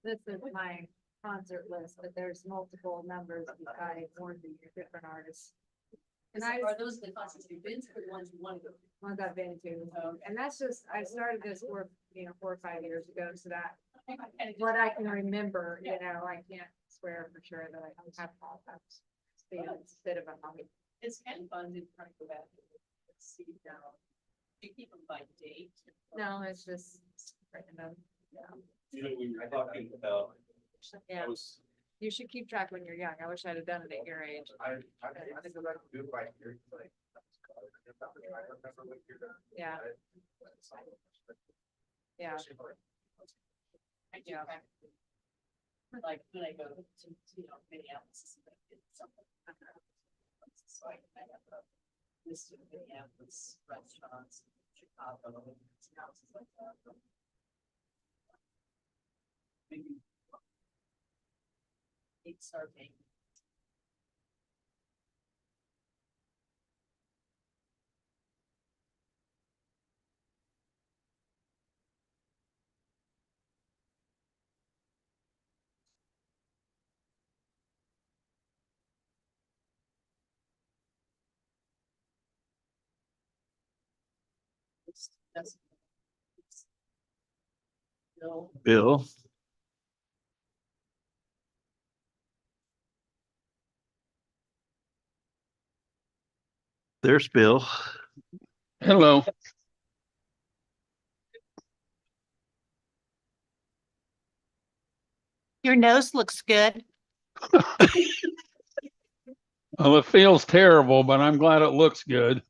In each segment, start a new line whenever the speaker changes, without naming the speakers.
This is my concert list, but there's multiple numbers beside more than different artists. And
Are those the concerts you've been to or the ones you want to go to?
Ones I've been to, and that's just, I started this 4 or 5 years ago, so that what I can remember, I can't swear for sure that I have all that. It's a bit of a hobby.
It's kind of fun to try to go back and see now. You keep them by date.
No, it's just random.
You know, when you're talking about.
Yeah,
I was,
you should keep track when you're young. I wish I'd have done it at your age.
I think about do it right here. Like.
Yeah. Yeah. Yeah.
Like when I go to, Minneapolis, something. So I have a list of Minneapolis restaurants, Chicago, houses like that. Maybe. Eight-star maybe. That's. No.
Bill. There's Bill.
Hello.
Your nose looks good.
Well, it feels terrible, but I'm glad it looks good.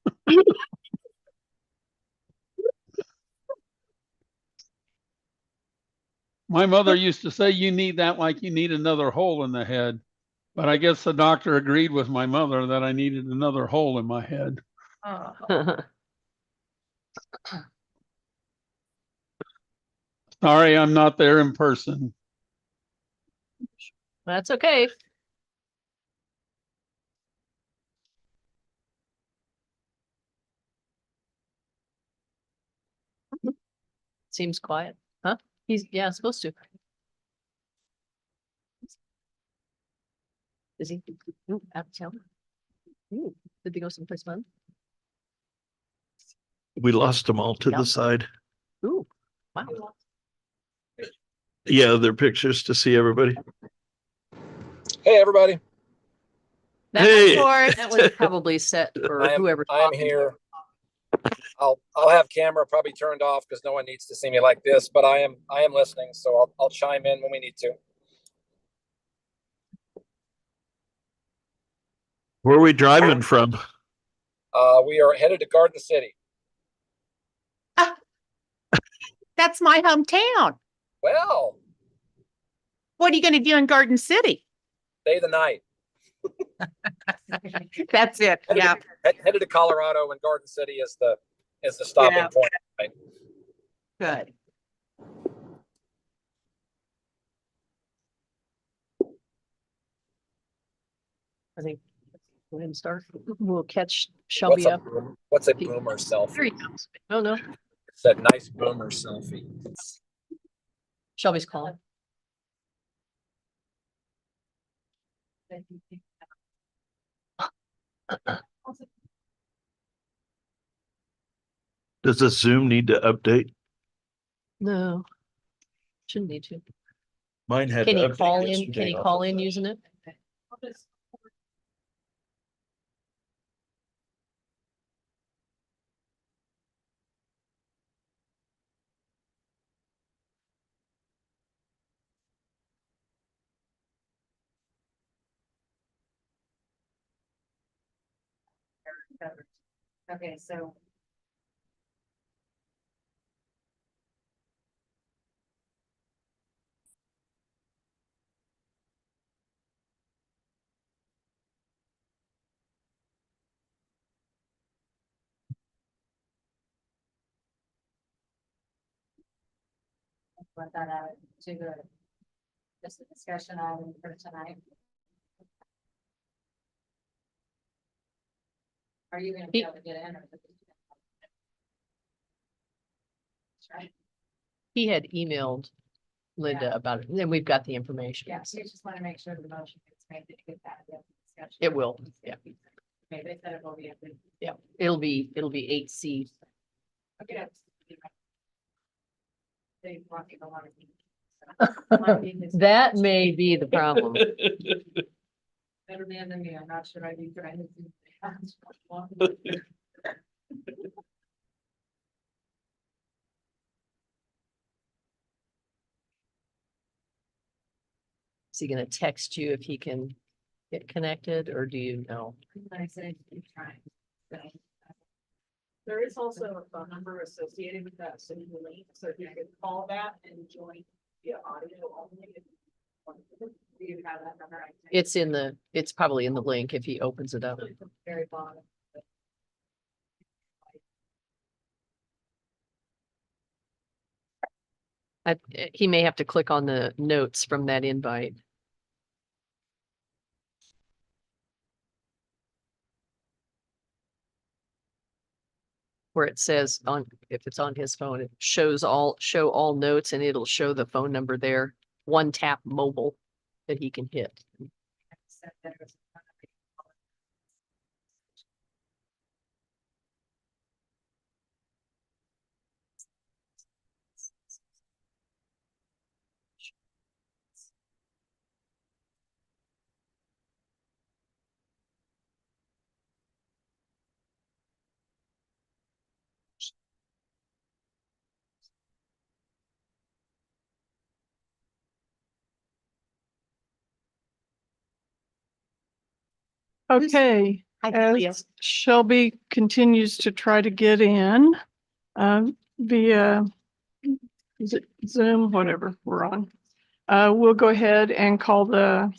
My mother used to say you need that like you need another hole in the head. But I guess the doctor agreed with my mother that I needed another hole in my head. Sorry, I'm not there in person.
That's okay. Seems quiet, huh? He's supposed to. Is he? Ooh, out of town. Ooh, did they go someplace fun?
We lost them all to
Yeah.
the side.
Ooh, wow.
Yeah, their pictures to see everybody.
Hey, everybody.
Hey.
That was probably set for whoever.
I'm here. I'll have camera probably turned off because no one needs to see me like this, but I am listening, so I'll chime in when we need to.
Where are we driving from?
We are headed to Garden City.
That's my hometown.
Well,
What are you going to do in Garden City?
stay the night.
That's it. Yeah.
Headed to Colorado, and Garden City is the stopping point. Right?
Good. I think we'll go ahead and start. We'll catch Shelby up.
What's a boomer selfie?
Here he comes. Oh no.
It's that nice boomer selfie.
Shelby's calling.
Does the Zoom need to update?
No. Shouldn't need to.
Mine had.
Can
to
he
update
call in?
yesterday.
Can he call in using it?
Okay, so. Let that out to the, just a discussion item for tonight. Are you gonna be able to get in? Or
He had emailed Linda about it. And then we've got the information.
Yeah, so you just want to make sure the motion gets made to get that. Discussion.
It will, yeah.
Okay, they said it will be a good.
Yeah, it'll be 8C.
Okay. They want me to want to.
That may be the problem.
Better man than me, I'm not sure I do trying to.
Is he gonna text you if he can get connected, or do you know?
I said, keep trying. So,
There is also a phone number associated with that city link, so if you could call that and join via audio only.
do you have that number?
It's probably in the link if he opens it up.
Very bottom.
He may have to click on the notes from that invite. Where it says if it's on his phone, it show all notes, and it'll show the phone number there. One tap mobile that he can hit.
Okay, as Shelby continues to try to get in via Zoom, whatever we're on, we'll go ahead and call the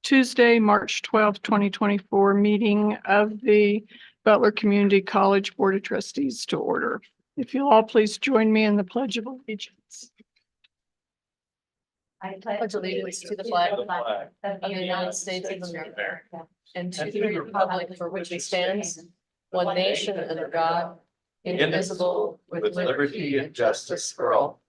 Tuesday, March 12th, 2024 meeting of the Butler Community College Board of Trustees to order. If you'll all please join me in the Pledge of Allegiance.
I pledge allegiance to the flag of the United States of America and to the republic for which it stands, one nation under God, indivisible, with liberty and justice for all.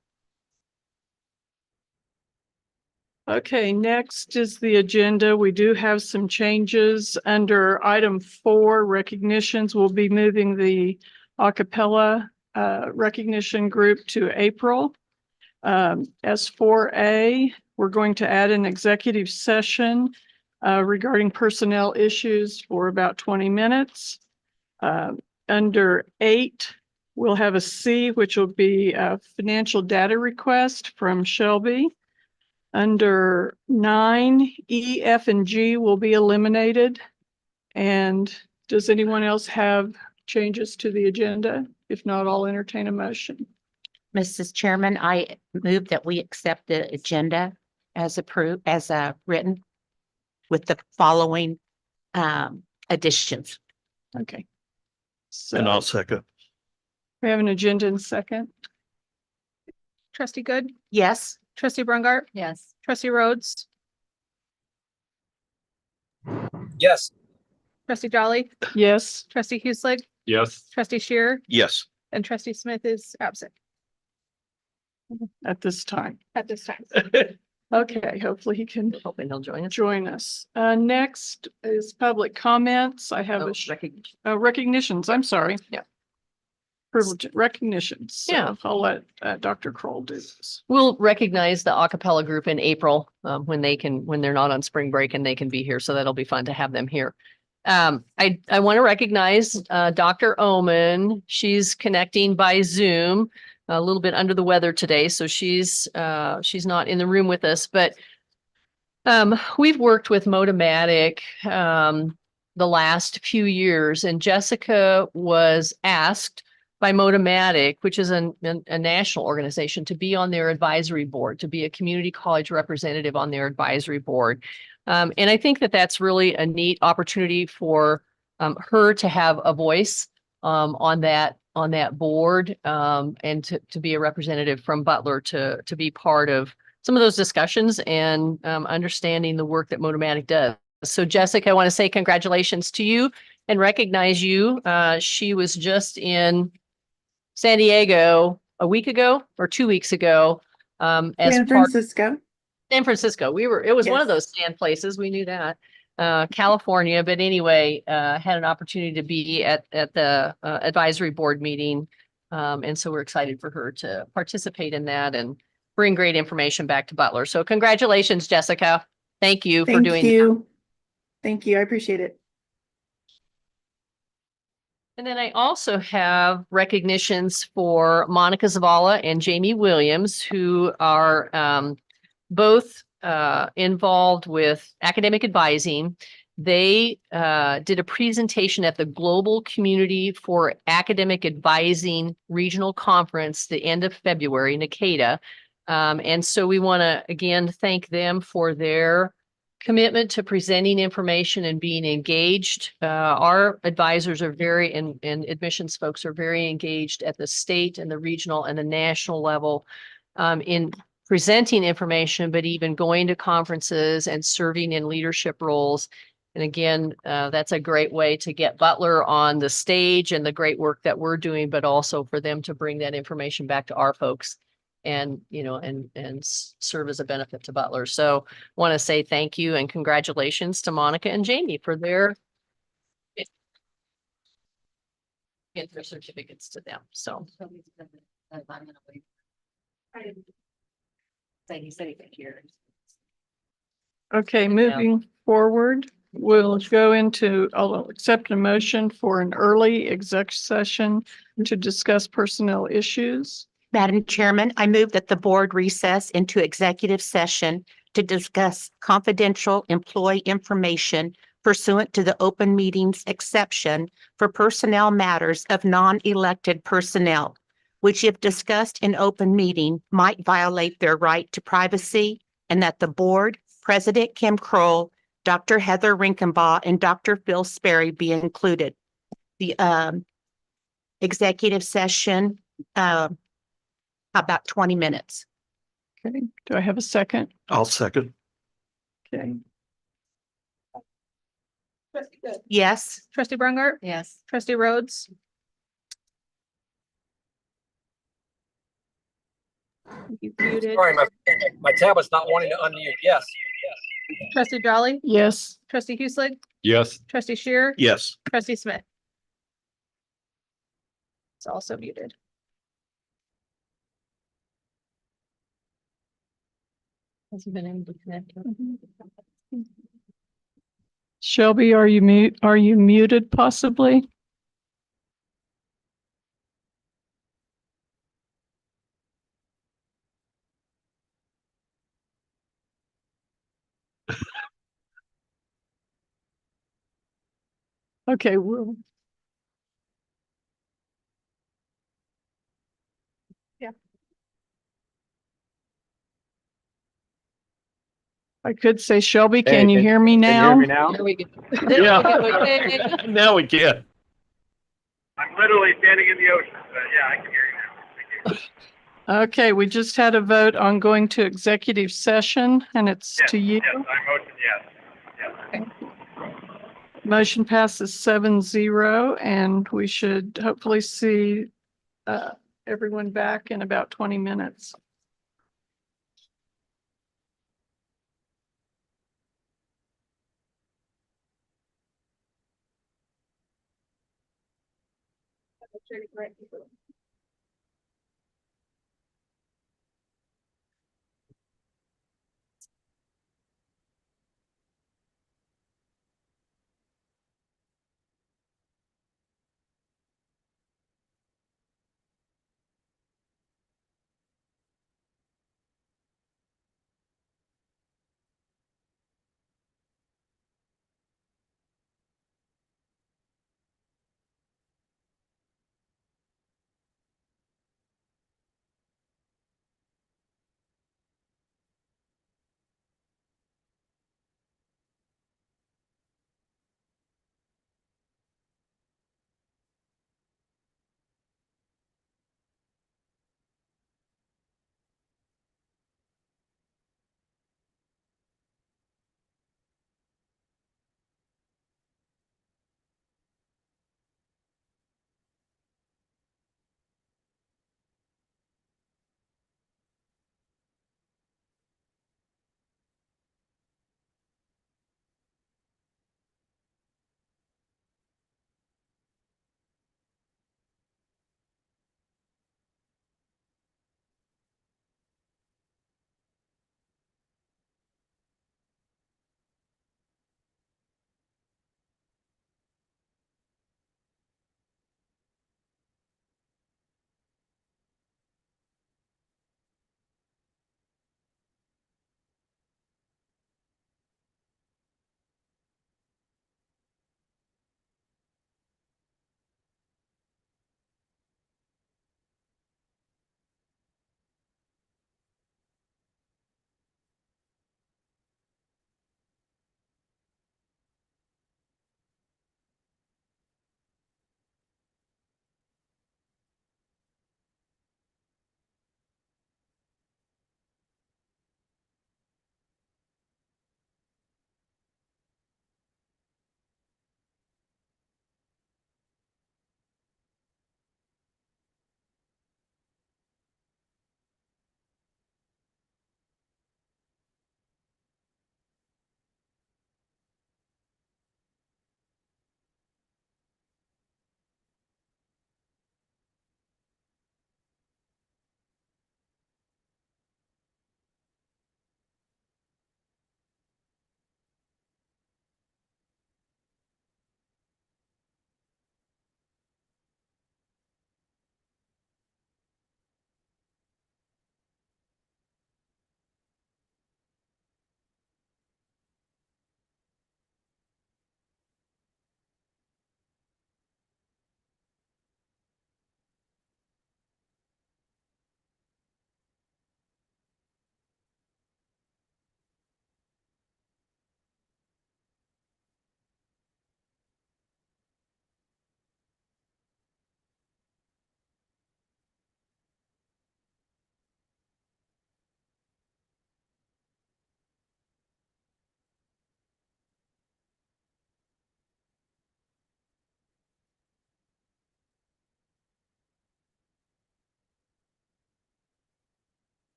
Okay, next is the agenda. We do have some changes under item 4, recognitions. We'll be moving the a cappella recognition group to April. S4A, we're going to add an executive session regarding personnel issues for about 20 minutes. Under 8, we'll have a C, which will be a financial data request from Shelby. Under 9, E, F, and G will be eliminated. And does anyone else have changes to the agenda? If not, I'll entertain a motion.
Mrs. Chairman, I move that we accept the agenda as approved, as written with the following additions.
Okay.
And
So
I'll second.
we have an agenda in second.
Trustee Good,
Yes.
trustee Brungart,
Yes.
trustee Rhodes,
Yes.
trustee Jolly,
Yes.
trustee Hueslick,
Yes.
trustee Shearer,
Yes.
and trustee Smith is absent
At this time.
at this time.
Okay, hopefully he can
Hoping he'll join us.
join us. Next is public comments. I have
Oh,
recognitions. I'm sorry.
Yeah.
Privilege recognitions. So
Yeah.
I'll let Dr. Kroll do this.
We'll recognize the a cappella group in April when they're not on spring break and they can be here. So that'll be fun to have them here. I want to recognize Dr. Oman. She's connecting by Zoom, a little bit under the weather today. So she's not in the room with us, but we've worked with Motomatic the last few years, and Jessica was asked by Motomatic, which is a national organization, to be on their advisory board, to be a community college representative on their advisory board. And I think that that's really a neat opportunity for her to have a voice on that board and to be a representative from Butler to be part of some of those discussions and understanding the work that Motomatic does. So Jessica, I want to say congratulations to you and recognize you. She was just in San Diego a week ago or 2 weeks ago as
San
part
Francisco.
San Francisco. It was one of
Yes.
those sand places. We knew that. California, but anyway, had an opportunity to be at the advisory board meeting. And so we're excited for her to participate in that and bring great information back to Butler. So congratulations, Jessica. Thank you for
Thank
doing that.
you. Thank you. I appreciate it.
And then I also have recognitions for Monica Zavala and Jamie Williams, who are both involved with academic advising. They did a presentation at the Global Community for Academic Advising Regional Conference the end of February in Acada. And so we want to again thank them for their commitment to presenting information and being engaged. Our advisors are and admissions folks are very engaged at the state and the regional and the national level in presenting information, but even going to conferences and serving in leadership roles. And again, that's a great way to get Butler on the stage and the great work that we're doing, but also for them to bring that information back to our folks and, serve as a benefit to Butler. So want to say thank you and congratulations to Monica and Jamie for get their certificates to them. So.
He said he could hear.
Okay, moving forward, we'll I'll accept a motion for an early exec session to discuss personnel issues.
Madam Chairman, I move that the board recess into executive session to discuss confidential employee information pursuant to the open meetings exception for personnel matters of non-elected personnel, which if discussed in open meeting might violate their right to privacy, and that the board, President Kim Kroll, Dr. Heather Rinkenbaugh, and Dr. Phil Sperry be included. The executive session, about 20 minutes.
Okay, do I have a second?
I'll second.
Okay,
Yes.
Trustee Brungart,
Yes.
trustee Rhodes, you muted,
Sorry, my tablet's not wanting to unmute. Yes.
trustee Jolly,
yes.
trustee Hueslick,
Yes.
trustee Shear,
Yes.
trustee Smith. It's also muted.
Has he been able to connect?
Shelby, are you muted possibly? Okay, I could say, Shelby, can you hear me now?
There we go.
Yeah.
Okay.
Now we can.
I'm literally standing in the ocean, but yeah, I can hear you now. Thank you.
Okay, we just had a vote on going to executive session and it's
Yes,
to you.
yes, I motion yes. Yes.
Motion passes 7-0 and we should hopefully see everyone back in about 20 minutes.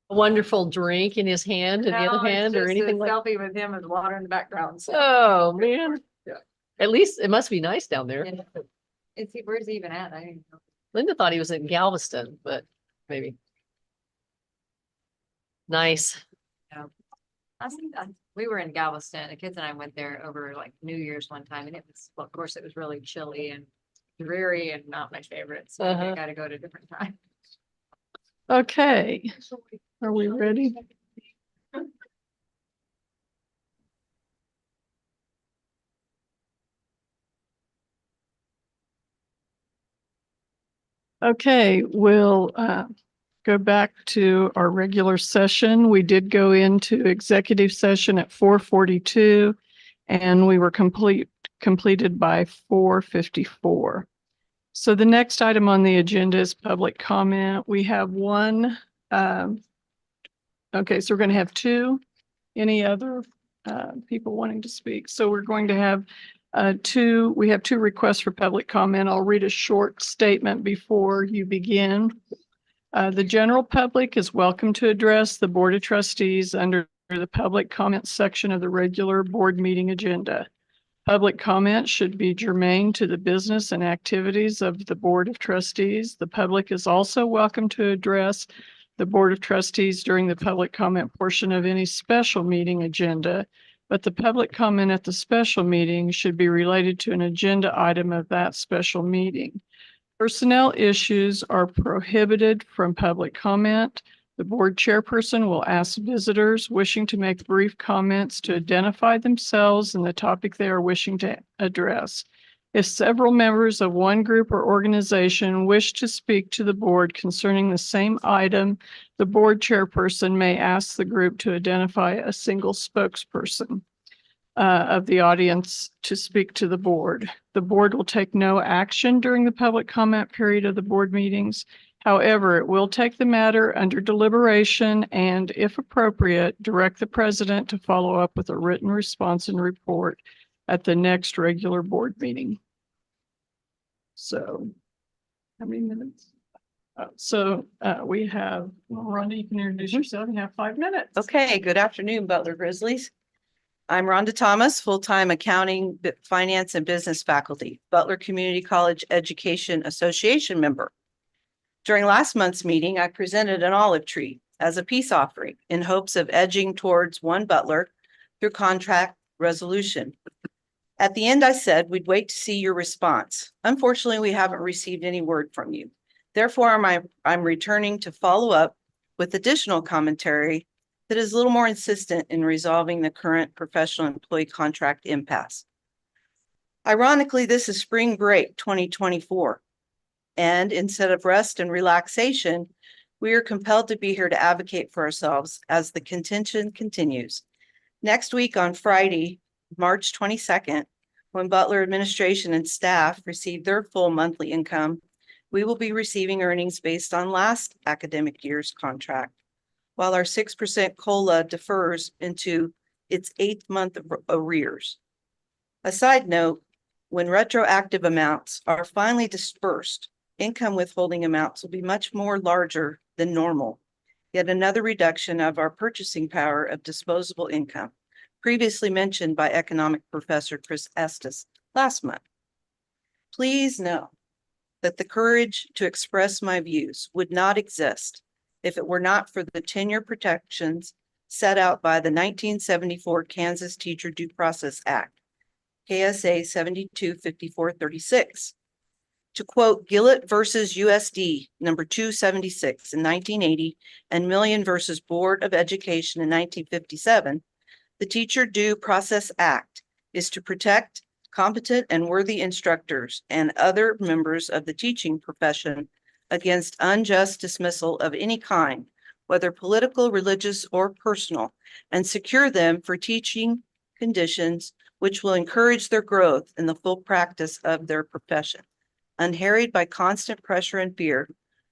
a wonderful drink in his hand in the
No,
other
it's
hand or
just a
anything like?
selfie with him with water in the background. So.
Oh, man.
Yeah.
At least it must be nice down there.
Where's he even at? I didn't know.
Linda thought he was in Galveston, but maybe. Nice.
We were in Galveston. The kids and I went there over like New Year's one time, and it was, well, of course, it was really chilly and dreary and not my favorite. So
Uh-huh.
we got to go to a different time.
Okay, are we ready? Okay, we'll go back to our regular session. We did go into executive session at 4:42 and we were completed by 4:54. So the next item on the agenda is public comment. We have one. Okay, so we're going to have two. Any other people wanting to speak? So we're going to have we have two requests for public comment. I'll read a short statement before you begin. The general public is welcome to address the Board of Trustees under the public comment section of the regular board meeting agenda. Public comment should be germane to the business and activities of the Board of Trustees. The public is also welcome to address the Board of Trustees during the public comment portion of any special meeting agenda, but the public comment at the special meeting should be related to an agenda item of that special meeting. Personnel issues are prohibited from public comment. The board chairperson will ask visitors wishing to make brief comments to identify themselves and the topic they are wishing to address. If several members of one group or organization wish to speak to the board concerning the same item, the board chairperson may ask the group to identify a single spokesperson of the audience to speak to the board. The board will take no action during the public comment period of the board meetings. However, it will take the matter under deliberation and, if appropriate, direct the president to follow up with a written response and report at the next regular board meeting. So, how many minutes? We have, well, Rhonda, you can introduce yourself. You have 5 minutes.
Okay, good afternoon, Butler Grizzlies. I'm Rhonda Thomas, full-time accounting, finance, and business faculty, Butler Community College Education Association member. During last month's meeting, I presented an olive tree as a peace offering in hopes of edging towards one Butler through contract resolution. At the end, I said we'd wait to see your response. Unfortunately, we haven't received any word from you. Therefore, I'm returning to follow up with additional commentary that is a little more insistent in resolving the current professional employee contract impasse. Ironically, this is spring break 2024. And instead of rest and relaxation, we are compelled to be here to advocate for ourselves as the contention continues. Next week on Friday, March 22nd, when Butler administration and staff receive their full monthly income, we will be receiving earnings based on last academic year's contract, while our 6% COLA defers into its 8th month of arrears. A side note, when retroactive amounts are finally dispersed, income withholding amounts will be much more larger than normal. Yet another reduction of our purchasing power of disposable income, previously mentioned by economic professor Chris Estes last month. Please know that the courage to express my views would not exist if it were not for the tenure protections set out by the 1974 Kansas Teacher Due Process Act, KSA 725436. To quote Gillett versus USD number 276 in 1980 and Million versus Board of Education in 1957, the Teacher Due Process Act is to protect competent and worthy instructors and other members of the teaching profession against unjust dismissal of any kind, whether political, religious, or personal, and secure them for teaching conditions which will encourage their growth in the full practice of their profession, unharried by constant pressure and fear,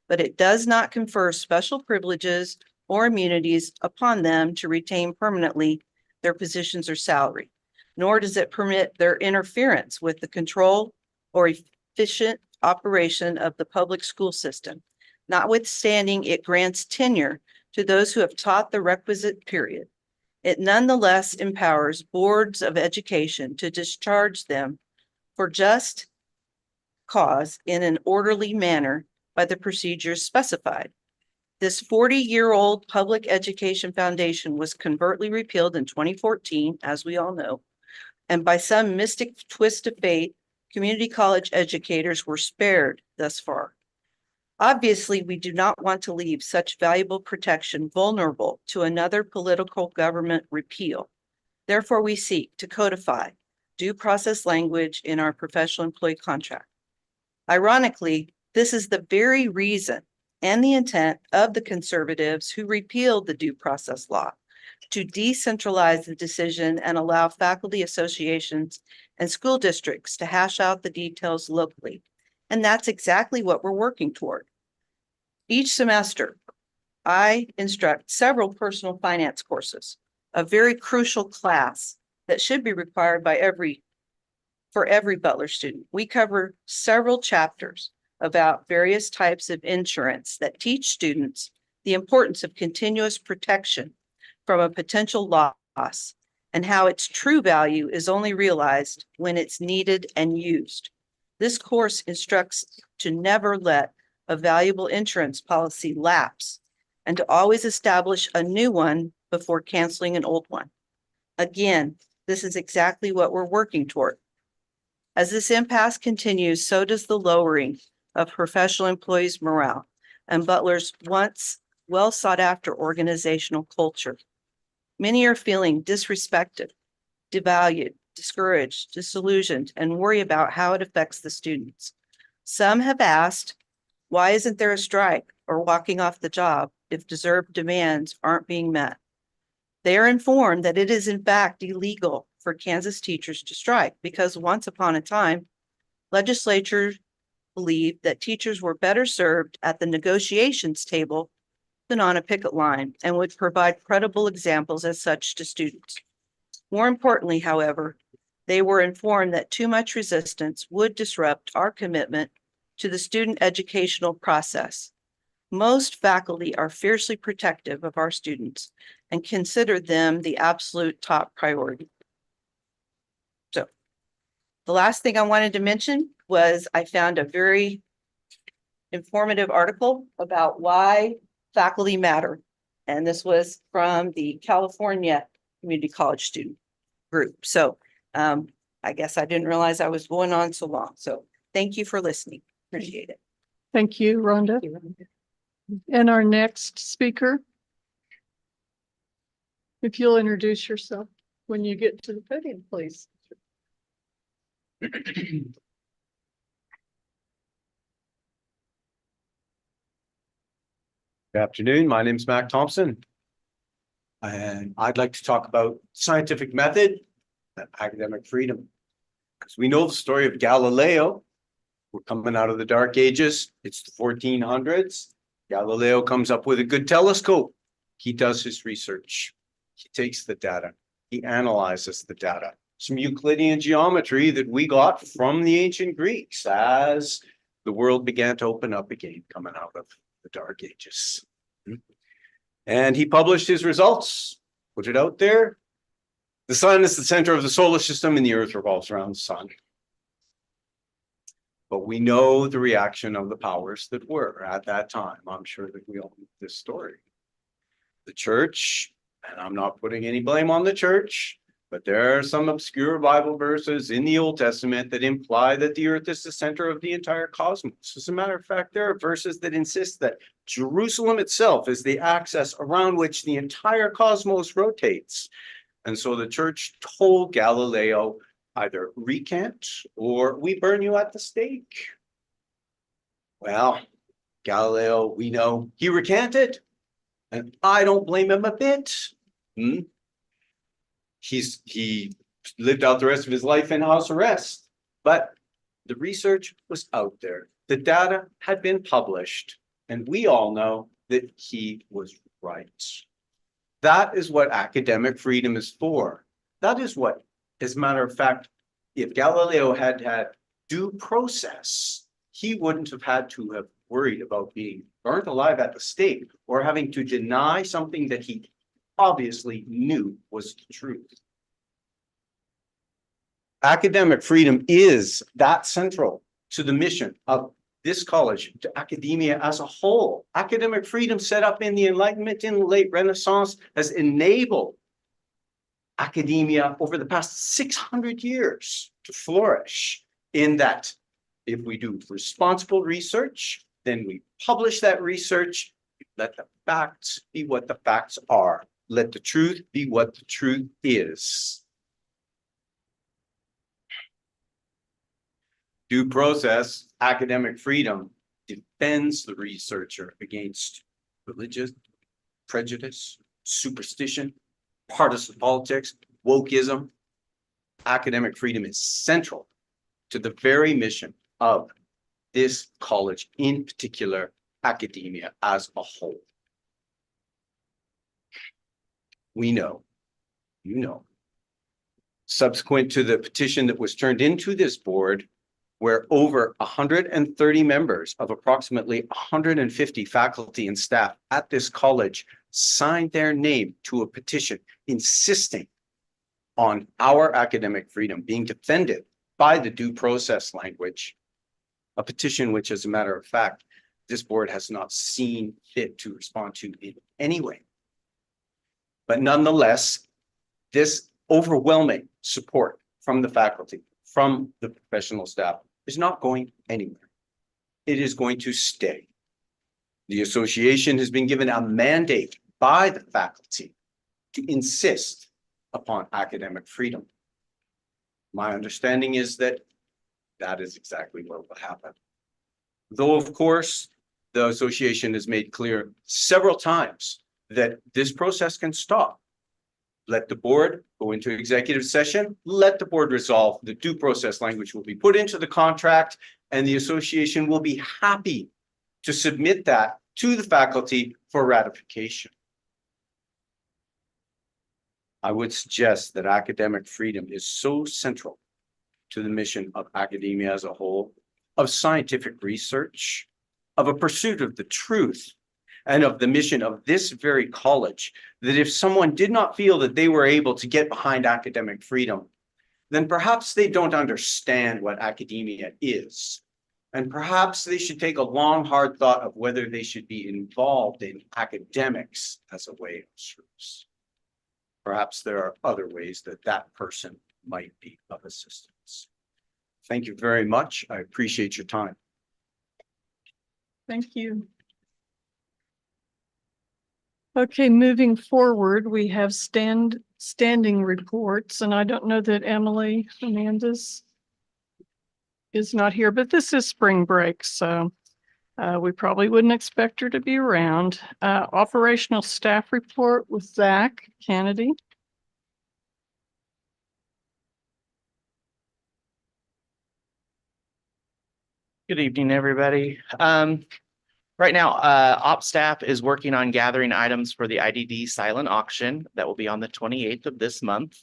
but it does not confer special privileges or immunities upon them to retain permanently their positions or salary, nor does it permit their interference with the control or efficient operation of the public school system. Notwithstanding, it grants tenure to those who have taught the requisite period. It nonetheless empowers boards of education to discharge them for just cause in an orderly manner by the procedures specified. This 40-year-old public education foundation was covertly repealed in 2014, as we all know, and by some mystic twist of fate, community college educators were spared thus far. Obviously, we do not want to leave such valuable protection vulnerable to another political government repeal. Therefore, we seek to codify due process language in our professional employee contract. Ironically, this is the very reason and the intent of the conservatives who repealed the due process law, to decentralize the decision and allow faculty associations and school districts to hash out the details locally. And that's exactly what we're working toward. Each semester, I instruct several personal finance courses, a very crucial class that should be required by for every Butler student. We cover several chapters about various types of insurance that teach students the importance of continuous protection from a potential loss and how its true value is only realized when it's needed and used. This course instructs to never let a valuable insurance policy lapse and to always establish a new one before canceling an old one. Again, this is exactly what we're working toward. As this impasse continues, so does the lowering of professional employees' morale and Butler's once well sought after organizational culture. Many are feeling disrespected, devalued, discouraged, disillusioned, and worry about how it affects the students. Some have asked, why isn't there a strike or walking off the job if deserved demands aren't being met? They are informed that it is in fact illegal for Kansas teachers to strike because once upon a time, legislature believed that teachers were better served at the negotiations table than on a picket line and would provide credible examples as such to students. More importantly, however, they were informed that too much resistance would disrupt our commitment to the student educational process. Most faculty are fiercely protective of our students and consider them the absolute top priority. So the last thing I wanted to mention was I found a very informative article about why faculty matter. And this was from the California Community College student group. So I guess I didn't realize I was going on so long. So thank you for listening. Appreciate it.
Thank you, Rhonda. And our next speaker, if you'll introduce yourself when you get to the podium, please.
Good afternoon. My name is Mac Thompson. And I'd like to talk about scientific method and academic freedom. Because we know the story of Galileo. We're coming out of the Dark Ages. It's the 1400s. Galileo comes up with a good telescope. He does his research. He takes the data. He analyzes the data. Some Euclidean geometry that we got from the ancient Greeks as the world began to open up again, coming out of the Dark Ages. And he published his results, put it out there. The sun is the center of the solar system and the earth revolves around the sun. But we know the reaction of the powers that were at that time. I'm sure that we all know this story. The church, and I'm not putting any blame on the church, but there are some obscure Bible verses in the Old Testament that imply that the earth is the center of the entire cosmos. As a matter of fact, there are verses that insist that Jerusalem itself is the axis around which the entire cosmos rotates. And so the church told Galileo, either recant or we burn you at the stake. Well, Galileo, we know he recanted, and I don't blame him a bit. He lived out the rest of his life in house arrest, but the research was out there. The data had been published, and we all know that he was right. That is what academic freedom is for. That is what, as a matter of fact, if Galileo had had due process, he wouldn't have had to have worried about being burnt alive at the stake or having to deny something that he obviously knew was the truth. Academic freedom is that central to the mission of this college, to academia as a whole. Academic freedom set up in the Enlightenment in the late Renaissance has enabled academia over the past 600 years to flourish, in that if we do responsible research, then we publish that research, let the facts be what the facts are. Let the truth be what the truth is. Due process, academic freedom defends the researcher against religious prejudice, superstition, partisan politics, wokeism. Academic freedom is central to the very mission of this college, in particular, academia as a whole. We know, you know, subsequent to the petition that was turned into this board, where over 130 members of approximately 150 faculty and staff at this college signed their name to a petition insisting on our academic freedom being defended by the due process language, a petition which, as a matter of fact, this board has not seen fit to respond to in any way. But nonetheless, this overwhelming support from the faculty, from the professional staff, is not going anywhere. It is going to stay. The association has been given a mandate by the faculty to insist upon academic freedom. My understanding is that that is exactly what will happen. Though, of course, the association has made clear several times that this process can stop. Let the board go into executive session, let the board resolve. The due process language will be put into the contract, and the association will be happy to submit that to the faculty for ratification. I would suggest that academic freedom is so central to the mission of academia as a whole, of scientific research, of a pursuit of the truth, and of the mission of this very college, that if someone did not feel that they were able to get behind academic freedom, then perhaps they don't understand what academia is. And perhaps they should take a long, hard thought of whether they should be involved in academics as a way of service. Perhaps there are other ways that that person might be of assistance. Thank you very much. I appreciate your time.
Thank you. Okay, moving forward, we have standing reports, and I don't know that Emily Hernandez is not here, but this is spring break, so we probably wouldn't expect her to be around. Operational staff report with Zach Kennedy.
Good evening, everybody. Right now, op staff is working on gathering items for the IDD silent auction that will be on the 28th of this month.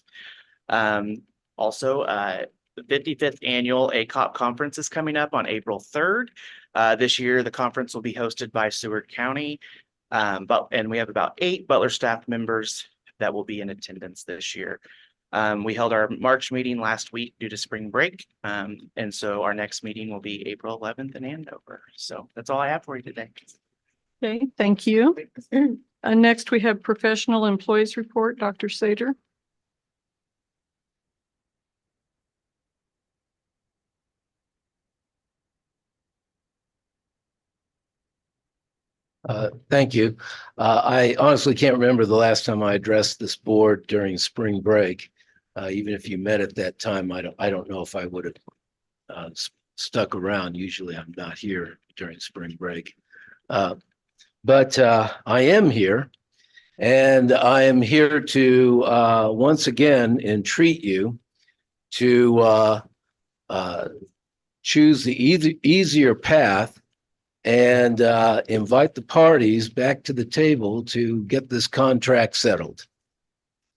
Also, the 55th annual ACOP conference is coming up on April 3rd. This year, the conference will be hosted by Seward County, and we have about 8 Butler staff members that will be in attendance this year. We held our March meeting last week due to spring break. And so our next meeting will be April 11th in Andover. So that's all I have for you today.
Okay, thank you. Next, we have professional employees report, Dr. Sater.
Thank you. I honestly can't remember the last time I addressed this board during spring break. Even if you met at that time, I don't know if I would have stuck around. Usually I'm not here during spring break. But I am here, and I am here to once again entreat you to choose the easier path and invite the parties back to the table to get this contract settled.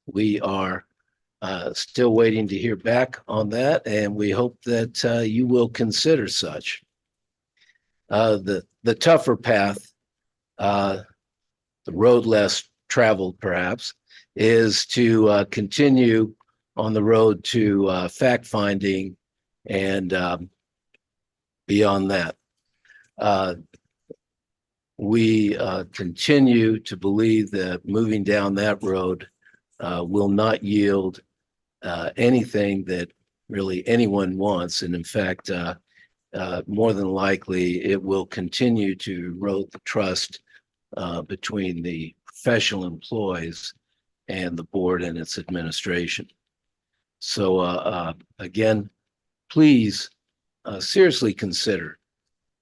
We are still waiting to hear back on that, and we hope that you will consider such. The the tougher path, the road less traveled perhaps, is to continue on the road to fact finding and beyond that. We continue to believe that moving down that road will not yield anything that really anyone wants. And in fact, more than likely, it will continue to erode the trust between the professional employees and the board and its administration. So again, please seriously consider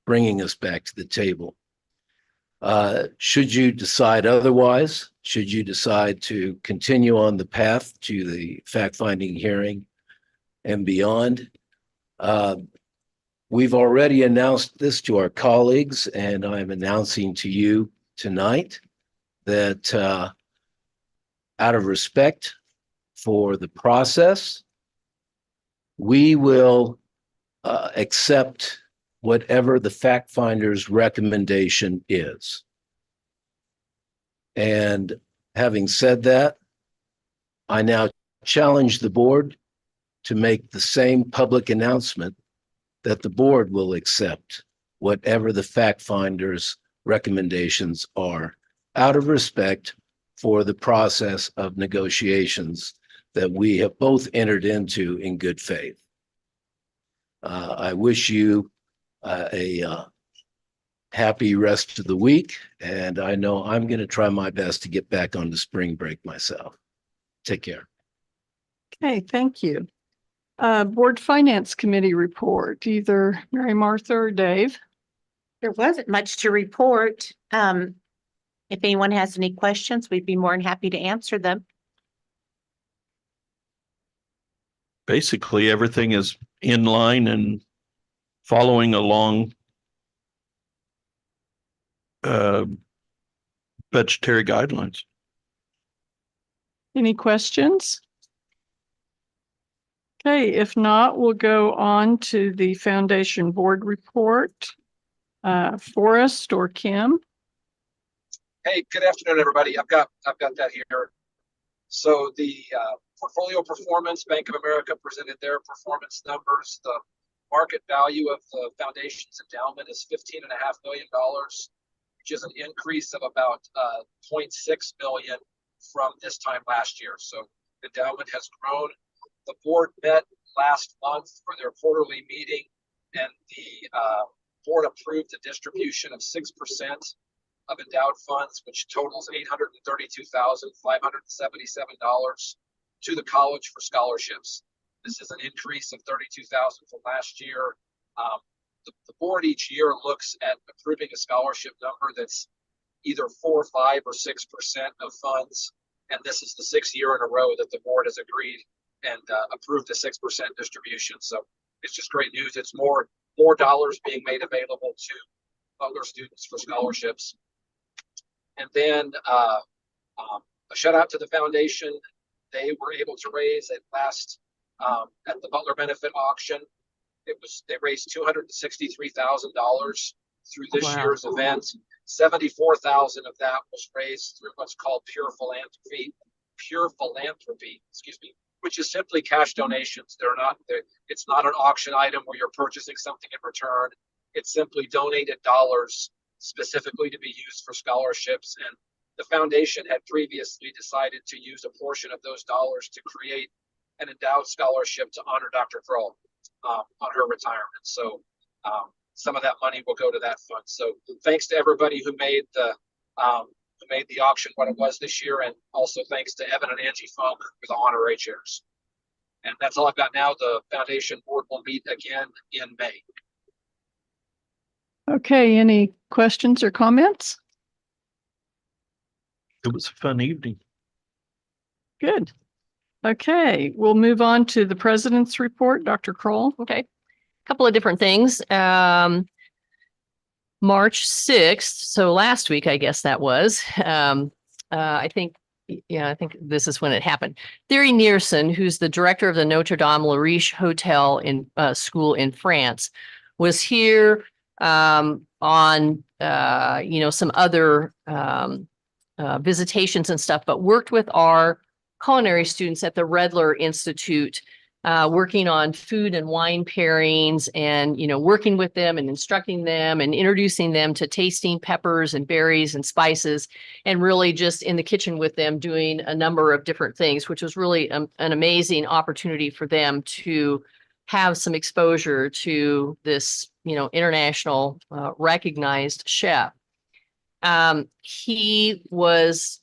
bringing us back to the table. Should you decide otherwise, should you decide to continue on the path to the fact-finding hearing and beyond, we've already announced this to our colleagues, and I'm announcing to you tonight that out of respect for the process, we will accept whatever the fact finder's recommendation is. And having said that, I now challenge the board to make the same public announcement that the board will accept whatever the fact finder's recommendations are, out of respect for the process of negotiations that we have both entered into in good faith. I wish you a happy rest of the week, and I know I'm going to try my best to get back on the spring break myself. Take care.
Okay, thank you. Board Finance Committee report, either Mary Martha or Dave.
There wasn't much to report. If anyone has any questions, we'd be more than happy to answer them.
Basically, everything is in line and following along budgetary guidelines.
Any questions? Okay, if not, we'll go on to the foundation board report. Forrest or Kim?
Hey, good afternoon, everybody. I've got that here. So the portfolio performance, Bank of America presented their performance numbers. The market value of the foundation's endowment is $15.5 million, which is an increase of about 0.6 million from this time last year. So the endowment has grown. The board met last month for their quarterly meeting, and the board approved a distribution of 6% of endowed funds, which totals $832,577 to the college for scholarships. This is an increase of $32,000 from last year. The board each year looks at approving a scholarship number that's either 4, 5, or 6% of funds, and this is the 6th year in a row that the board has agreed and approved a 6% distribution. So it's just great news. It's more dollars being made available to Butler students for scholarships. And then a shout out to the foundation. They were able to raise at the Butler benefit auction. They raised $263,000 through this year's event. 74,000 of that was raised through what's called pure philanthropy, which is simply cash donations. It's not an auction item where you're purchasing something in return. It's simply donated dollars specifically to be used for scholarships. And the foundation had previously decided to use a portion of those dollars to create an endowed scholarship to honor Dr. Kroll on her retirement. So some of that money will go to that fund. So thanks to everybody who made the auction what it was this year, and also thanks to Evan and Angie Funk for the honorary chairs. And that's all I've got now. The foundation board will meet again in May.
Okay, any questions or comments?
It was a fun evening.
Good. Okay, we'll move on to the president's report. Dr. Kroll.
Okay, a couple of different things. March 6th, so last week, I guess that was, I think this is when it happened. Thierry Neerson, who's the director of the Notre Dame La Riche Hotel in school in France, was here on on, some other, visitations and stuff, but worked with our culinary students at the Redler Institute, working on food and wine pairings and, working with them and instructing them and introducing them to tasting peppers and berries and spices, and really just in the kitchen with them doing a number of different things, which was really an amazing opportunity for them to have some exposure to this, international recognized chef. He was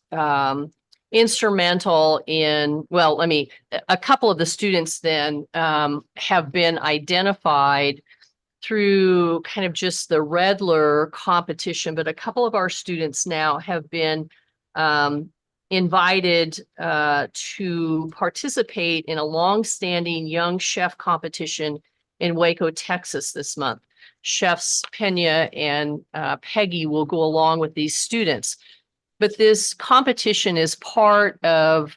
instrumental in, a couple of the students then have been identified through kind of just the Redler competition, but a couple of our students now have been invited to participate in a longstanding young chef competition in Waco, Texas this month. Chefs Pena and Peggy will go along with these students. But this competition is part of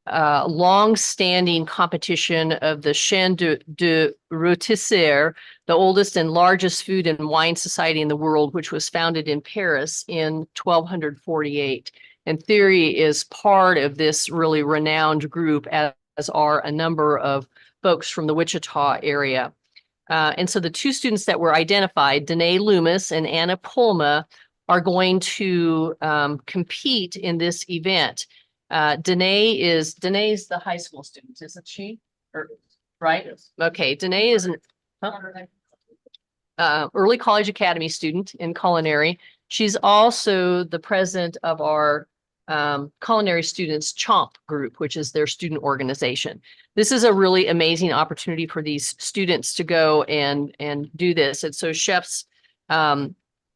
long-standing competition of the Chaîne de Rôtisserie, the oldest and largest food and wine society in the world, which was founded in Paris in 1248. And Theory is part of this really renowned group, as are a number of folks from the Wichita area. And so the two students that were identified, Danae Loomis and Anna Pulma, are going to compete in this event. Danae is the high school student, isn't she? Right? Okay, Danae is an early college academy student in culinary. She's also the president of our culinary students CHOMP group, which is their student organization. This is a really amazing opportunity for these students to go and do this. And so chefs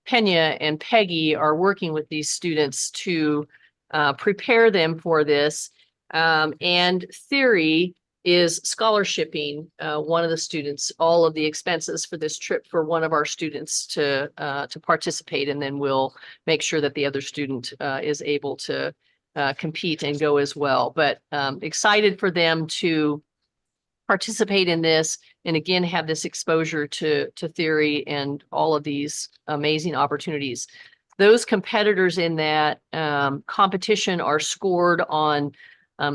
Pena and Peggy are working with these students to prepare them for this. And Theory is scholarshiping one of the students, all of the expenses for this trip for one of our students to participate, and then we'll make sure that the other student is able to compete and go as well. But excited for them to participate in this, and again, have this exposure to Theory and all of these amazing opportunities. Those competitors in that competition are scored on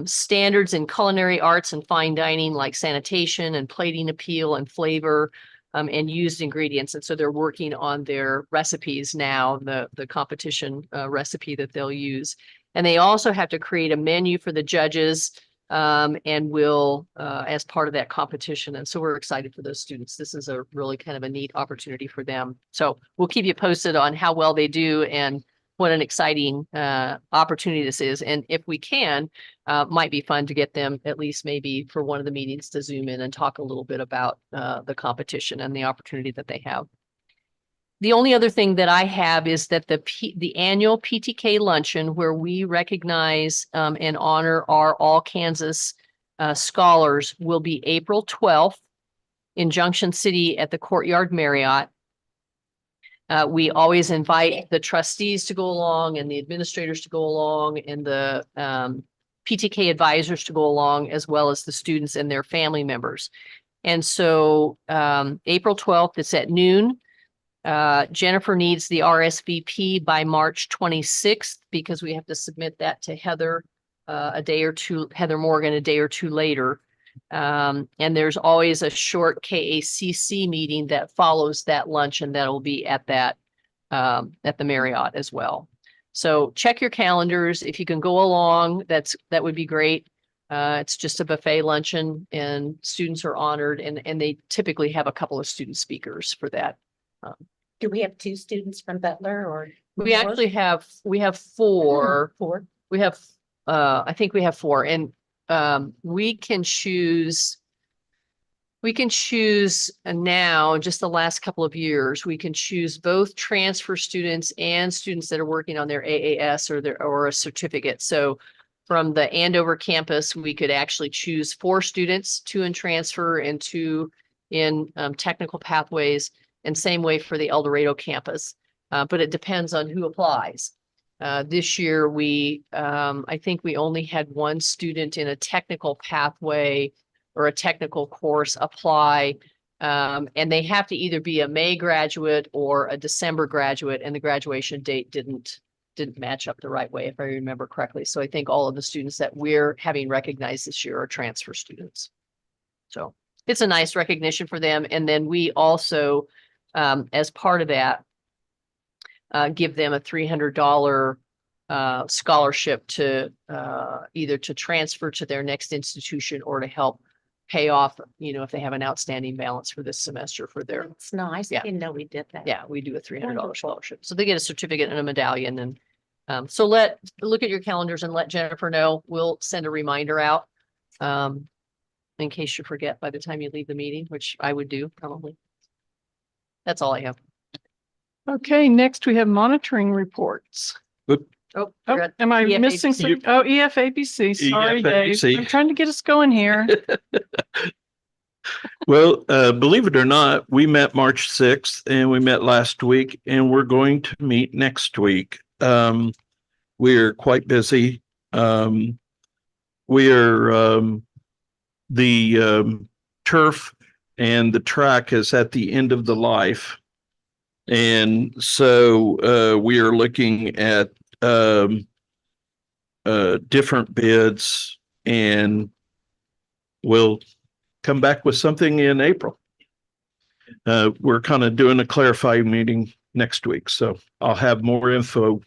standards in culinary arts and fine dining, like sanitation and plating appeal and flavor, and used ingredients. And so they're working on their recipes now, the competition recipe that they'll use. And they also have to create a menu for the judges, and will as part of that competition. And so we're excited for those students. This is a really kind of a neat opportunity for them. So we'll keep you posted on how well they do and what an exciting opportunity this is. And if we can, might be fun to get them at least maybe for one of the meetings to Zoom in and talk a little bit about the competition and the opportunity that they have. The only other thing that I have is that the annual PTK luncheon, where we recognize and honor our All Kansas scholars, will be April 12th in Junction City at the Courtyard Marriott. We always invite the trustees to go along and the administrators to go along and the PTK advisors to go along, as well as the students and their family members. And so April 12th, it's at noon. Jennifer needs the RSVP by March 26th because we have to submit that to Heather Heather Morgan a day or two later. And there's always a short KACC meeting that follows that lunch, and that'll be at the Marriott as well. So check your calendars. If you can go along, that would be great. It's just a buffet luncheon, and students are honored, and they typically have a couple of student speakers for that.
Do we have 2 students from Butler, or?
We actually have 4.
4.
We have, I think we have 4, and we can choose now, just the last couple of years, we can choose both transfer students and students that are working on their AAS or a certificate. So from the Andover campus, we could actually choose 4 students, 2 in transfer and 2 in technical pathways, and same way for the El Dorado campus. But it depends on who applies. This year, I think we only had 1 student in a technical pathway or a technical course apply. And they have to either be a May graduate or a December graduate, and the graduation date didn't match up the right way, if I remember correctly. So I think all of the students that we're having recognized this year are transfer students. So it's a nice recognition for them. And then we also, as part of that, give them a $300 scholarship to either to transfer to their next institution or to help pay off, if they have an outstanding balance for this semester for their,
It's nice. I
Yeah.
didn't know we did that.
yeah, we do a $300
Wonderful.
scholarship. So they get a certificate and a medallion. And so look at your calendars and let Jennifer know. We'll send a reminder out in case you forget by the time you leave the meeting, which I would do probably. That's all I have.
Okay, next we have monitoring reports.
Oh,
Oh,
forgot.
am I
EFABC.
missing some? Oh, EFABC. Sorry, Dave.
EFABC.
I'm trying to get us going here.
Well, believe it or not, we met March 6th and we met last week and we're going to meet next week. We're quite busy. The turf and the track is at the end of the life. And so we are looking at different bids, and we'll come back with something in April. We're kind of doing a clarifying meeting next week, so I'll have more info.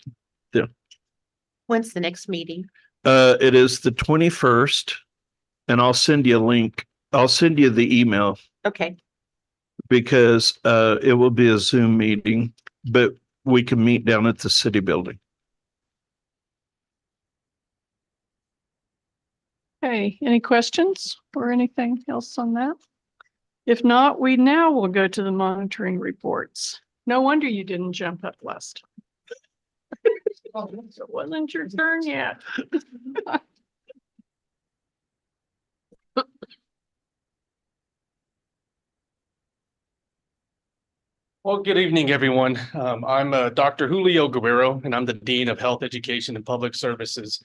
When's the next meeting?
It is the 21st, and I'll send you a link. I'll send you the email
Okay.
because it will be a Zoom meeting, but we can meet down at the city building.
Okay, any questions or anything else on that? If not, we now will go to the monitoring reports. No wonder you didn't jump up last. It wasn't your turn yet.
Well, good evening, everyone. I'm Dr. Julio Guerrero, and I'm the Dean of Health Education and Public Services.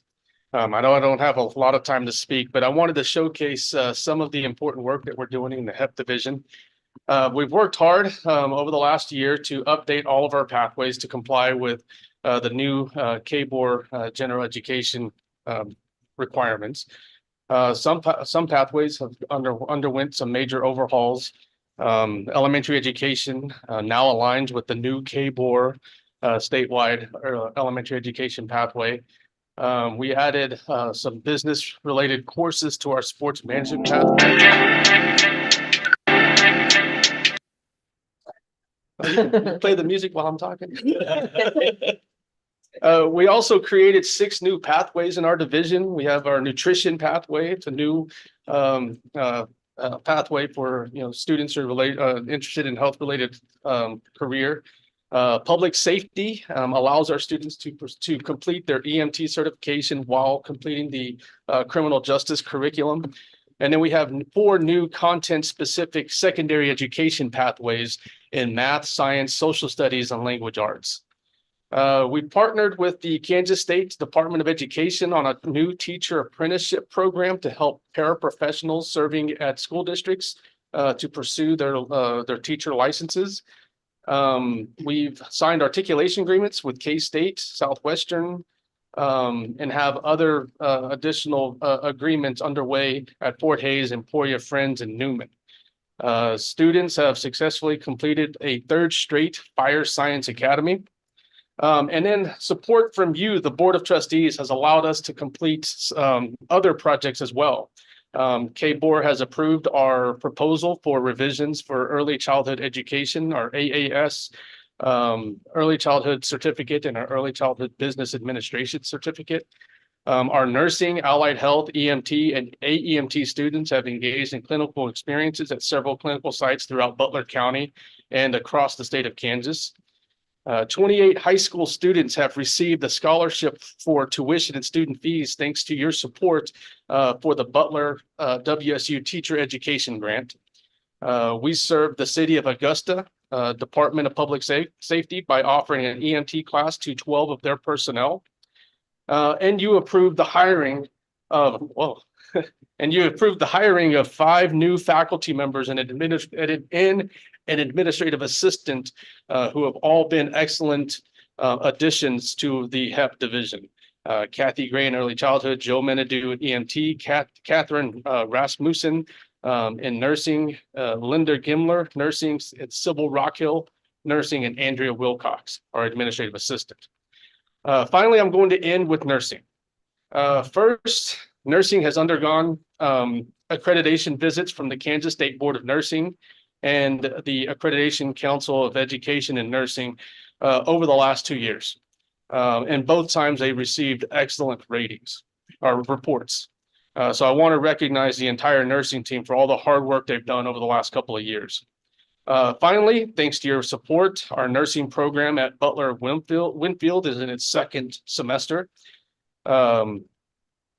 I know I don't have a lot of time to speak, but I wanted to showcase some of the important work that we're doing in the HEP division. We've worked hard over the last year to update all of our pathways to comply with the new KBOR general education requirements. Some pathways have underwent some major overhauls. Elementary education now aligns with the new KBOR statewide elementary education pathway. We added some business related courses to our sports management pathway. You can play the music while I'm talking. We also created 6 new pathways in our division. We have our nutrition pathway. It's a new pathway for students who are interested in health related career. Public safety allows our students to complete their EMT certification while completing the criminal justice curriculum. And then we have 4 new content specific secondary education pathways in math, science, social studies, and language arts. We partnered with the Kansas State Department of Education on a new teacher apprenticeship program to help paraprofessionals serving at school districts to pursue their teacher licenses. We've signed articulation agreements with K-State, Southwestern, and have other additional agreements underway at Fort Hays, Emporia Friends, and Newman. Students have successfully completed a 3rd straight Fire Science Academy. And then support from you, the Board of Trustees, has allowed us to complete other projects as well. KBOR has approved our proposal for revisions for early childhood education, our AAS, early childhood certificate, and our early childhood business administration certificate. Our nursing, allied health, EMT, and AEMT students have engaged in clinical experiences at several clinical sites throughout Butler County and across the state of Kansas. 28 high school students have received a scholarship for tuition and student fees thanks to your support for the Butler WSU Teacher Education Grant. We serve the city of Augusta Department of Public Safety by offering an EMT class to 12 of their personnel. And you approved the hiring of, and you approved the hiring of 5 new faculty members and an administrative assistant who have all been excellent additions to the HEP division. Kathy Gray in early childhood, Joe Menadu at EMT, Catherine Rasmussen in nursing, Linda Gimler, nursing at Sybil Rockhill, nursing, and Andrea Wilcox, our administrative assistant. Finally, I'm going to end with nursing. First, nursing has undergone accreditation visits from the Kansas State Board of Nursing and the Accreditation Council of Education and Nursing over the last 2 years. And both times they received excellent ratings or reports. So I want to recognize the entire nursing team for all the hard work they've done over the last couple of years. Finally, thanks to your support, our nursing program at Butler Winfield is in its 2nd semester.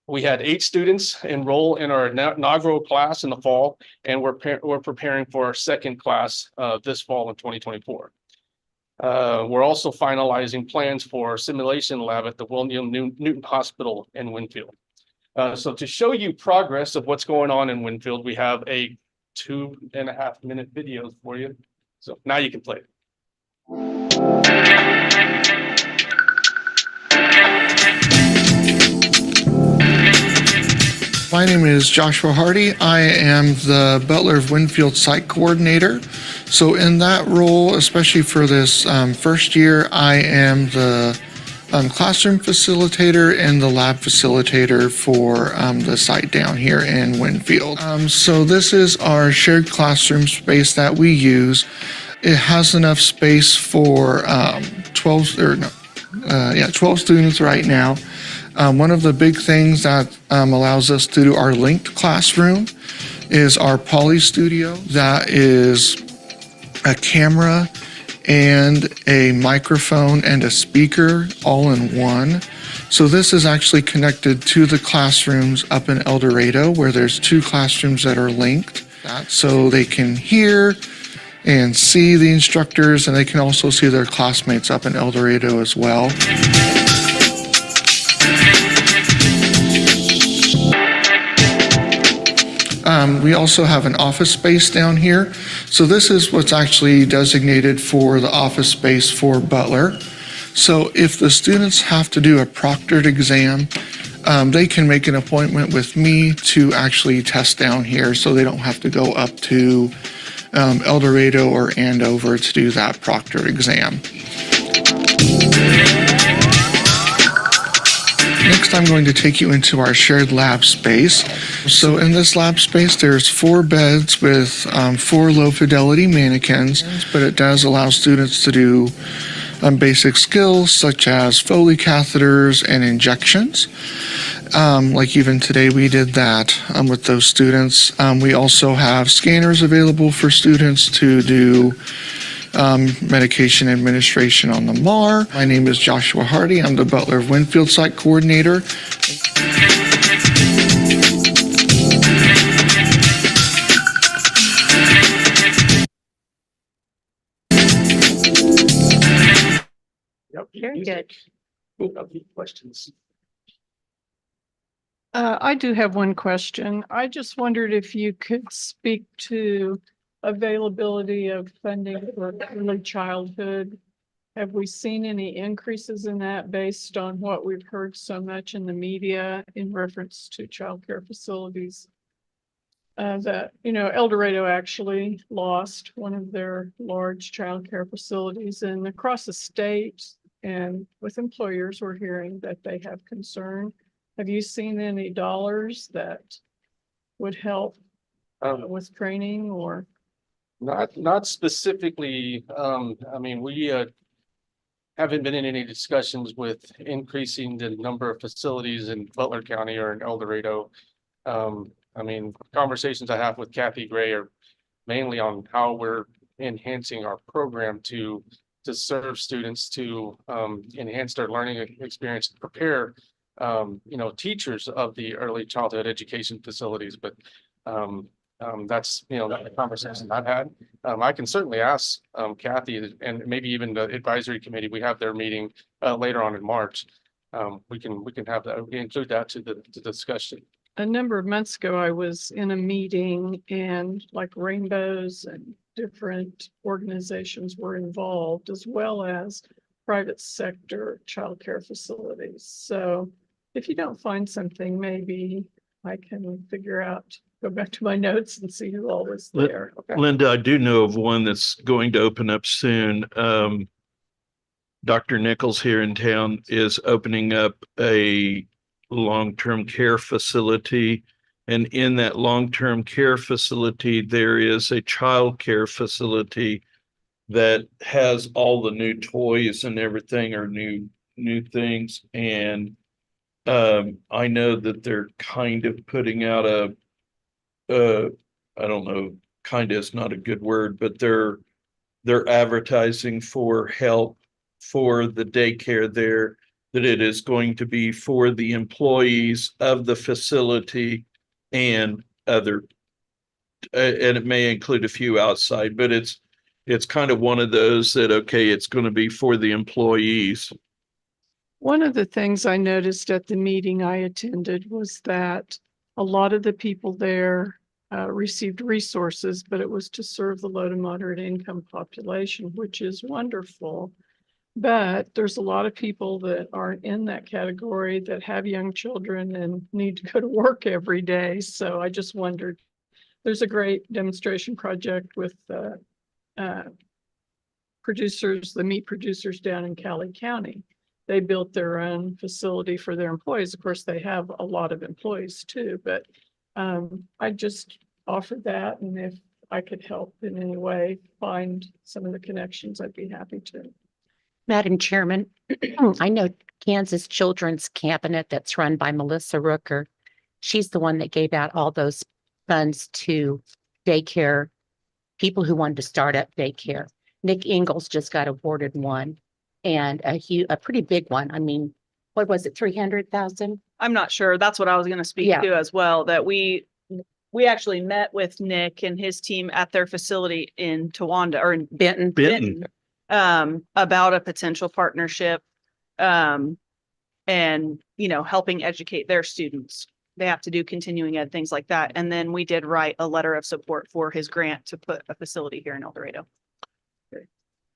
We had 8 students enroll in our inaugural class in the fall, and we're preparing for our 2nd class this fall in 2024. We're also finalizing plans for a simulation lab at the William Newton Hospital in Winfield. So to show you progress of what's going on in Winfield, we have a 2.5-minute video for you. So now you can play it.
My name is Joshua Hardy. I am the Butler of Winfield site coordinator. So in that role, especially for this first year, I am the classroom facilitator and the lab facilitator for the site down here in Winfield. So this is our shared classroom space that we use. It has enough space for 12 students right now. One of the big things that allows us to do our linked classroom is our Poly Studio. That is a camera and a microphone and a speaker all in one. So this is actually connected to the classrooms up in El Dorado, where there's 2 classrooms that are linked. So they can hear and see the instructors, and they can also see their classmates up in El Dorado as well. We also have an office space down here. So this is what's actually designated for the office space for Butler. So if the students have to do a proctored exam, they can make an appointment with me to actually test down here, so they don't have to go up to El Dorado or Andover to do that proctored exam. Next, I'm going to take you into our shared lab space. So in this lab space, there's 4 beds with 4 low fidelity mannequins, but it does allow students to do basic skills such as Foley catheters and injections. Like even today we did that with those students. We also have scanners available for students to do medication administration on the MAR. My name is Joshua Hardy. I'm the Butler of Winfield site coordinator.
Very good.
Questions?
I do have one question. I just wondered if you could speak to availability of funding for early childhood. Have we seen any increases in that based on what we've heard so much in the media in reference to childcare facilities? That, El Dorado actually lost one of their large childcare facilities, and across the state and with employers, we're hearing that they have concern. Have you seen any dollars that would help with training or?
Not specifically. I mean, we haven't been in any discussions with increasing the number of facilities in Butler County or in El Dorado. I mean, conversations I have with Kathy Gray are mainly on how we're enhancing our program to serve students, to enhance their learning experience, prepare teachers of the early childhood education facilities. But that's the conversation I've had. I can certainly ask Kathy and maybe even the advisory committee. We have their meeting later on in March. We can have that. We include that to the discussion.
a number of months ago, I was in a meeting and like Rainbows and different organizations were involved, as well as private sector childcare facilities. So if you don't find something, maybe I can figure out, go back to my notes and see who all was there. Okay.
Linda, I do know of one that's going to open up soon. Dr. Nichols here in town is opening up a long-term care facility. And in that long-term care facility, there is a child care facility that has all the new toys and everything, or new things. And I know that they're kind of putting out I don't know, kind of is not a good word, but they're advertising for help for the daycare there, that it is going to be for the employees of the facility and other, and it may include a few outside, but it's kind of one of those that, okay, it's going to be for the employees.
One of the things I noticed at the meeting I attended was that a lot of the people there received resources, but it was to serve the low to moderate income population, which is wonderful. But there's a lot of people that aren't in that category that have young children and need to go to work every day. So I just wondered, there's a great demonstration project with producers, the meat producers down in Cali County. They built their own facility for their employees. Of course, they have a lot of employees too, but I just offered that. And if I could help in any way find some of the connections, I'd be happy to.
Madam Chairman, I know Kansas Children's Cabinet that's run by Melissa Rooker. She's the one that gave out all those funds to daycare, people who wanted to start up daycare. Nick Ingalls just got awarded one, and a pretty big one. I mean, what was it, 300,000?
I'm not sure. That's what I was going to speak
Yeah.
to as well, that we actually met with Nick and his team at their facility in Towanda or in
Benton.
About a potential partnership, and, you know, helping educate their students. They have to do continuing ed, things like that. And then we did write a letter of support for his grant to put a facility here in El Dorado.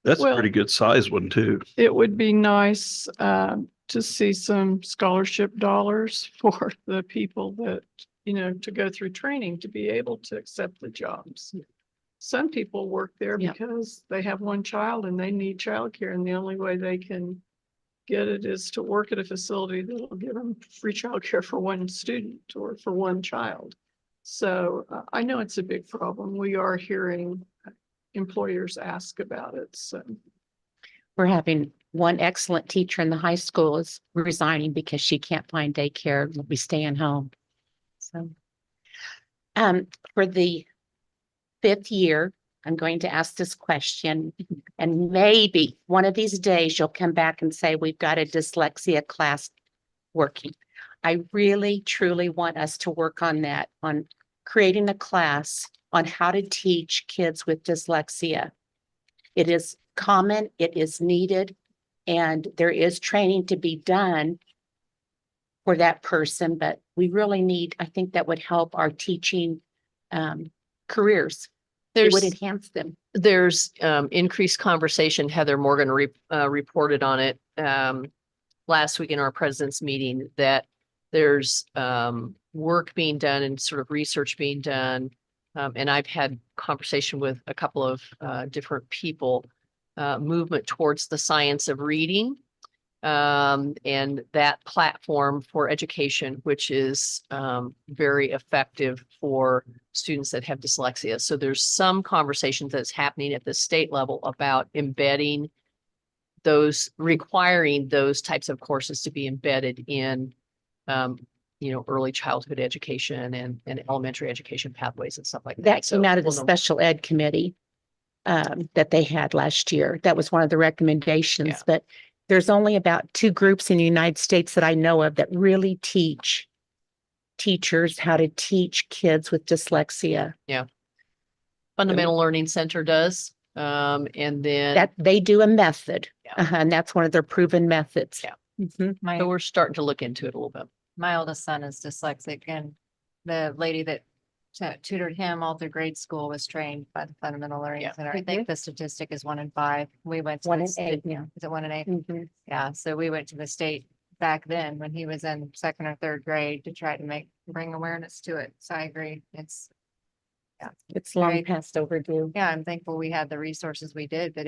That's a
Well,
pretty good size one too.
It would be nice to see some scholarship dollars for the people that, you know, to go through training to be able to accept the jobs. Some people work there
Yeah.
because they have one child and they need childcare, and the only way they can get it is to work at a facility that'll give them free childcare for one student or for one child. So I know it's a big problem. We are hearing employers ask about it. So
We're having one excellent teacher in the high school is resigning because she can't find daycare and will be staying home. So, for the 5th year, I'm going to ask this question, and maybe one of these days you'll come back and say, we've got a dyslexia class working. I really, truly want us to work on that, on creating a class on how to teach kids with dyslexia. It is common, it is needed, and there is training to be done for that person, but we really need, I think that would help our teaching careers. It would enhance them.
There's increased conversation. Heather Morgan reported on it last week in our president's meeting, that there's work being done and sort of research being done. And I've had conversation with a couple of different people, movement towards the science of reading, and that platform for education, which is very effective for students that have dyslexia. So there's some conversation that's happening at the state level about embedding those, requiring those types of courses to be embedded in, you know, early childhood education and elementary education pathways and stuff like that.
That came out of the
we'll know.
special ed committee that they had last year. That was one of the recommendations,
Yeah.
but there's only about 2 groups in the United States that I know of that really teach teachers how to teach kids with dyslexia.
Yeah. Fundamental Learning Center does. And then
That they do a method,
Yeah.
and that's one of their proven methods.
Yeah.
Mhm.
so we're starting to look into it a little bit.
My oldest son is dyslexic, and
the lady that tutored him all through grade school was trained by the Fundamental Learning
Yeah.
Center. I think the statistic is 1 in 5. We went to
One
the
in
state.
8, yeah.
Is it 1 in 8?
Mhm.
Yeah, so we went to the state back then when he was in 2nd or 3rd grade to try to bring awareness to it. So I agree. It's
It's long
Very-
past overdue.
yeah, I'm thankful we had the resources we did, but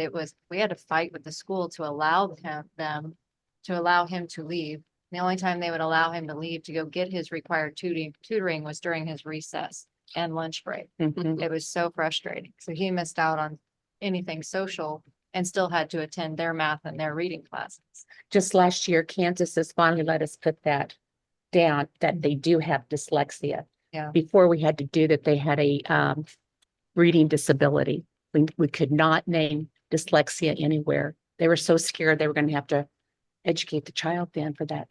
we had to fight with the school to allow him to leave. The only time they would allow him to leave to go get his required tutoring was during his recess and lunch break.
Mhm.
It was so frustrating. So he missed out on anything social and still had to attend their math and their reading classes.
Just last year, Kansas has finally let us put that down, that they do have dyslexia.
Yeah.
Before we had to do that, they had a reading disability. We could not name dyslexia anywhere. They were so scared they were going to have to educate the child then for that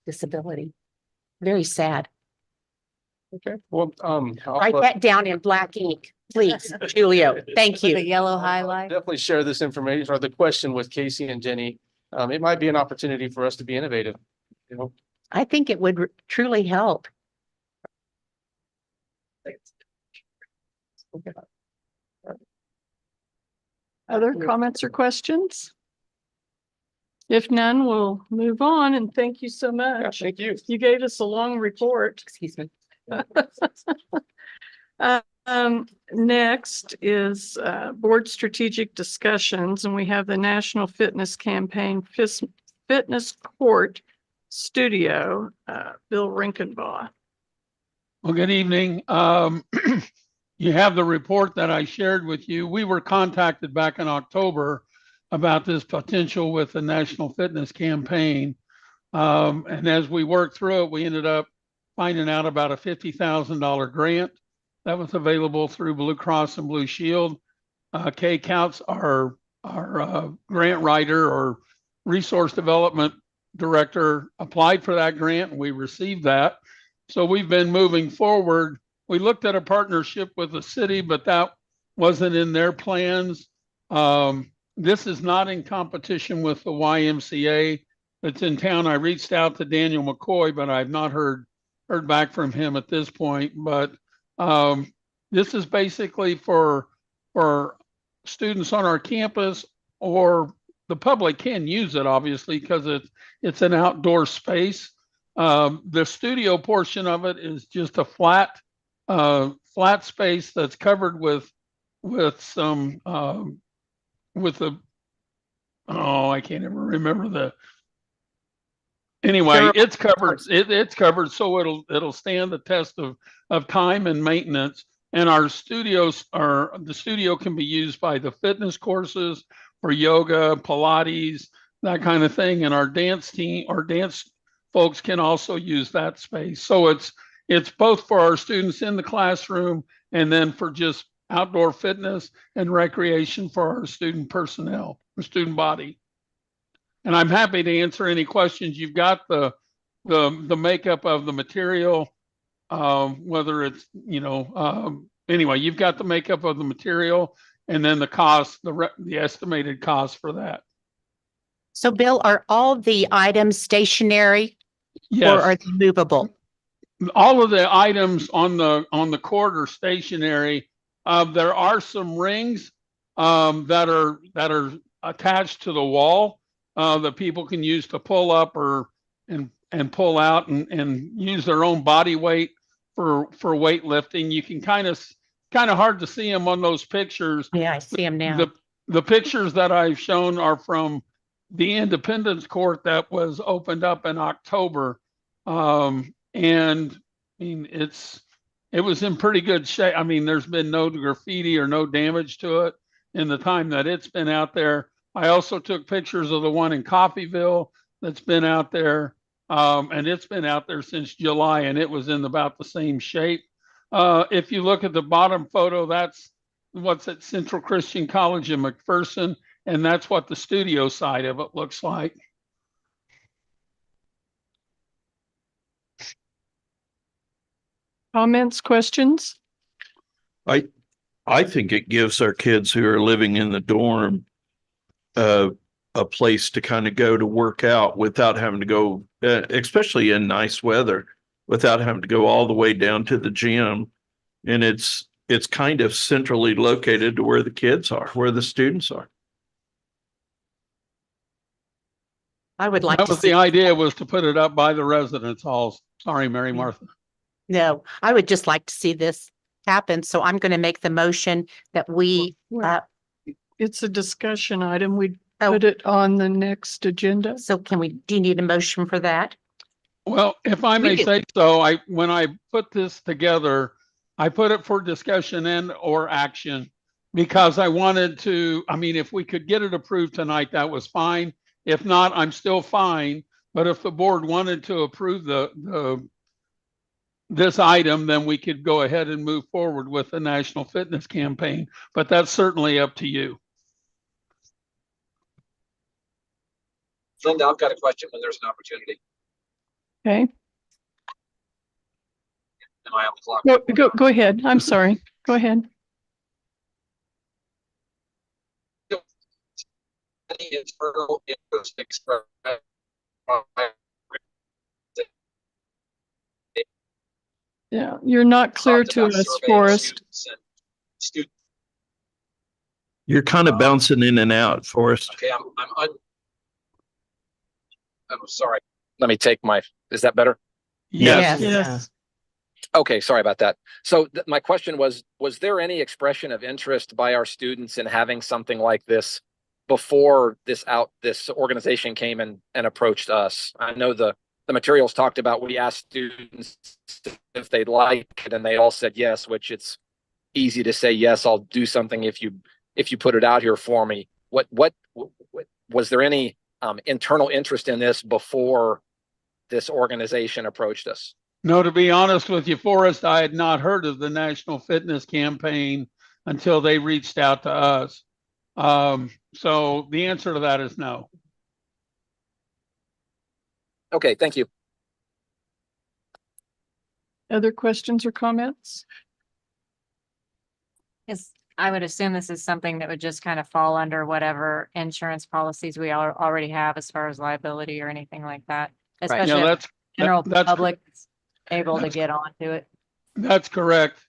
disability. Very sad.
Okay, well,
Write that down in black ink, please, Julio. Thank
The
you.
yellow highlight.
definitely share this information or the question with Casey and Jenny. It might be an opportunity for us to be innovative. You know,
I think it would truly help.
Other comments or questions? If none, we'll move on and thank you so
yeah,
much.
thank you.
You gave us a long report.
Excuse me.
Next is board strategic discussions, and we have the National Fitness Campaign Fitness Court Studio, Bill Rinkenbaugh.
Well, good evening. You have the report that I shared with you. We were contacted back in October about this potential with the National Fitness Campaign. And as we worked through it, we ended up finding out about a $50,000 grant that was available through Blue Cross and Blue Shield. Kay Counts, our grant writer or resource development director, applied for that grant and we received that. So we've been moving forward. We looked at a partnership with the city, but that wasn't in their plans. This is not in competition with the YMCA that's in town. I reached out to Daniel McCoy, but I've not heard back from him at this point. But this is basically for students on our campus, or the public can use it, obviously, because it's an outdoor space. The studio portion of it is just a flat space that's covered with some I can't even remember anyway, it's covered. It's covered so it'll stand the test of time and maintenance. And the studio can be used by the fitness courses for yoga, Pilates, that kind of thing. And our dance folks can also use that space. So it's both for our students in the classroom and then for just outdoor fitness and recreation for our student personnel, or student body. And I'm happy to answer any questions. You've got the makeup of the material, whether it's, anyway, you've got the makeup of the material and then the cost, the estimated cost for that.
So Bill, are all the items stationary?
Yes.
Or are they movable?
All of the items on the court are stationary. There are some rings that are attached to the wall that people can use to pull up and pull out and use their own body weight for weightlifting. You can kind of hard to see them on those pictures.
Yeah, I see them now.
The pictures that I've shown are from the Independence Court that was opened up in October. And I mean, it was in pretty good shape. I mean, there's been no graffiti or no damage to it in the time that it's been out there. I also took pictures of the one in Coffeyville that's been out there. And it's been out there since July and it was in about the same shape. If you look at the bottom photo, that's what's at Central Christian College in McPherson. And that's what the studio side of it looks like.
Comments, questions?
I think it gives our kids who are living in the dorm a place to kind of go to work out without having to go, especially in nice weather, without having to go all the way down to the gym. And it's kind of centrally located to where the kids are, where the students are.
I would like
That
to
was
see,
the idea, was to put it up by the residence halls. Sorry, Mary Martha.
no, I would just like to see this happen. So I'm going to make the motion that we,
It's a discussion item. We
Oh.
put it on the next agenda.
so can we, do you need a motion for that?
Well, if I may
do.
say so, when I put this together, I put it for discussion and or action because I wanted to, I mean, if we could get it approved tonight, that was fine. If not, I'm still fine. But if the board wanted to approve this item, then we could go ahead and move forward with the National Fitness Campaign. But that's certainly up to you.
Linda, I've got a question when there's an opportunity.
Okay,
Am I on the clock?
go ahead. I'm sorry. Go ahead.
Any internal interest expressed
Yeah, you're not clear to us, Forrest.
Students.
You're kind of bouncing in and out, Forrest.
Okay, I'm sorry. Let me take is that better?
Yes.
Okay, sorry about that. So my question was there any expression of interest by our students in having something like this before this organization came and approached us? I know the materials talked about, we asked students if they'd like it and they all said yes, which it's easy to say, yes, I'll do something if you put it out here for me. What was there any internal interest in this before this organization approached us?
No, to be honest with you, Forrest, I had not heard of the National Fitness Campaign until they reached out to us. So the answer to that is no.
Okay, thank you.
Other questions or comments?
Yes, I would assume this is something that would just kind of fall under whatever insurance policies we already have as far as liability or anything like that. Especially
Yeah,
if general
that's
public is able to get onto it.
That's correct.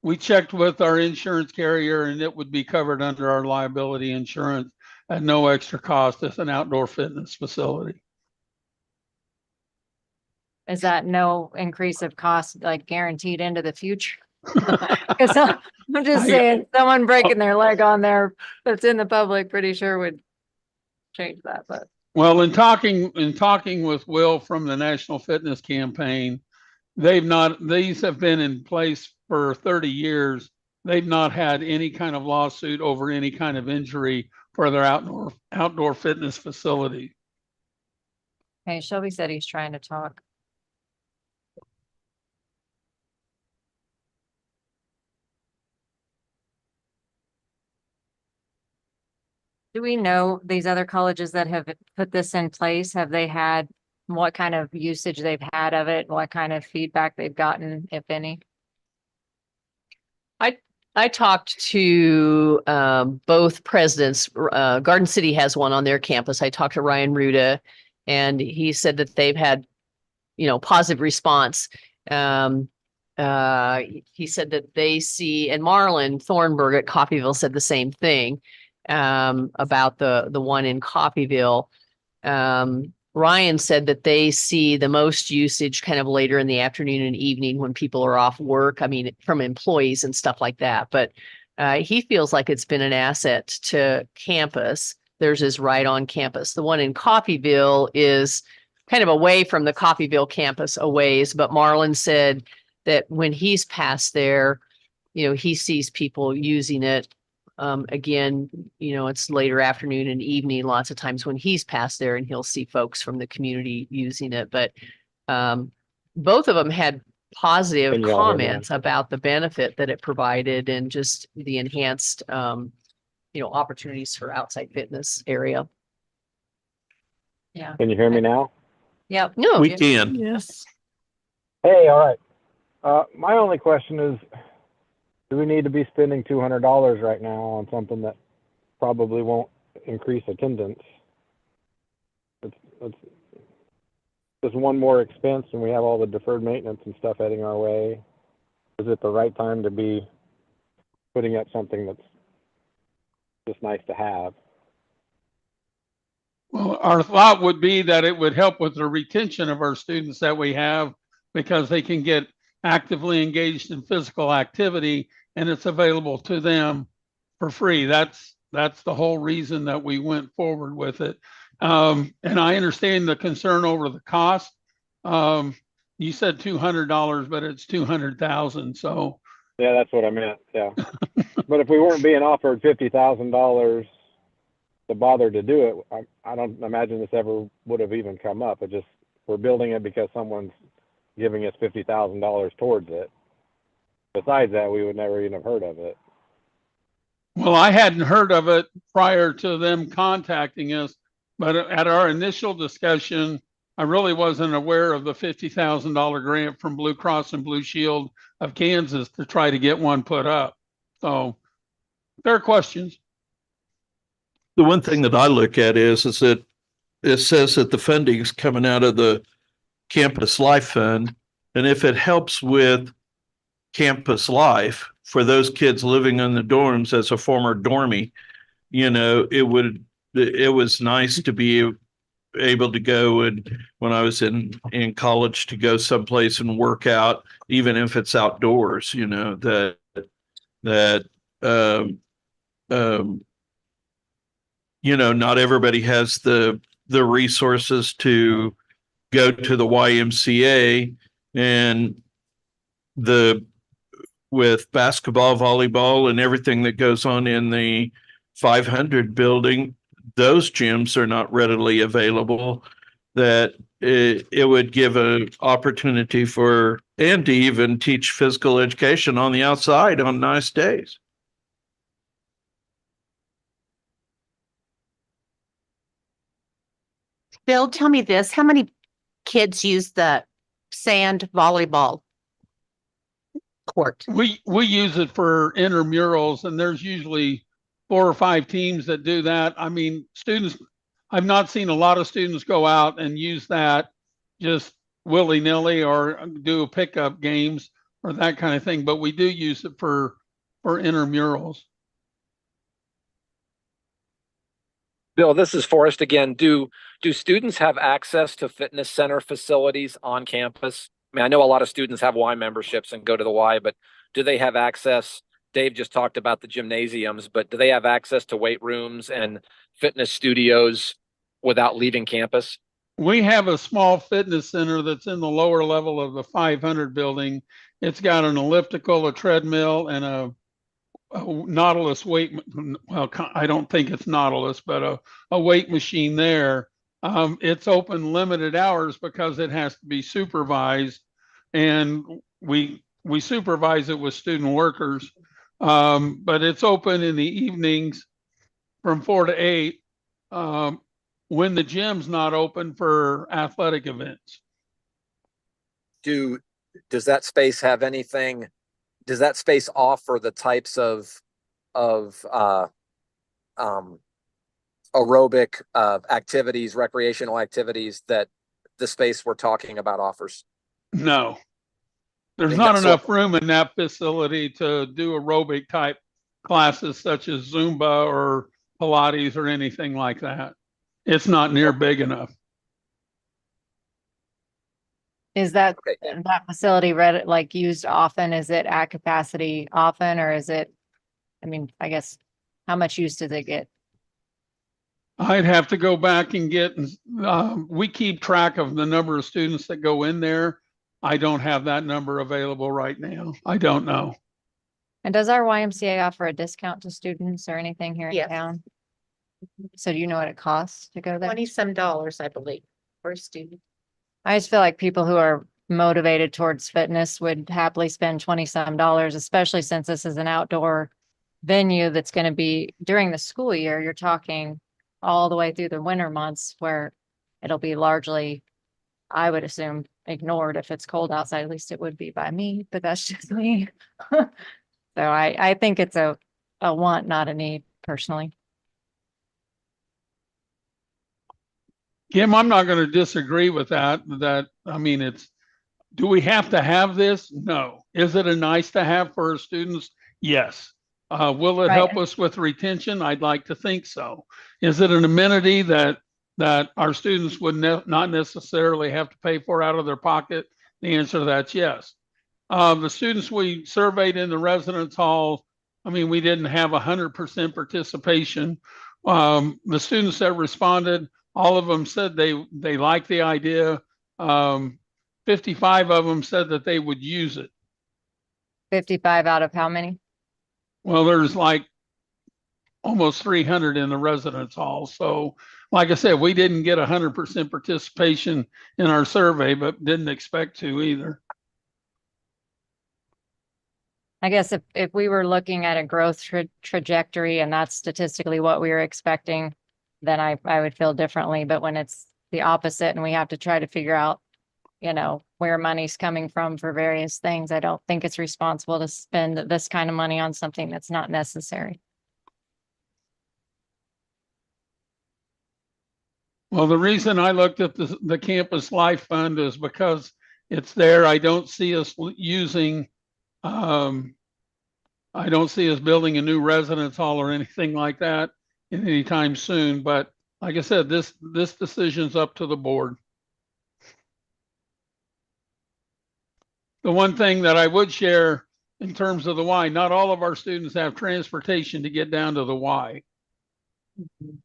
We checked with our insurance carrier and it would be covered under our liability insurance at no extra cost as an outdoor fitness facility.
Is that no increase of cost like guaranteed into the future? Because I'm just saying, someone breaking their leg on there that's in the public, pretty sure would change that, but.
Well, in talking with Will from the National Fitness Campaign, these have been in place for 30 years. They've not had any kind of lawsuit over any kind of injury for their outdoor fitness facility.
Hey, Shelby said he's trying to talk. Do we know these other colleges that have put this in place? Have they had, what kind of usage they've had of it? What kind of feedback they've gotten, if any?
I talked to both presidents. Garden City has one on their campus. I talked to Ryan Ruda, and he said that they've had, positive response. He said that they see, and Marlon Thornburg at Coffeyville said the same thing about the one in Coffeyville. Ryan said that they see the most usage kind of later in the afternoon and evening when people are off work. I mean, from employees and stuff like that. But he feels like it's been an asset to campus. Theirs is right on campus. The one in Coffeyville is kind of away from the Coffeyville campus a ways. But Marlon said that when he's passed there, he sees people using it. Again, it's later afternoon and evening, lots of times when he's passed there and he'll see folks from the community using it. But both of them had positive comments about the benefit that it provided and just the enhanced, opportunities for outside fitness area.
Yeah.
Can you hear me now?
Yep.
No,
We can.
Yes.
Hey, all right. My only question is, do we need to be spending $200 right now on something that probably won't increase attendance? It's just one more expense and we have all the deferred maintenance and stuff heading our way? Is it the right time to be putting up something that's just nice to have?
Well, our thought would be that it would help with the retention of our students that we have because they can get actively engaged in physical activity and it's available to them for free. That's the whole reason that we went forward with it. And I understand the concern over the cost. You said $200, but it's 200,000. So
yeah, that's what I meant. Yeah. But if we weren't being offered $50,000 to bother to do it, I don't imagine this ever would have even come up. It just, we're building it because someone's giving us $50,000 towards it. Besides that, we would never even have heard of it.
well, I hadn't heard of it prior to them contacting us, but at our initial discussion, I really wasn't aware of the $50,000 grant from Blue Cross and Blue Shield of Kansas to try to get one put up. So fair questions.
The one thing that I look at is that it says that the funding is coming out of the Campus Life Fund. And if it helps with campus life for those kids living in the dorms as a former dormie, it was nice to be able to go, and when I was in college, to go someplace and work out, even if it's outdoors, not everybody has the resources to go to the YMCA, and with basketball, volleyball, and everything that goes on in the 500 building, those gyms are not readily available. That it would give an opportunity for, and to even teach physical education on the outside on nice days.
Bill, tell me this, how many kids use the sand volleyball court?
We use it for intramurals, and there's usually 4 or 5 teams that do that. I mean, students, I've not seen a lot of students go out and use that just willy-nilly or do pickup games or that kind of thing, but we do use it for intramurals.
Bill, this is Forrest again. Do students have access to fitness center facilities on campus? I mean, I know a lot of students have Y memberships and go to the Y, but do they have access? Dave just talked about the gymnasiums, but do they have access to weight rooms and fitness studios without leaving campus?
We have a small fitness center that's in the lower level of the 500 building. It's got an elliptical, a treadmill, and a Nautilus weight. Well, I don't think it's Nautilus, but a weight machine there. It's open limited hours because it has to be supervised, and we supervise it with student workers. But it's open in the evenings from 4 to 8. When the gym's not open for athletic events.
Does that space have anything? Does that space offer the types of aerobic activities, recreational activities that the space we're talking about offers?
No, there's not enough room in that facility to do aerobic type classes such as Zumba or Pilates or anything like that. It's not near big enough.
Is that facility used often? Is it at capacity often, or is it, I mean, I guess, how much use does it get?
I'd have to go back and we keep track of the number of students that go in there. I don't have that number available right now. I don't know.
And does our YMCA offer a discount to students or anything here in
Yes.
town? So do you know what it costs to go there?
$20-some, I believe, for a student.
I just feel like people who are motivated towards fitness would happily spend $20-some, especially since this is an outdoor venue that's going to be during the school year. You're talking all the way through the winter months where it'll be largely, I would assume, ignored if it's cold outside. At least it would be by me, but that's just me. So I think it's a want, not a need, personally.
Kim, I'm not going to disagree with that. I mean, do we have to have this? No. Is it a nice to have for our students? Yes. Will it help
Right.
us with retention? I'd like to think so. Is it an amenity that our students would not necessarily have to pay for out of their pocket? The answer to that's yes. The students we surveyed in the residence hall, I mean, we didn't have 100% participation. The students that responded, all of them said they liked the idea. 55 of them said that they would use it.
55 out of how many?
Well, there's like almost 300 in the residence hall. So like I said, we didn't get 100% participation in our survey, but didn't expect to either.
I guess if we were looking at a growth trajectory and that's statistically what we were expecting, then I would feel differently. But when it's the opposite and we have to try to figure out, where money's coming from for various things, I don't think it's responsible to spend this kind of money on something that's not necessary.
Well, the reason I looked at the Campus Life Fund is because it's there. I don't see us using, I don't see us building a new residence hall or anything like that anytime soon. But like I said, this decision's up to the board. The one thing that I would share in terms of the Y, not all of our students have transportation to get down to the Y.
Good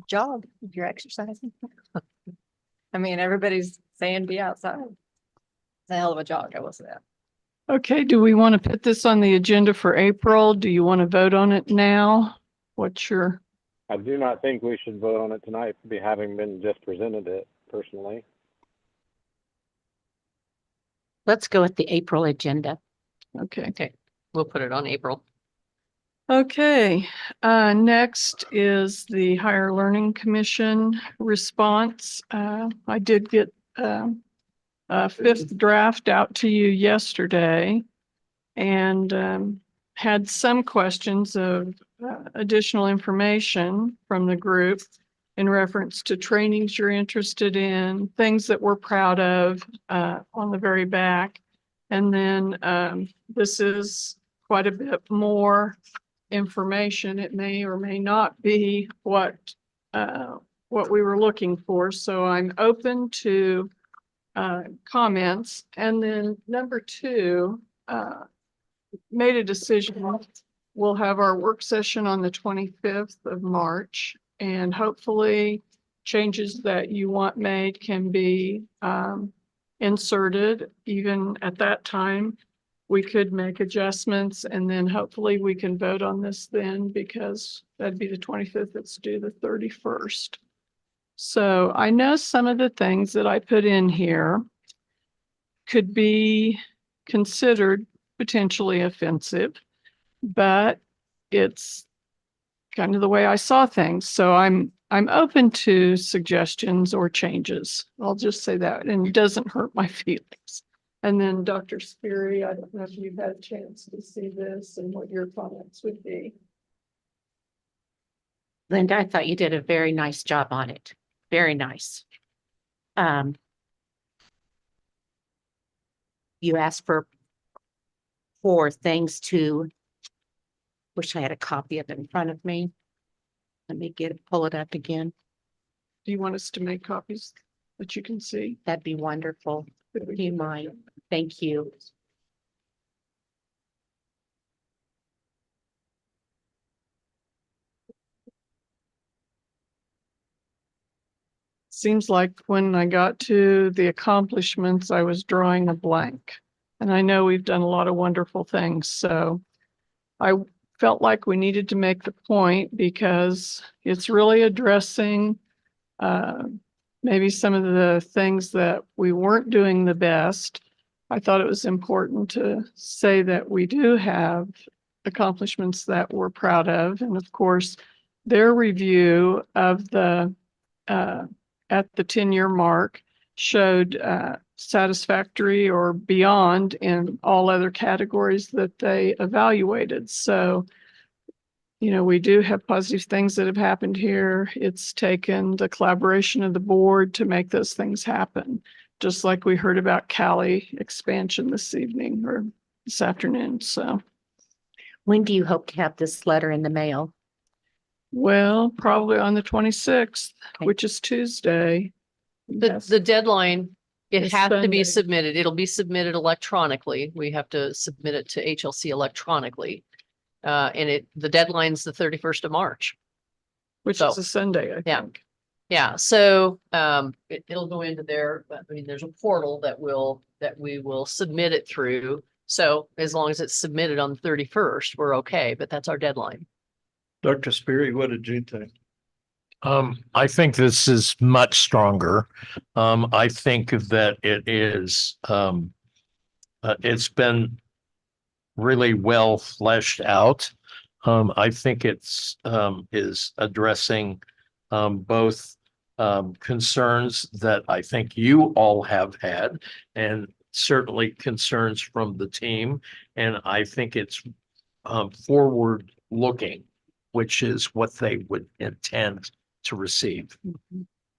job if you're exercising. I mean, everybody's saying be outside. It's a hell of a jog, I will say that.
Okay, do we want to put this on the agenda for April? Do you want to vote on it now? What's your?
I do not think we should vote on it tonight, having been just presented it personally.
Let's go with the April agenda.
Okay.
Okay, we'll put it on April.
Okay, next is the Higher Learning Commission response. I did get a fifth draft out to you yesterday and had some questions of additional information from the group in reference to trainings you're interested in, things that we're proud of on the very back. And then this is quite a bit more information. It may or may not be what we were looking for. So I'm open to comments. And then number two, made a decision. We'll have our work session on the 25th of March, and hopefully changes that you want made can be inserted even at that time. We could make adjustments and then hopefully we can vote on this then, because that'd be the 25th. It's due the 31st. So I know some of the things that I put in here could be considered potentially offensive, but it's kind of the way I saw things. So I'm open to suggestions or changes. I'll just say that, and it doesn't hurt my feelings. And then Dr. Speary, I don't know if you've had a chance to see this and what your comments would be.
Linda, I thought you did a very nice job on it. Very nice. You asked for things to, wish I had a copy of it in front of me. Let me pull it up again.
Do you want us to make copies that you can see?
That'd be wonderful. Do you mind? Thank you.
Seems like when I got to the accomplishments, I was drawing a blank. And I know we've done a lot of wonderful things. So I felt like we needed to make the point because it's really addressing maybe some of the things that we weren't doing the best. I thought it was important to say that we do have accomplishments that we're proud of. And of course, their review of the at the 10-year mark showed satisfactory or beyond in all other categories that they evaluated. So you know, we do have positive things that have happened here. It's taken the collaboration of the board to make those things happen. Just like we heard about Cali expansion this evening or this afternoon. So,
When do you hope to have this letter in the mail?
well, probably on the 26th, which is Tuesday.
The deadline, it
It's
has to
Sunday.
be submitted. It'll be submitted electronically. We have to submit it to HLC electronically. And the deadline's the 31st of March.
Which
So,
is a Sunday, I
yeah.
think.
Yeah, so it'll go into there, but I mean, there's a portal that we will submit it through. So as long as it's submitted on the 31st, we're okay, but that's our deadline.
Dr. Speary, what did you think?
I think this is much stronger. I think that it is, it's been really well fleshed out. I think it's, is addressing, both, concerns that I think you all have had and certainly concerns from the team. And I think it's, forward looking, which is what they would intend to receive.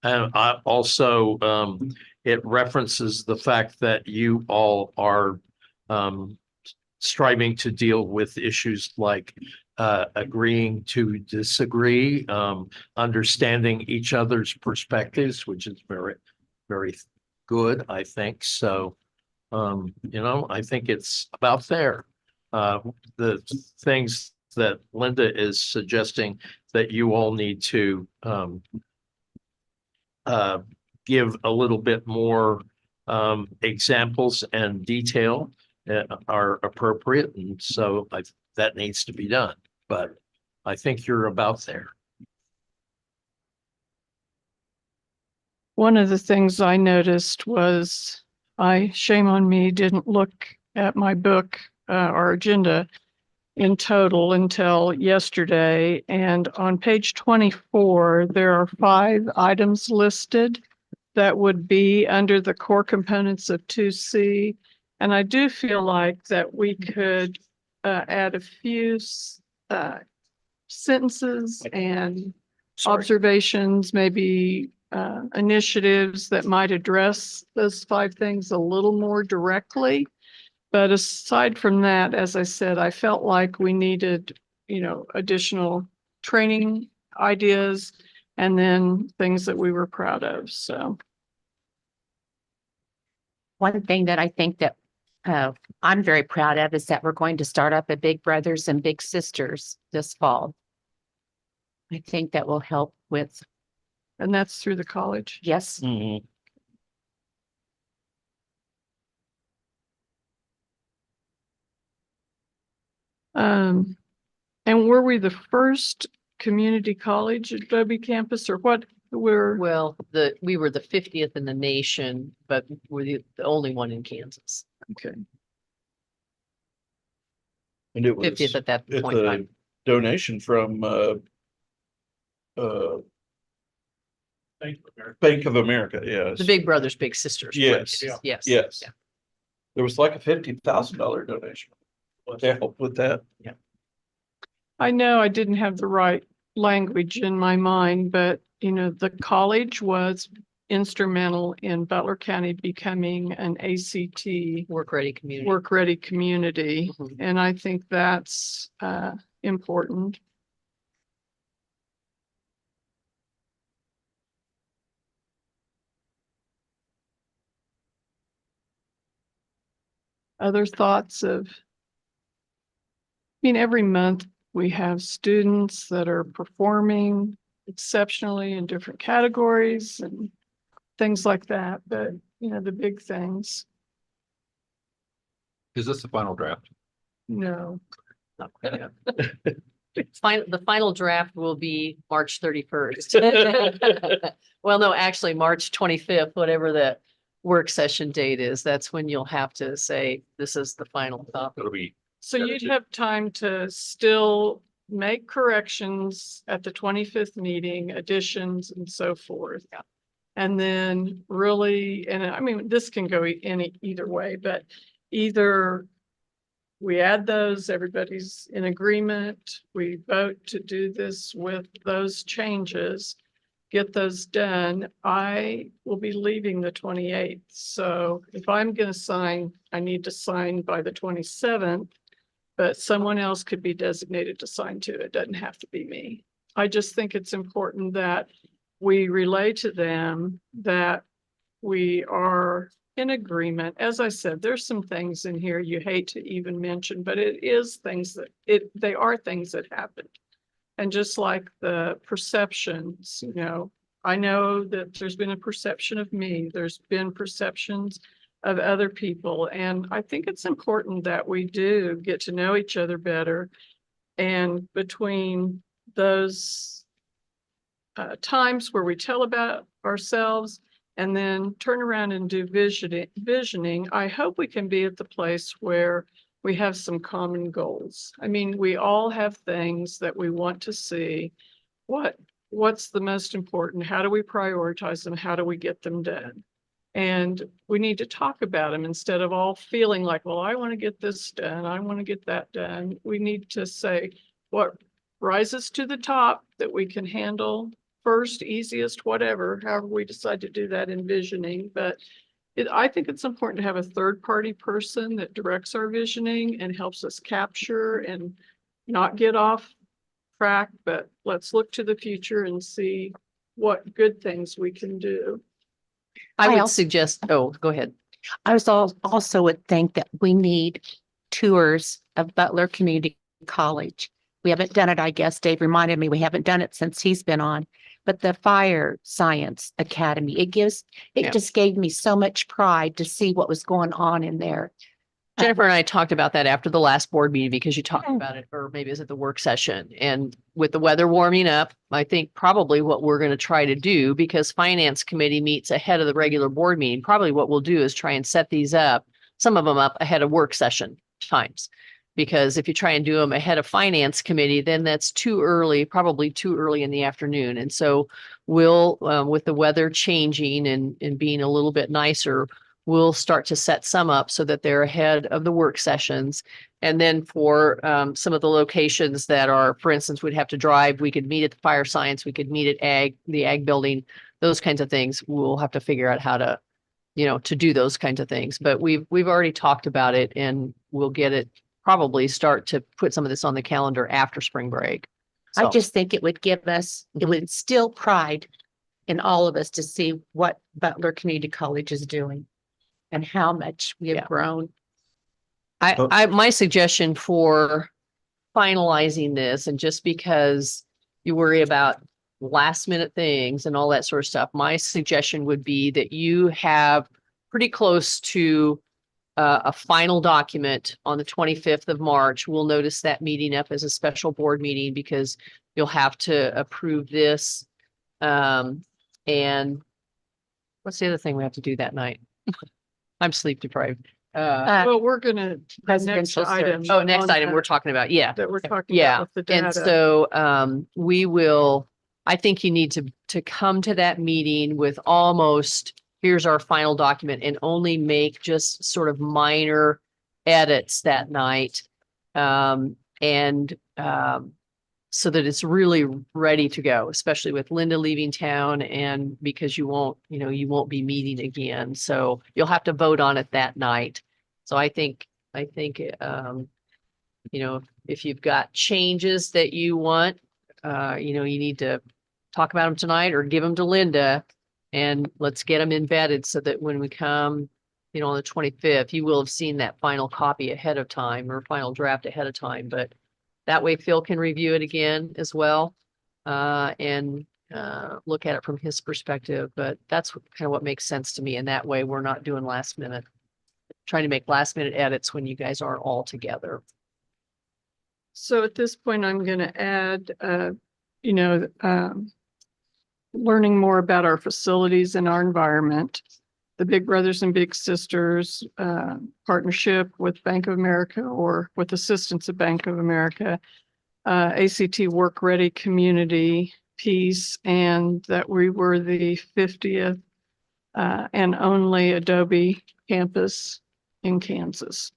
And I also, it references the fact that you all are striving to deal with issues like agreeing to disagree, understanding each other's perspectives, which is very, very good, I think. So, I think it's about there. The things that Linda is suggesting that you all need to give a little bit more examples and detail are appropriate. And so that needs to be done. But I think you're about there.
One of the things I noticed was shame on me, didn't look at my book, our agenda in total until yesterday. And on page 24, there are 5 items listed that would be under the core components of 2C. And I do feel like that we could add a few sentences and observations, maybe initiatives that might address those 5 things a little more directly. But aside from that, as I said, I felt like we needed, additional training ideas and then things that we were proud of. So
One thing that I think that I'm very proud of is that we're going to start up a Big Brothers and Big Sisters this fall. I think that will help with.
And that's through the college?
Yes.
Mm-hmm.
And were we the first community college at Dobie campus or what?
Well, we were the 50th in the nation, but we're the only one in Kansas.
Okay.
And it was
50th at that
it's
point in
a
time.
donation from Bank of America, yes.
The Big Brothers, Big Sisters.
Yes.
Yes. Yes.
Yes.
Yeah.
There was like a $50,000 donation to help with that.
Yeah.
I know I didn't have the right language in my mind, but the college was instrumental in Butler County becoming an ACT
work-ready community.
Work-ready community.
Mhm.
And I think that's important. Other thoughts every month we have students that are performing exceptionally in different categories and things like that. But, the big things,
Is this the final draft?
no.
Not quite yet. The final draft will be March 31st. Well, no, actually March 25th, whatever the work session date is, that's when you'll have to say, this is the final copy.
It'll be.
So you'd have time to still make corrections at the 25th meeting, additions and so forth.
Yeah.
And then really, and this can go either way, but either we add those, everybody's in agreement. We vote to do this with those changes, get those done. I will be leaving the 28th. So if I'm going to sign, I need to sign by the 27th, but someone else could be designated to sign too. It doesn't have to be me. I just think it's important that we relay to them that we are in agreement. As I said, there's some things in here you hate to even mention, but it is things that they are things that happened. And just like the perceptions, I know that there's been a perception of me, there's been perceptions of other people. And I think it's important that we do get to know each other better. And between those times where we tell about ourselves and then turn around and do visioning, I hope we can be at the place where we have some common goals. I mean, we all have things that we want to see. What's the most important? How do we prioritize them? How do we get them done? And we need to talk about them instead of all feeling like, well, I want to get this done, I want to get that done. We need to say what rises to the top that we can handle first, easiest, whatever, however we decide to do that in visioning. But I think it's important to have a third-party person that directs our visioning and helps us capture and not get off track, but let's look to the future and see what good things we can do.
I would
also-
suggest, oh, go ahead.
I was also would think that we need tours of Butler Community College. We haven't done it, I guess. Dave reminded me we haven't done it since he's been on. But the Fire Science Academy, it just gave me so much pride to see what was going on in there.
Jennifer and I talked about that after the last board meeting because you talked about it, or maybe it was at the work session. And with the weather warming up, I think probably what we're going to try to do, because Finance Committee meets ahead of the regular board meeting, probably what we'll do is try and set these up, some of them up ahead of work session times. Because if you try and do them ahead of Finance Committee, then that's too early, probably too early in the afternoon. And so we'll, with the weather changing and being a little bit nicer, we'll start to set some up so that they're ahead of the work sessions. And then for some of the locations that are, for instance, we'd have to drive, we could meet at the Fire Science, we could meet at the Ag building, those kinds of things. We'll have to figure out how to, to do those kinds of things. But we've already talked about it, and we'll get it, probably start to put some of this on the calendar after spring break.
I just think it would give us, it would instill pride in all of us to see what Butler Community College is doing and how much we have grown.
My suggestion for finalizing this, and just because you worry about last minute things and all that sort of stuff, my suggestion would be that you have pretty close to a final document on the 25th of March. We'll notice that meeting up as a special board meeting because you'll have to approve this. And what's the other thing we have to do that night? I'm sleep deprived.
Well, we're gonna, next item.
Oh, next
on
item
that-
we're talking about. Yeah.
That we're talking
Yeah.
about with the data.
And so we will, I think you need to come to that meeting with almost, here's our final document, and only make just sort of minor edits that night. So that it's really ready to go, especially with Linda leaving town, and because you won't be meeting again. So you'll have to vote on it that night. So I think, if you've got changes that you want, you need to talk about them tonight or give them to Linda, and let's get them embedded so that when we come, on the 25th, you will have seen that final copy ahead of time, or final draft ahead of time. But that way Phil can review it again as well, and look at it from his perspective. But that's kind of what makes sense to me. And that way we're not doing trying to make last minute edits when you guys aren't all together.
So at this point, I'm going to add, learning more about our facilities and our environment, the Big Brothers and Big Sisters partnership with Bank of America, or with assistance of Bank of America, ACT Work Ready community piece, and that we were the 50th and only Adobe campus in Kansas.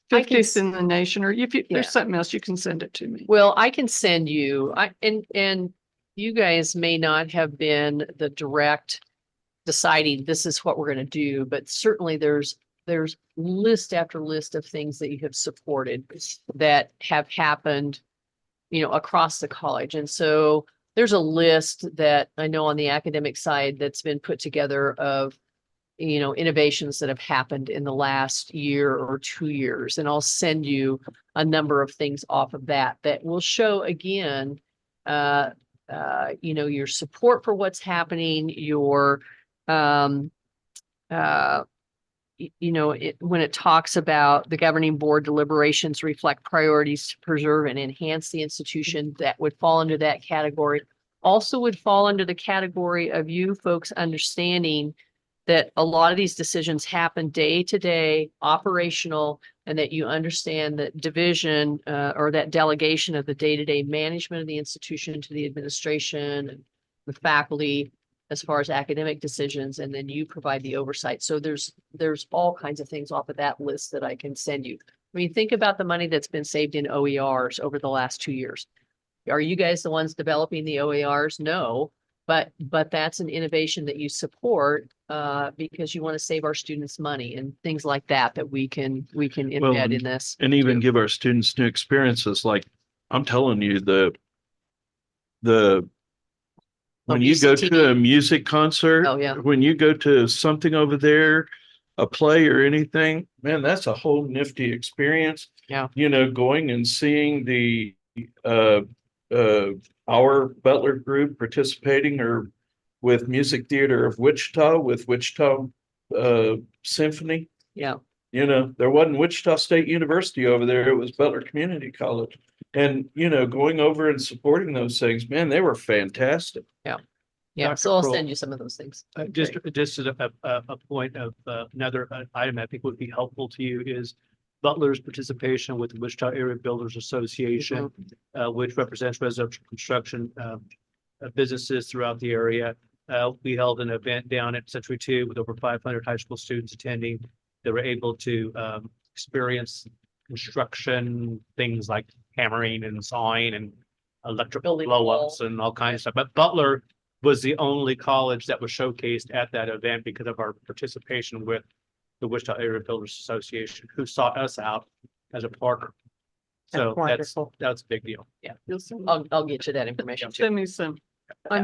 50th in the nation, or if
Yeah.
there's something else, you can send it to me.
Well, I can send you, and you guys may not have been the direct deciding this is what we're going to do, but certainly there's list after list of things that you have supported that have happened, across the college. And so there's a list that I know on the academic side that's been put together of, innovations that have happened in the last year or 2 years. And I'll send you a number of things off of that will show again, your support for what's happening, your, when it talks about the governing board deliberations reflect priorities to preserve and enhance the institution, that would fall under that category. Also would fall under the category of you folks understanding that a lot of these decisions happen day to day, operational, and that you understand that division or that delegation of the day-to-day management of the institution to the administration and the faculty as far as academic decisions, and then you provide the oversight. So there's all kinds of things off of that list that I can send you. I mean, think about the money that's been saved in OERs over the last 2 years. Are you guys the ones developing the OERs? No, but that's an innovation that you support because you want to save our students money and things like that we can embed in this.
And even give our students new experiences. Like I'm telling you, when you go to a music concert, when you go to something over there, a play or anything, man, that's a whole nifty experience.
Yeah.
Going and seeing the our Butler group participating or with Music Theater of Wichita with Wichita Symphony.
Yeah.
There wasn't Wichita State University over there. It was Butler Community College. And, going over and supporting those things, man, they were fantastic.
Yeah. Yeah. So I'll send you some of those things.
Just as a point of another item I think would be helpful to you is Butler's participation with the Wichita Area Builders Association, which represents residential construction businesses throughout the area. We held an event down at Century 2 with over 500 high school students attending. They were able to experience construction things like hammering and sawing and electrical blow-ups and all kinds of stuff. But Butler was the only college that was showcased at that event because of our participation with the Wichita Area Builders Association, who sought us out as a partner. So that's a big deal.
Yeah, I'll get you that information too.
Send me some.
I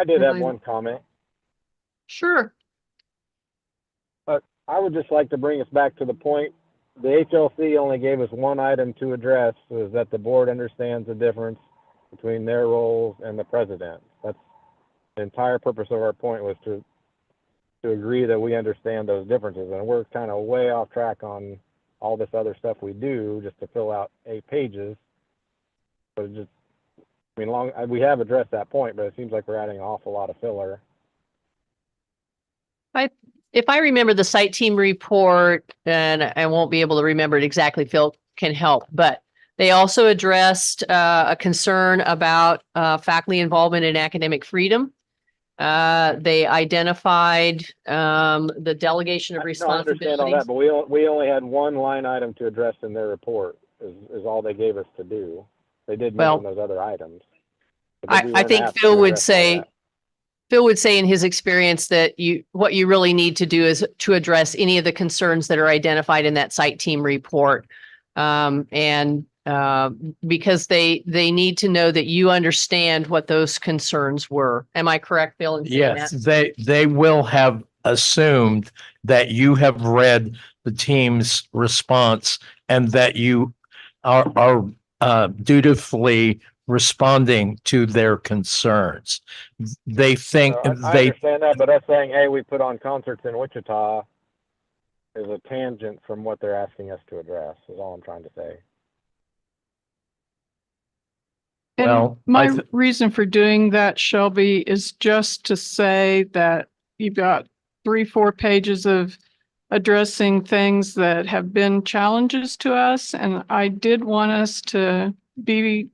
did have one comment.
Sure.
But I would just like to bring us back to the point. The HLC only gave us one item to address, is that the board understands the difference between their roles and the president. That's the entire purpose of our point, was to agree that we understand those differences. And we're kind of way off track on all this other stuff we do just to fill out 8 pages. But it just, we have addressed that point, but it seems like we're adding an awful lot of filler.
If I remember the site team report, and I won't be able to remember it exactly, Phil can help, but they also addressed a concern about faculty involvement in academic freedom. They identified the delegation of responsibilities.
I understand all that, but we only had one line item to address in their report, is all they gave us to do. They did mention those other items.
I think Phil would say in his experience that what you really need to do is to address any of the concerns that are identified in that site team report. Because they need to know that you understand what those concerns were. Am I correct, Phil? In saying
Yes,
that?
they will have assumed that you have read the team's response and that you are dutifully responding to their concerns. They think
I understand that, but us saying, hey, we put on concerts in Wichita is a tangent from what they're asking us to address, is all I'm trying to say.
And my reason for doing that, Shelby, is just to say that you've got 3-4 pages of addressing things that have been challenges to us. And I did want us to be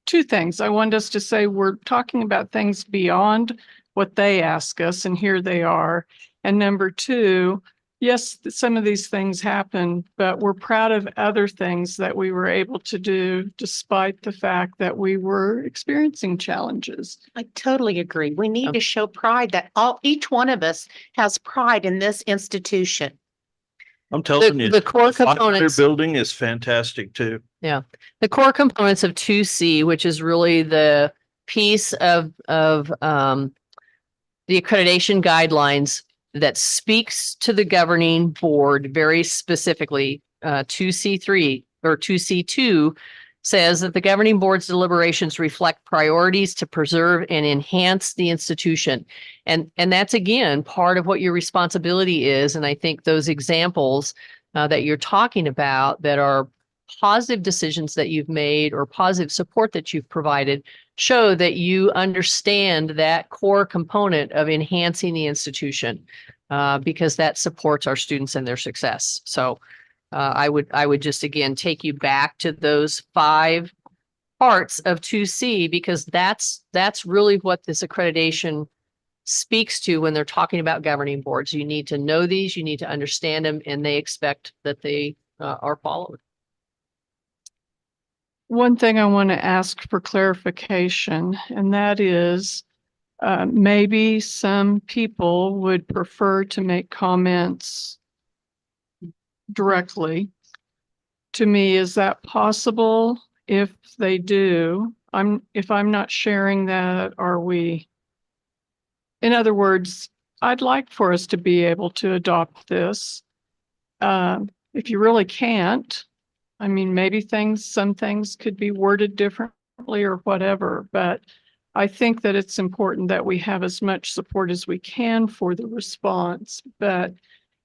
2 things. I wanted us to say we're talking about things beyond what they ask us, and here they are. And number 2, yes, some of these things happen, but we're proud of other things that we were able to do despite the fact that we were experiencing challenges.
I totally agree. We need to show pride that each one of us has pride in this institution.
I'm telling you,
The core
their
components.
building is fantastic too.
Yeah, the core components of 2C, which is really the piece of the accreditation guidelines that speaks to the governing board very specifically. 2C3 or 2C2 says that the governing board's deliberations reflect priorities to preserve and enhance the institution. And that's again part of what your responsibility is. And I think those examples that you're talking about that are positive decisions that you've made or positive support that you've provided show that you understand that core component of enhancing the institution because that supports our students and their success. So I would just again take you back to those 5 parts of 2C because that's really what this accreditation speaks to when they're talking about governing boards. You need to know these, you need to understand them, and they expect that they are followed.
One thing I want to ask for clarification, and that is maybe some people would prefer to make comments directly to me. Is that possible? If they do, if I'm not sharing that, are we? In other words, I'd like for us to be able to adopt this. If you really can't, I mean, maybe some things could be worded differently or whatever, but I think that it's important that we have as much support as we can for the response. But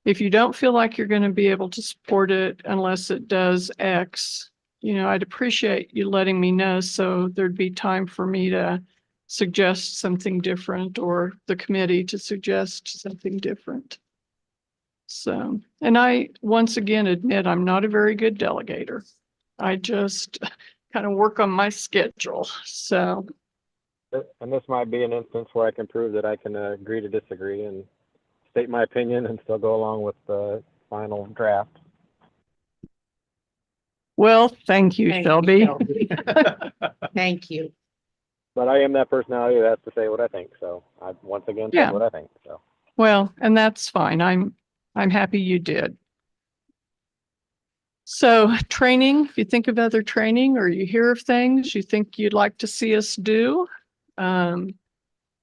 if you don't feel like you're going to be able to support it unless it does X, I'd appreciate you letting me know so there'd be time for me to suggest something different or the committee to suggest something different. So, and I once again admit I'm not a very good delegator. I just kind of work on my schedule. So.
And this might be an instance where I can prove that I can agree to disagree and state my opinion and still go along with the final draft.
Well, thank you, Shelby.
Thank you.
But I am that personality that has to say what I think. So I once again said what I think. So.
Well, and that's fine. I'm happy you did. So training, if you think of other training or you hear of things you think you'd like to see us do,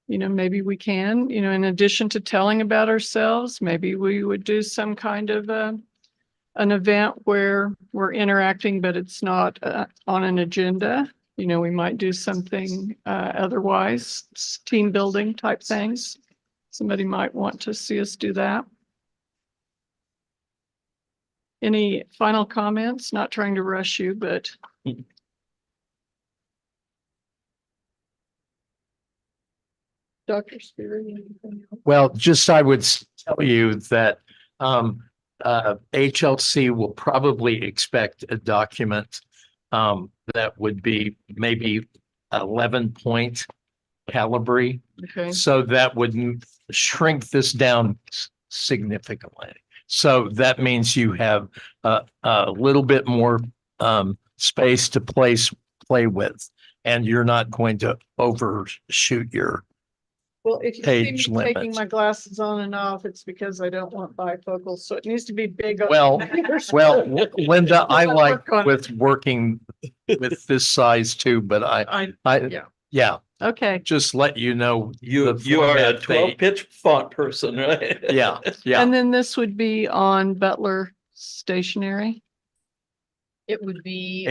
maybe we can, in addition to telling about ourselves, maybe we would do some kind of an event where we're interacting, but it's not on an agenda. We might do something otherwise, team building type things. Somebody might want to see us do that. Any final comments? Not trying to rush you, but. Dr. Spear, anything else?
Well, just I would tell you that HLC will probably expect a document that would be maybe 11-point caliber.
Okay.
So that would shrink this down significantly. So that means you have a little bit more space to play with, and you're not going to overshoot your
Well, if you see me
page
taking
limit.
my glasses on and off, it's because I don't want bifocals, so it needs to be big.
Well, Linda, I like with working with this size too, but yeah.
Okay.
Just let you know.
You are a 12-pitch font person, right?
Yeah.
And then this would be on Butler Stationery.
It would be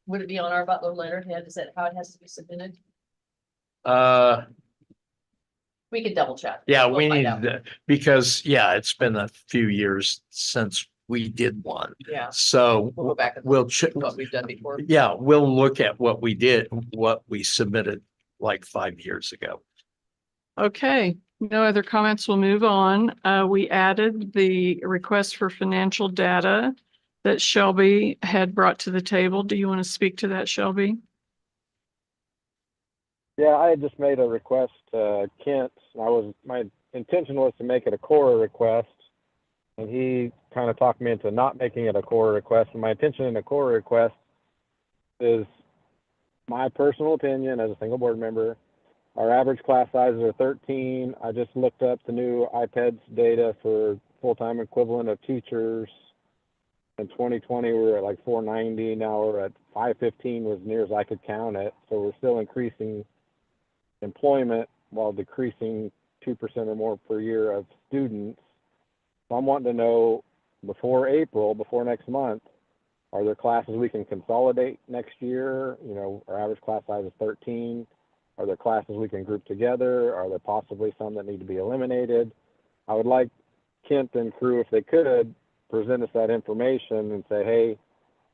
would it be on our Butler letterhead? Is that how it has to be submitted? We could double check.
Yeah,
We'll
we
find
need
out.
because it's been a few years since we did one.
Yeah.
So
We'll go back and
we'll check
what we've done before.
Yeah, we'll look at what we did, what we submitted like 5 years ago.
Okay, no other comments. We'll move on. We added the request for financial data that Shelby had brought to the table. Do you want to speak to that, Shelby?
Yeah, I had just made a request to Kent. My intention was to make it a Cora request And he kind of talked me into not making it a core request. And my intention in a core request is my personal opinion as a single board member. Our average class sizes are 13. I just looked up the new iPads data for full-time equivalent of teachers. In 2020, we were at like 490. Now we're at 515 as near as I could count it. So we're still increasing employment while decreasing 2% or more per year of students. So I'm wanting to know before April, before next month, are there classes we can consolidate next year? You know, our average class size is 13. Are there classes we can group together? Are there possibly some that need to be eliminated? I would like Kent and crew, if they could, present us that information and say, hey,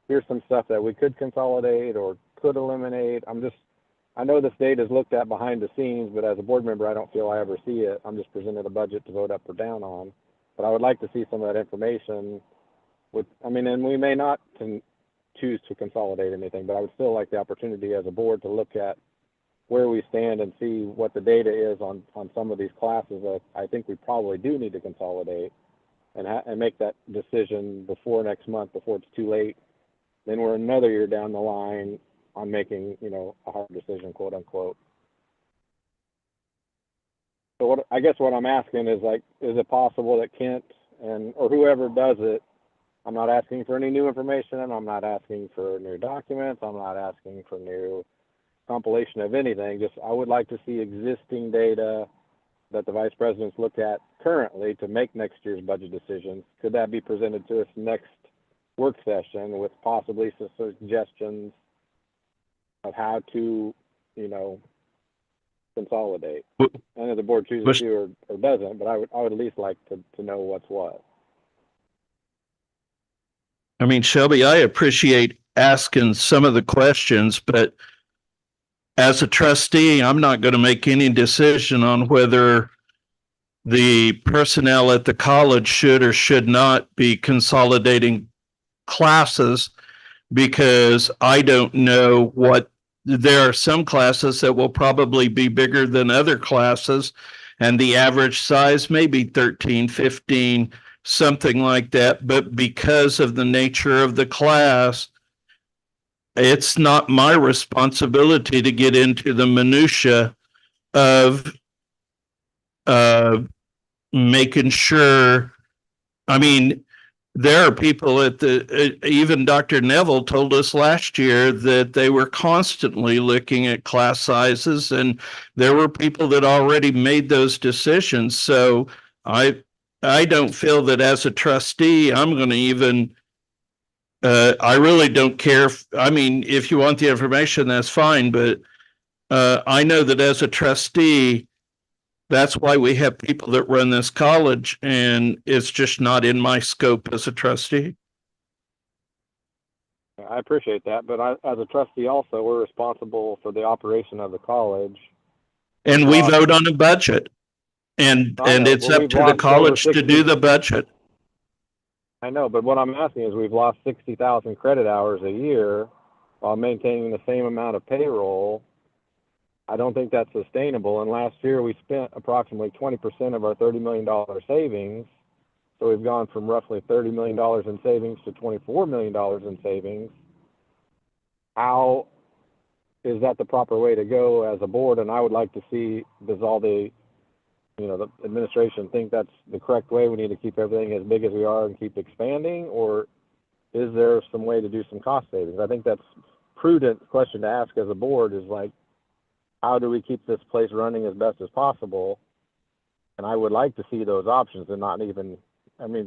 here's some stuff that we could consolidate or could eliminate. I know this data is looked at behind the scenes, but as a board member, I don't feel I ever see it. I'm just presented a budget to vote up or down on. But I would like to see some of that information and we may not choose to consolidate anything, but I would still like the opportunity as a board to look at where we stand and see what the data is on some of these classes that I think we probably do need to consolidate and make that decision before next month, before it's too late. Then we're another year down the line on making, a hard decision, quote unquote. So I guess what I'm asking is is it possible that Kent or whoever does it, I'm not asking for any new information. I'm not asking for new documents. I'm not asking for new compilation of anything. Just I would like to see existing data that the vice presidents look at currently to make next year's budget decisions. Could that be presented to us next work session with possibly some suggestions of how to, consolidate? And if the board chooses to or doesn't, but I would at least like to know what's what.
I mean, Shelby, I appreciate asking some of the questions, but as a trustee, I'm not going to make any decision on whether the personnel at the college should or should not be consolidating classes because I don't know there are some classes that will probably be bigger than other classes, and the average size may be 13, 15, something like that. But because of the nature of the class, it's not my responsibility to get into the minutia of making sure. I mean, there are people even Dr. Neville told us last year that they were constantly looking at class sizes, and there were people that already made those decisions. So I don't feel that as a trustee, I'm going to even, I really don't care. If you want the information, that's fine. But I know that as a trustee, that's why we have people that run this college, and it's just not in my scope as a trustee.
I appreciate that, but as a trustee also, we're responsible for the operation of the college.
And we vote on a budget, and it's up to the college to do the budget.
I know, but what I'm asking is we've lost 60,000 credit hours a year while maintaining the same amount of payroll. I don't think that's sustainable. And last year we spent approximately 20% of our $30 million savings. So we've gone from roughly $30 million in savings to $24 million in savings. How is that the proper way to go as a board? And I would like to see, does all the administration think that's the correct way? We need to keep everything as big as we are and keep expanding, or is there some way to do some cost savings? I think that's prudent question to ask as a board is how do we keep this place running as best as possible? And I would like to see those options and not even,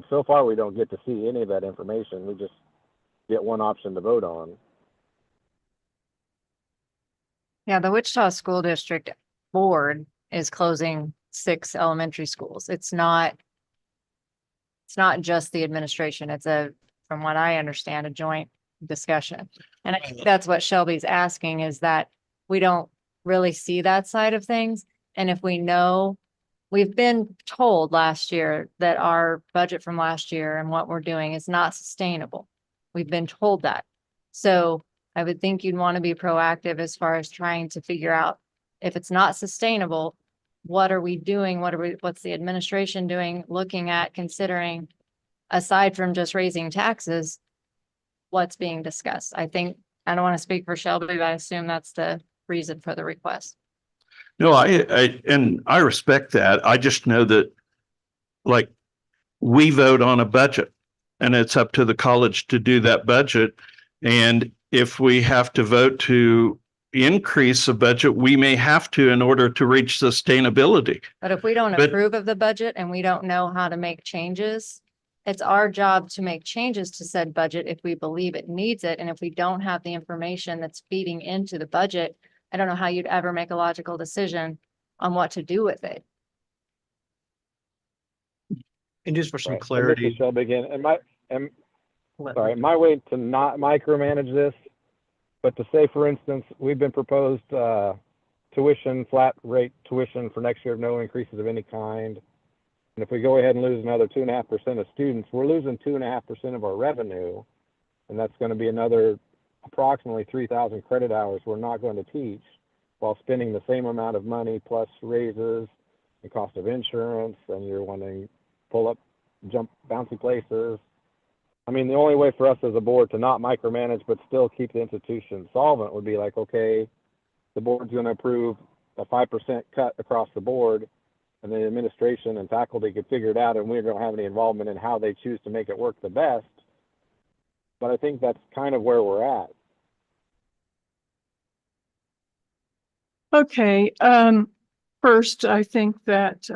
so far we don't get to see any of that information. We just get one option to vote on.
Yeah, the Wichita School District Board is closing 6 elementary schools. It's not just the administration. It's from what I understand, a joint discussion. And I think that's what Shelby's asking, is that we don't really see that side of things. And if we know, we've been told last year that our budget from last year and what we're doing is not sustainable. We've been told that. So I would think you'd want to be proactive as far as trying to figure out if it's not sustainable, what are we doing? What's the administration doing? Looking at considering aside from just raising taxes, what's being discussed. I think, I don't want to speak for Shelby, but I assume that's the reason for the request.
No, I respect that. I just know that, like, we vote on a budget and it's up to the college to do that budget. And if we have to vote to increase a budget, we may have to in order to reach sustainability.
But if we don't
But-
approve of the budget and we don't know how to make changes, it's our job to make changes to said budget if we believe it needs it. And if we don't have the information that's feeding into the budget, I don't know how you'd ever make a logical decision on what to do with it.
And just for some
Right. And this
clarity.
is Shelby again, sorry, my way to not micromanage this, but to say, for instance, we've been proposed tuition, flat rate tuition for next year, no increases of any kind. And if we go ahead and lose another 2.5% of students, we're losing 2.5% of our revenue. And that's going to be another approximately 3,000 credit hours we're not going to teach while spending the same amount of money plus raises and cost of insurance. And you're wanting pull up, jump, bouncy places. I mean, the only way for us as a board to not micromanage but still keep the institution solvent would be like, okay, the board's going to approve a 5% cut across the board, and the administration and faculty could figure it out, and we don't have any involvement in how they choose to make it work the best. But I think that's kind of where we're at.
Okay, first, I think that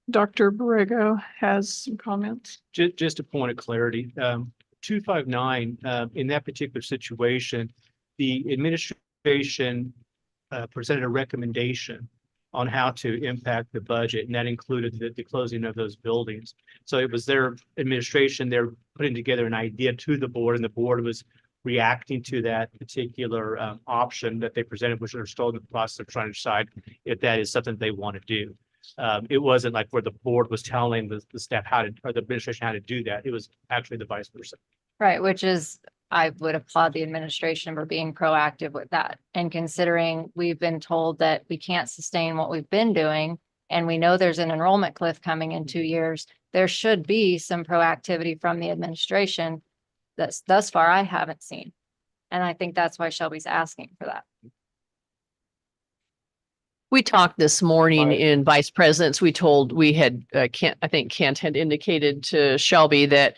Dr. Borrego has some comments.
Just a point of clarity, 259, in that particular situation, the administration presented a recommendation on how to impact the budget, and that included the closing of those buildings. So it was their administration, they're putting together an idea to the board, and the board was reacting to that particular option that they presented, which they're still in the process of trying to decide if that is something they want to do. It wasn't like where the board was telling the staff how to, or the administration how to do that. It was actually the vice versa.
Right, which is, I would applaud the administration for being proactive with that. And considering we've been told that we can't sustain what we've been doing, and we know there's an enrollment cliff coming in 2 years, there should be some proactivity from the administration that thus far I haven't seen. And I think that's why Shelby's asking for that.
We talked this morning
Right.
in vice presidents. We had, I think Kent had indicated to Shelby that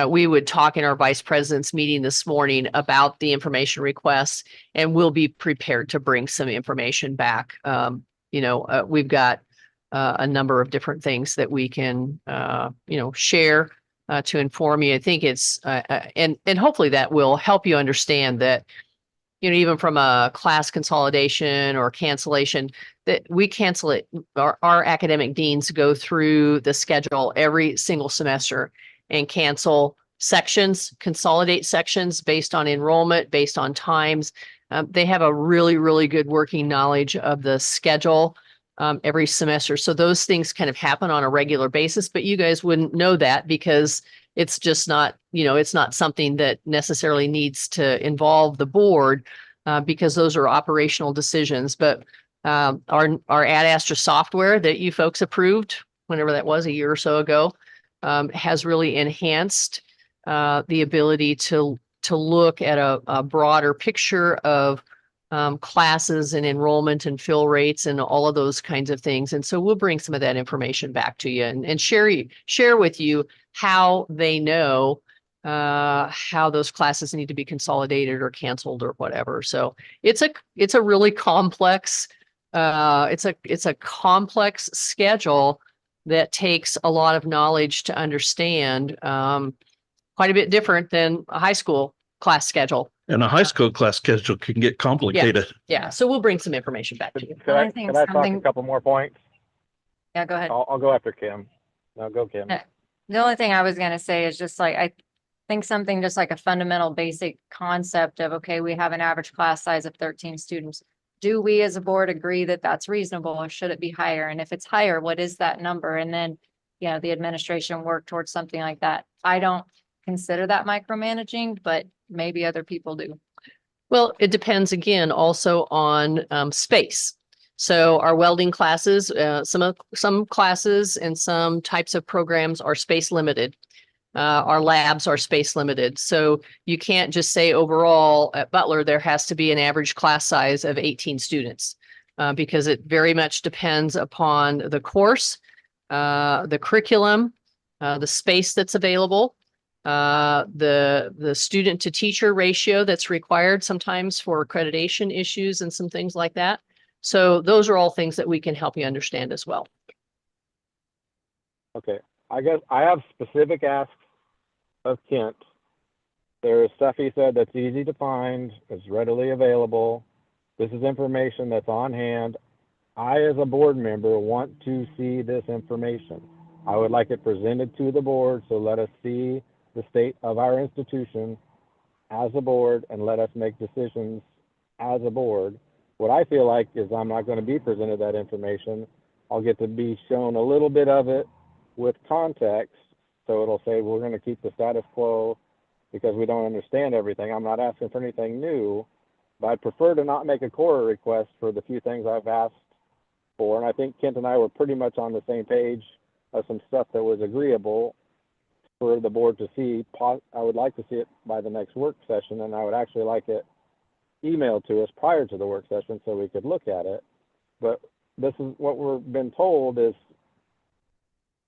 we would talk in our vice presidents meeting this morning about the information requests, and we'll be prepared to bring some information back. We've got a number of different things that we can, share to inform you. I think it's, and hopefully that will help you understand that, even from a class consolidation or cancellation, that we cancel it. Our academic deans go through the schedule every single semester and cancel sections, consolidate sections based on enrollment, based on times. They have a really, really good working knowledge of the schedule every semester. So those things kind of happen on a regular basis, but you guys wouldn't know that because it's just not, it's not something that necessarily needs to involve the board because those are operational decisions. But our Ad Astra software that you folks approved, whenever that was, a year or so ago, has really enhanced the ability to look at a broader picture of classes and enrollment and fill rates and all of those kinds of things. And so we'll bring some of that information back to you and share with you how they know how those classes need to be consolidated or canceled or whatever. So it's a really complex, it's a complex schedule that takes a lot of knowledge to understand, quite a bit different than a high school class schedule.
And a high school class schedule can get complicated.
Yeah, so we'll bring some information back to you.
Could I,
think
could I talk a
something-
couple more points?
Yeah, go ahead.
I'll go after Kim. No, go Kim.
The only thing I was gonna say is just like, I think something just like a fundamental basic concept of, okay, we have an average class size of 13 students. Do we as a board agree that that's reasonable, or should it be higher? And if it's higher, what is that number? And then, the administration work towards something like that. I don't consider that micromanaging, but maybe other people do.
Well, it depends again also on space. So our welding classes, some classes and some types of programs are space limited. our labs are space limited. So you can't just say overall at Butler, there has to be an average class size of 18 students. Because it very much depends upon the course, the curriculum, the space that's available, the student to teacher ratio that's required sometimes for accreditation issues and some things like that. So those are all things that we can help you understand as well.
Okay, I guess I have specific asks of Kent. There is stuff he said that's easy to find, it's readily available. This is information that's on hand. I, as a board member, want to see this information. I would like it presented to the board, so let us see the state of our institution as a board and let us make decisions as a board. What I feel like is I'm not going to be presented that information. I'll get to be shown a little bit of it with context. So it'll say we're going to keep the status quo because we don't understand everything. I'm not asking for anything new, but I'd prefer to not make a core request for the few things I've asked for. And I think Kent and I were pretty much on the same page of some stuff that was agreeable for the board to see. I would like to see it by the next work session, and I would actually like it emailed to us prior to the work session so we could look at it. But this is what we've been told is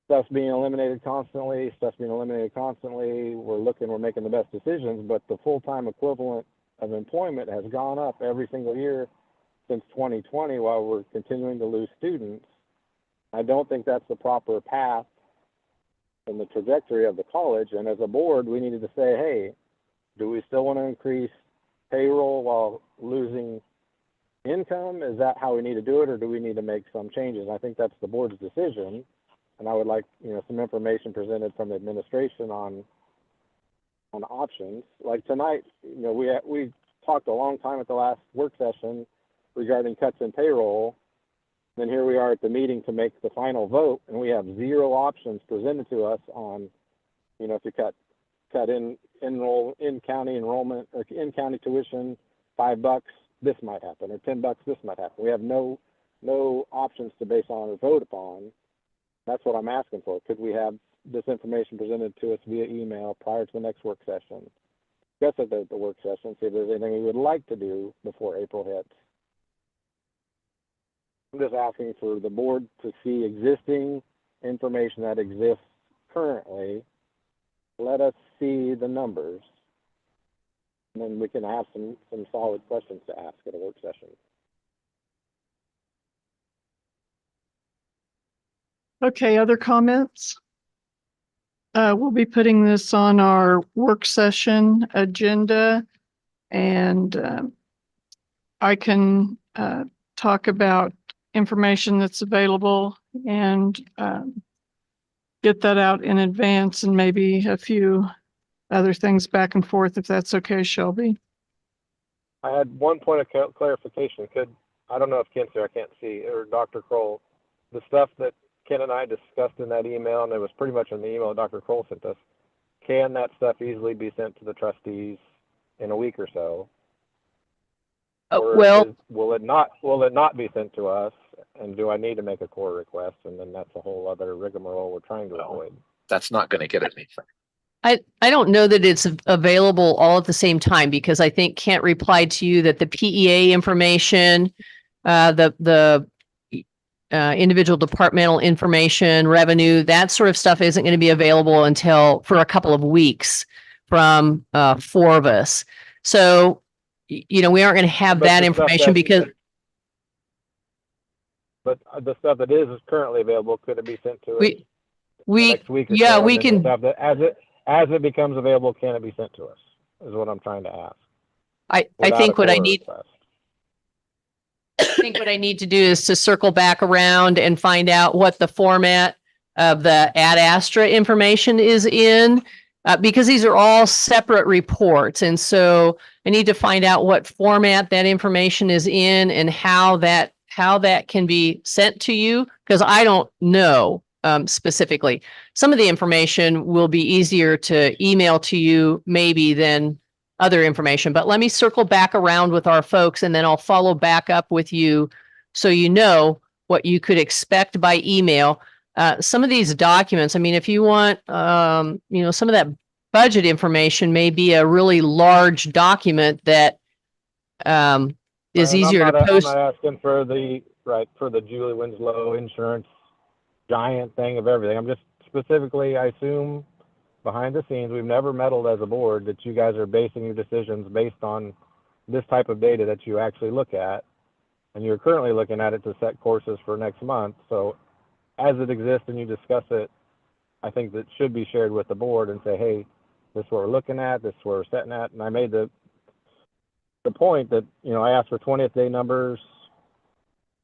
stuff's being eliminated constantly, we're making the best decisions, but the full-time equivalent of employment has gone up every single year since 2020 while we're continuing to lose students. I don't think that's the proper path in the trajectory of the college. And as a board, we needed to say, hey, do we still want to increase payroll while losing income? Is that how we need to do it, or do we need to make some changes? And I think that's the board's decision. And I would like, some information presented from the administration on options. Like tonight, we talked a long time at the last work session regarding cuts in payroll. Then here we are at the meeting to make the final vote, and we have zero options presented to us on, if you cut in county enrollment or in county tuition $5, this might happen, or $10, this might happen. We have no options to base on or vote upon. That's what I'm asking for. Could we have this information presented to us via email prior to the next work session? Discuss it at the work session, see if there's anything we would like to do before April hits. I'm just asking for the board to see existing information that exists currently. Let us see the numbers, and then we can have some solid questions to ask at a work session.
Okay, other comments? We'll be putting this on our work session agenda, and I can talk about information that's available and get that out in advance, and maybe a few other things back and forth, if that's okay, Shelby.
I had one point of clarification. I don't know if Kent's here, I can't see, or Dr. Kroll, the stuff that Ken and I discussed in that email, and it was pretty much in the email Dr. Kroll sent us, can that stuff easily be sent to the trustees in a week or so? Or will it not be sent to us? And do I need to make a core request? And then that's a whole other rigmarole we're trying to avoid.
That's not going to get anything.
I don't know that it's available all at the same time, because I think Kent replied to you that the PEA information, the individual departmental information, revenue, that sort of stuff isn't going to be available until for a couple of weeks from 4 of us. So, we aren't going to have that information because. But
the stuff that is currently available, could it be sent to us next week?
We can.
As it becomes available, can it be sent to us? Is what I'm trying to ask.
I think what I need. I think what I need to do is to circle back around and find out what the format of the Ad Astra information is in, because these are all separate reports. And so I need to find out what format that information is in and how that can be sent to you, because I don't know specifically. Some of the information will be easier to email to you maybe than other information, but let me circle back around with our folks, and then I'll follow back up with you so you know what you could expect by email. some of these documents, I mean, if you want, some of that budget information may be a really large document that is
And
easier to
I'm
post.
not asking for the Julie Winslow insurance giant thing of everything. I'm just specifically, I assume behind the scenes, we've never meddled as a board, that you guys are basing your decisions based on this type of data that you actually look at. And you're currently looking at it to set courses for next month. So as it exists and you discuss it, I think that should be shared with the board and say, hey, this is what we're looking at, this is what we're setting at. And I made the point that, I asked for 20th day numbers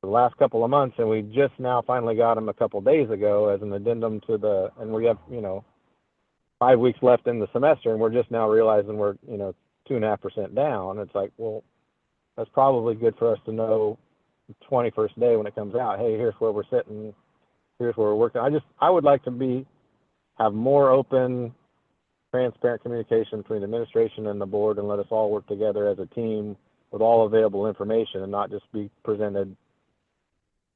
the last couple of months, and we just now finally got them a couple days ago as an addendum to and we have, 5 weeks left in the semester, and we're just now realizing we're, 2.5% down. It's like, well, that's probably good for us to know the 21st day when it comes out. Hey, here's where we're sitting. Here's where we're working. I would like to have more open, transparent communication between the administration and the board, and let us all work together as a team with all available information, and not just be presented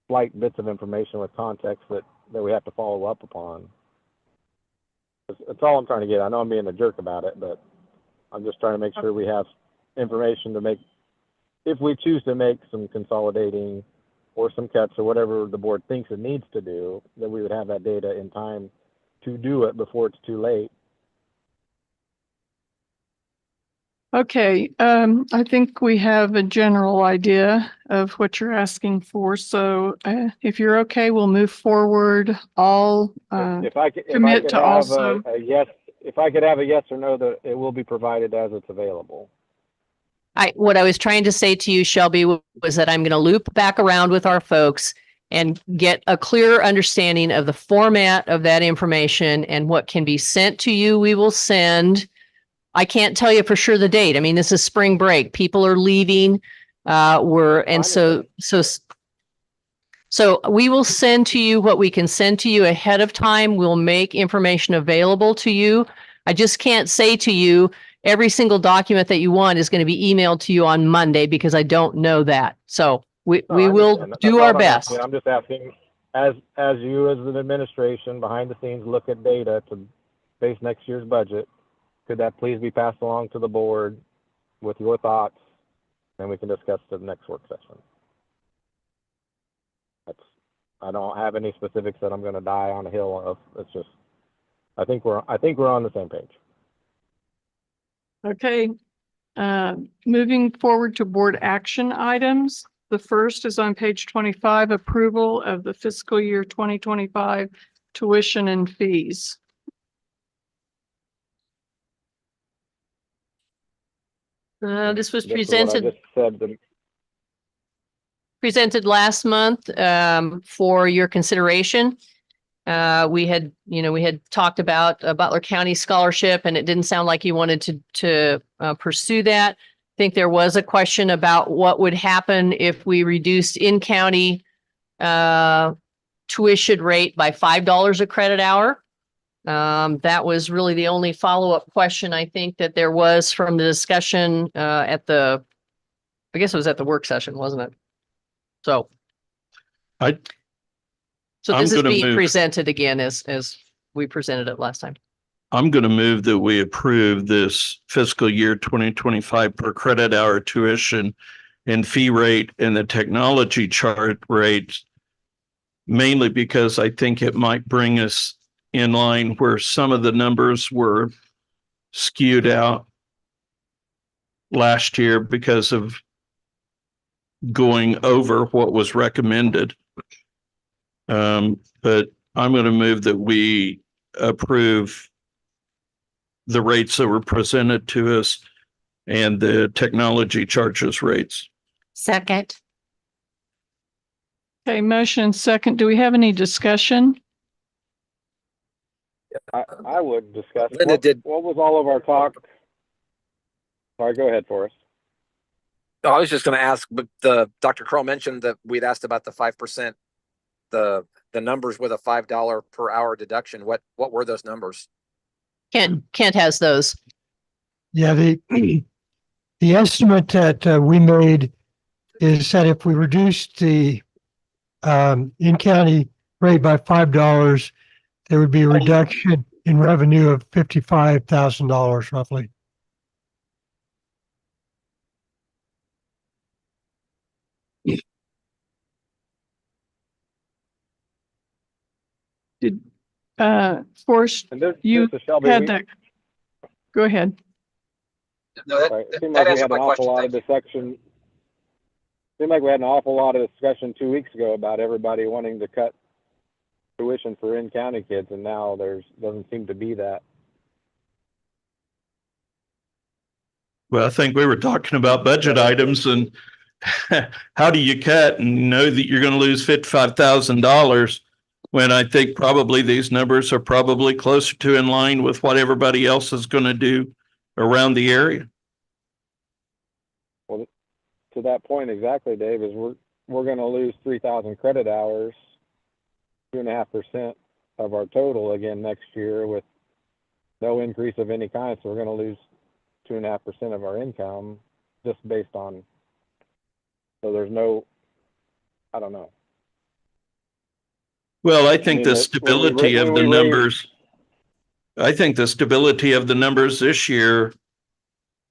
slight bits of information with context that we have to follow up upon. That's all I'm trying to get. I know I'm being a jerk about it, but I'm just trying to make sure we have information to make, if we choose to make some consolidating or some cuts or whatever the board thinks it needs to do, that we would have that data in time to do it before it's too late.
Okay, I think we have a general idea of what you're asking for. So if you're okay, we'll move forward. I'll commit to also.
If I could have a yes or no, that it will be provided as it's available.
What I was trying to say to you, Shelby, was that I'm going to loop back around with our folks and get a clearer understanding of the format of that information and what can be sent to you. We will send. I can't tell you for sure the date. I mean, this is spring break. People are leaving. So we will send to you what we can send to you ahead of time. We'll make information available to you. I just can't say to you every single document that you want is going to be emailed to you on Monday, because I don't know that. So we will do our best.
I'm just asking, as you as an administration behind the scenes look at data to base next year's budget, could that please be passed along to the board with your thoughts, and we can discuss the next work session? I don't have any specifics that I'm going to die on a hill of. It's just, I think we're on the same page.
Okay, moving forward to board action items. The first is on page 25, approval of the fiscal year 2025 tuition and fees.
This was
This is what I just said.
Presented last month for your consideration. We had talked about a Butler County scholarship, and it didn't sound like you wanted to pursue that. I think there was a question about what would happen if we reduced in-county tuition rate by $5 a credit hour. That was really the only follow-up question I think that there was from the discussion I guess it was at the work session, wasn't it? So this is being presented again as we presented it last time.
I'm going to move that we approve this fiscal year 2025 per credit hour tuition and fee rate and the technology chart rate, mainly because I think it might bring us in line where some of the numbers were skewed out last year because of going over what was recommended. But I'm going to move that we approve the rates that were presented to us and the technology charges rates.
Second.
Okay, motion and second. Do we have any discussion?
I would discuss. What was all of our talk? Sorry, go ahead, Forrest.
No, I was just going to ask, but Dr. Kroll mentioned that we'd asked about the 5%, the numbers with a $5 per hour deduction. What were those numbers?
Kent has those.
Yeah, the estimate that we made is that if we reduced the in-county rate by $5, there would be a reduction in revenue of $55,000 roughly.
Did, Forrest,
And this
you
is Shelby.
had that. Go ahead.
No, that,
Right. It
that,
seemed
that
like we
answered
had
my
an awful
question.
lot
Thank
of
you.
discussion. Seemed like we had an awful lot of discussion 2 weeks ago about everybody wanting to cut tuition for in-county kids, and now doesn't seem to be that.
Well, I think we were talking about budget items and how do you cut and know that you're going to lose $55,000 when I think probably these numbers are probably closer to in line with what everybody else is going to do around the area.
Well, to that point exactly, Dave, is we're going to lose 3,000 credit hours, 2.5% of our total again next year with no increase of any kind. So we're going to lose 2.5% of our income just based on. So there's no, I don't know.
Well, I think the
when
stability of the numbers, I think the stability of the numbers this year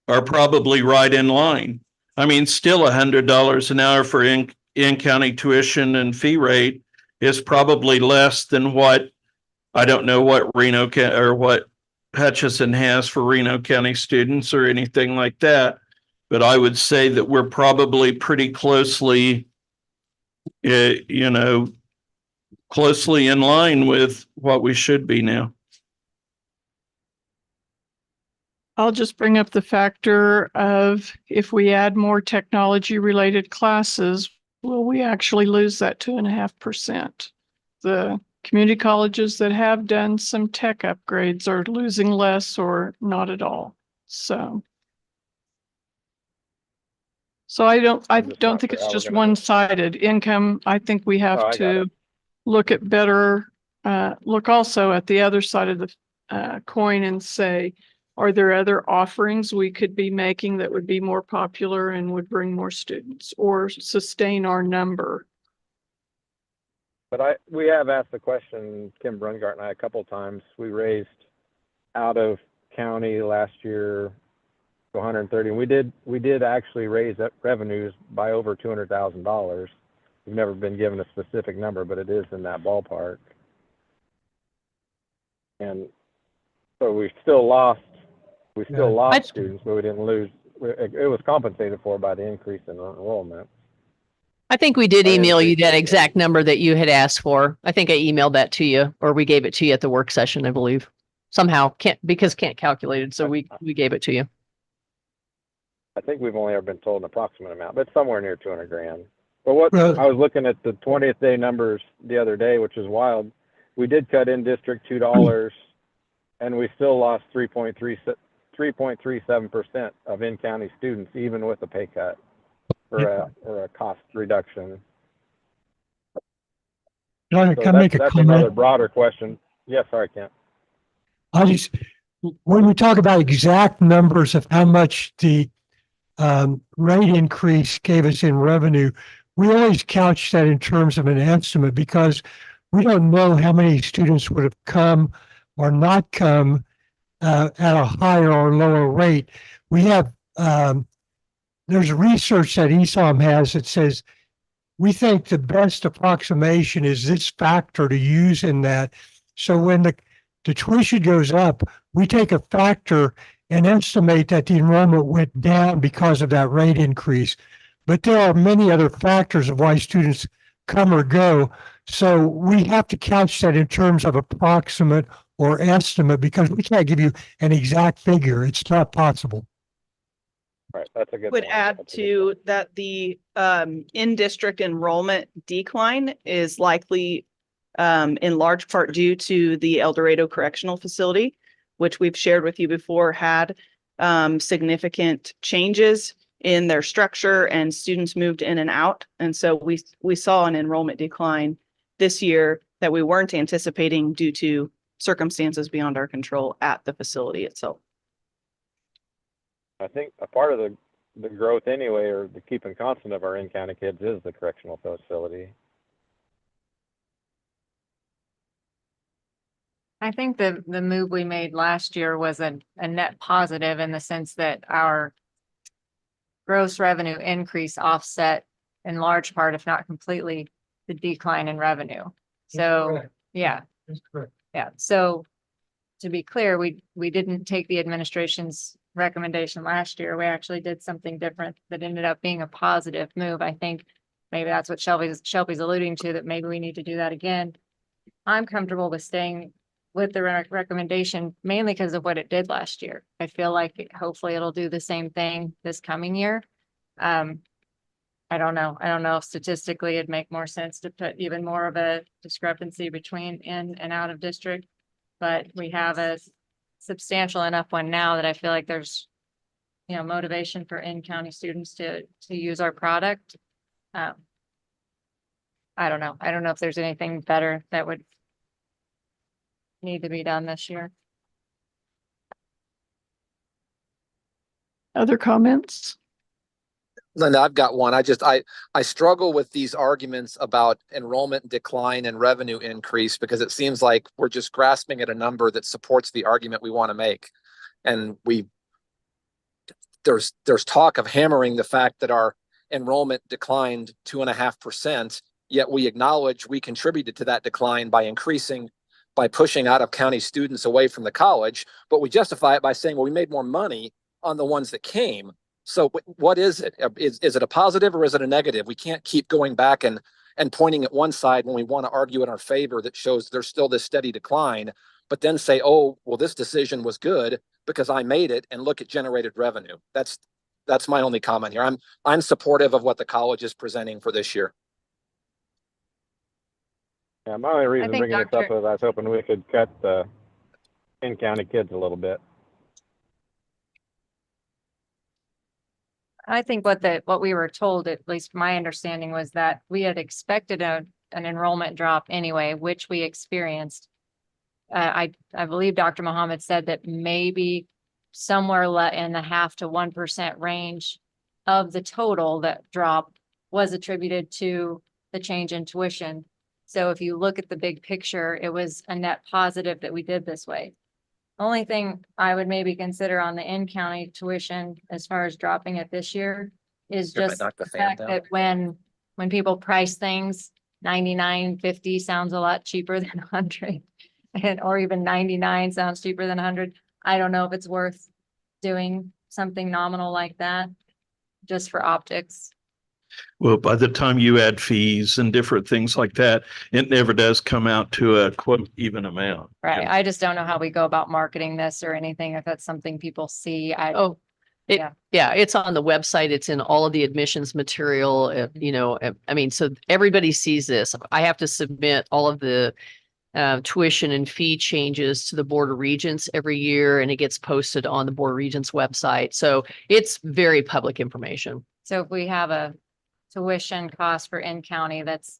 are probably right in line. I mean, still $100 an hour for in-county tuition and fee rate is probably less than what, I don't know what Reno or what Hutchinson has for Reno County students or anything like that. But I would say that we're probably pretty closely, closely in line with what we should be now.
I'll just bring up the factor of if we add more technology related classes, will we actually lose that 2.5%? The community colleges that have done some tech upgrades are losing less or not at all. So I don't think it's just one-sided income. I think we have to look at better, look also at the other side of the coin and say, are there other offerings we could be making that would be more popular and would bring more students or sustain our number?
But we have asked the question, Kim Brungart and I, a couple of times. We raised out of county last year to 130, and we did actually raise revenues by over $200,000. We've never been given a specific number, but it is in that ballpark. And so we still lost students, but we didn't lose. It was compensated for by the increase in enrollment.
I think we did email you that exact number that you had asked for. I think I emailed that to you, or we gave it to you at the work session, I believe. Somehow can't calculate it, so we gave it to you.
I think we've only ever been told an approximate amount, but somewhere near 200 grand. But I was looking at the 20th day numbers the other day, which is wild. We did cut in district $2, and we still lost 3.37% of in-county students, even with a pay cut or a cost reduction.
Can I make a
that's
comment?
another broader question. Yes, sorry, Kent.
When we talk about exact numbers of how much the rate increase gave us in revenue, we always couch that in terms of an estimate because we don't know how many students would have come or not come at a higher or lower rate. We have, there's research that ESOM has that says we think the best approximation is this factor to use in that. So when the tuition goes up, we take a factor and estimate that the enrollment went down because of that rate increase. But there are many other factors of why students come or go. So we have to couch that in terms of approximate or estimate because we can't give you an exact figure. It's not possible.
Right, that's a good
Would
point.
add to that the in-district enrollment decline is likely in large part due to the El Dorado Correctional Facility, which we've shared with you before, had significant changes in their structure and students moved in and out. And so we saw an enrollment decline this year that we weren't anticipating due to circumstances beyond our control at the facility itself.
I think a part of the growth anyway, or the keeping constant of our in-county kids is the correctional facility.
I think the move we made last year was a net positive in the sense that our gross revenue increase offset in large part, if not completely, the decline in revenue. So, yeah,
That's correct.
yeah. So to be clear, we didn't take the administration's recommendation last year. We actually did something different that ended up being a positive move. I think maybe that's what Shelby's alluding to, that maybe we need to do that again. I'm comfortable with staying with the recommendation mainly because of what it did last year. I feel like hopefully it'll do the same thing this coming year. I don't know. I don't know if statistically it'd make more sense to put even more of a discrepancy between in and out of district. But we have a substantial enough one now that I feel like there's, motivation for in-county students to use our product. I don't know. I don't know if there's anything better that would need to be done this year.
Other comments?
Linda, I've got one. I struggle with these arguments about enrollment decline and revenue increase because it seems like we're just grasping at a number that supports the argument we want to make. And there's talk of hammering the fact that our enrollment declined 2.5%, yet we acknowledge we contributed to that decline by pushing out of county students away from the college, but we justify it by saying, well, we made more money on the ones that came. So what is it? Is it a positive or is it a negative? We can't keep going back and pointing at one side when we want to argue in our favor that shows there's still this steady decline, but then say, oh, well, this decision was good because I made it and look at generated revenue. That's my only comment here. I'm supportive of what the college is presenting for this year.
Yeah, my only reason
think
bringing this up is I was hoping we could cut the in-county kids a little bit.
I think what we were told, at least my understanding, was that we had expected an enrollment drop anyway, which we experienced. I believe Dr. Muhammad said that maybe somewhere in the 0.5% to 1% range of the total that drop was attributed to the change in tuition. So if you look at the big picture, it was a net positive that we did this way. Only thing I would maybe consider on the in-county tuition as far as dropping it this year is just the fact that when people price things, 99.50 sounds a lot cheaper than 100, or even 99 sounds cheaper than 100. I don't know if it's worth doing something nominal like that just for optics.
Well, by the time you add fees and different things like that, it never does come out to a quote even amount.
Right. I just don't know how we go about marketing this or anything, if that's something people see.
Yeah, it's on the website. It's in all of the admissions material. I mean, so everybody sees this. I have to submit all of the tuition and fee changes to the Board of Regents every year, and it gets posted on the Board of Regents website. So it's very public information.
So if we have a tuition cost for in-county that's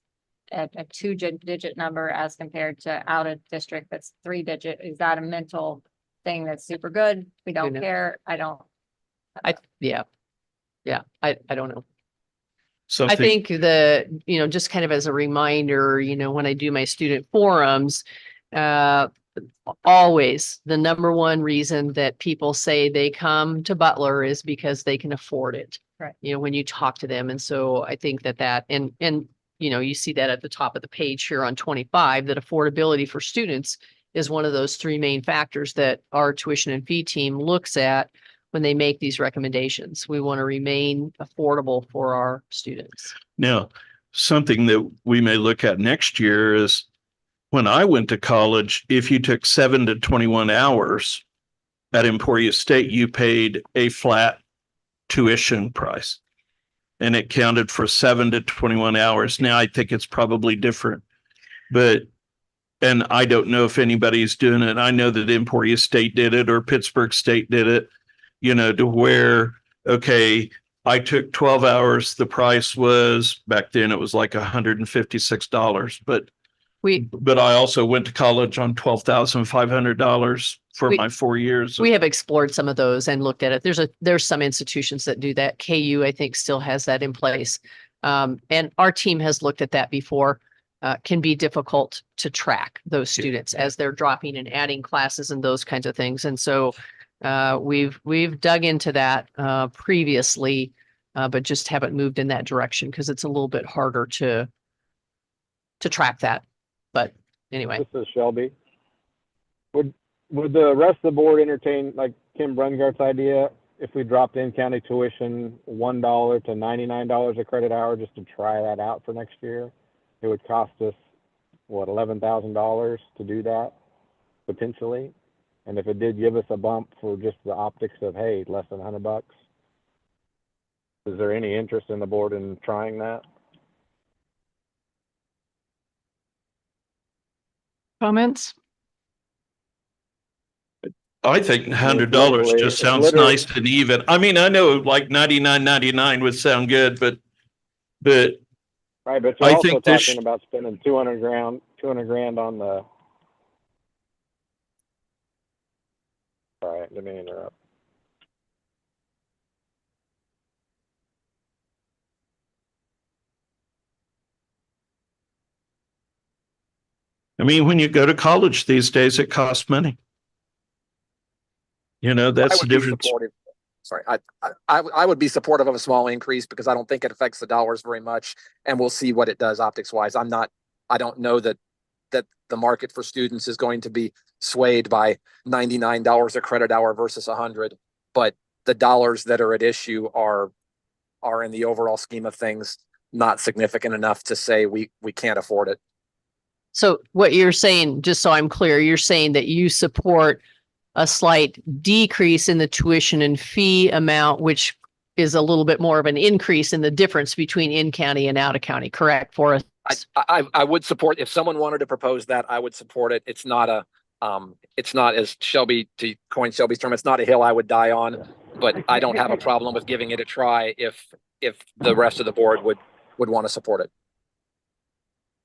a 2-digit number as compared to out of district that's 3-digit, is that a mental thing that's super good? We don't care. I don't know. I think just kind of as a reminder, when I do my student forums, always the number one reason that people say they come to Butler is because they can afford it. Right.
When you talk to them. And so I think that and you see that at the top of the page here on 25, that affordability for students is one of those 3 main factors that our tuition and fee team looks at when they make these recommendations. We want to remain affordable for our students.
Now, something that we may look at next year is when I went to college, if you took 7 to 21 hours at Emporia State, you paid a flat tuition price and it counted for 7 to 21 hours. Now I think it's probably different, and I don't know if anybody's doing it. I know that Emporia State did it or Pittsburgh State did it, to where, okay, I took 12 hours. The price was back then, it was like $156, but I also went to college on $12,500 for my 4 years.
We have explored some of those and looked at it. There's some institutions that do that. KU, I think, still has that in place. And our team has looked at that before. can be difficult to track those students as they're dropping and adding classes and those kinds of things. And so we've dug into that previously, but just haven't moved in that direction because it's a little bit harder to track that. But anyway.
This is Shelby. Would the rest of the board entertain like Kim Brungart's idea if we dropped in-county tuition $1 to $99 a credit hour just to try that out for next year? It would cost us, what, $11,000 to do that, potentially? And if it did give us a bump for just the optics of, hey, less than $100, is there any interest in the board in trying that?
Comments?
I think $100
literally-
just
it's
sounds
literally-
nice and even. I mean, I know like 99.99 would sound good, but
Right, but you're
I
also
think this
talking about spending 200 grand on the. All right, let me interrupt.
I mean, when you go to college these days, it costs money. You know, that's the
would be
difference.
supportive. Sorry, I would be supportive of a small increase because I don't think it affects the dollars very much, and we'll see what it does optics wise. I don't know that the market for students is going to be swayed by $99 a credit hour versus 100, but the dollars that are at issue are in the overall scheme of things not significant enough to say we can't afford it.
So what you're saying, just so I'm clear, you're saying that you support a slight decrease in the tuition and fee amount, which is a little bit more of an increase in the difference between in-county and out-of-county, correct, for us?
I would support, if someone wanted to propose that, I would support it. It's not as Shelby, to coin Shelby's term, it's not a hill I would die on, but I don't have a problem with giving it a try if the rest of the board would want to support it.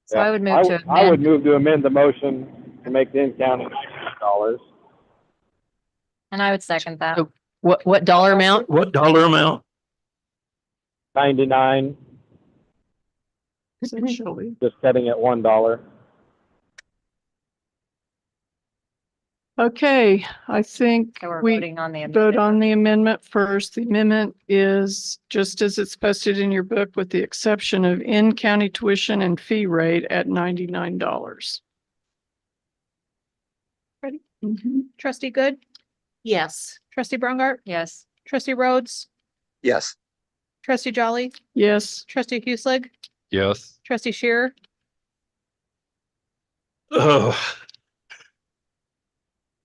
So I would move to
I would
amend.
move to amend the motion to make the in-county $99.
And I would second that.
So what dollar amount?
What dollar amount?
99,
Essentially.
just setting at $1.
Okay, I think
So we're
we
voting on the
vote
amendment.
on the amendment first. The amendment is just as it's posted in your book with the exception of in-county tuition and fee rate at $99.
Ready?
Mhm.
Trustee Good,
Yes.
trustee Brungart,
Yes.
trustee Rhodes,
Yes.
trustee Jolly,
Yes,
trustee Hueslick,
Yes.
trustee Shearer,
Oh,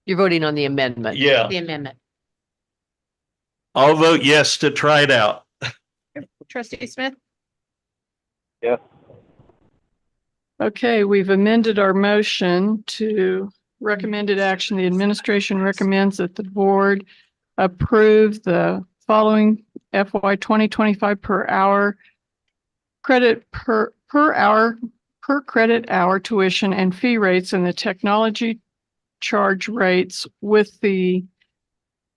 You're voting on the amendment.
yeah.
The amendment.
I'll vote yes to try it out.
trustee Smith,
Yes.
okay, we've amended our motion to recommended action. The administration recommends that the board approve the following FY 2025 per hour credit per credit hour tuition and fee rates and the technology charge rates with the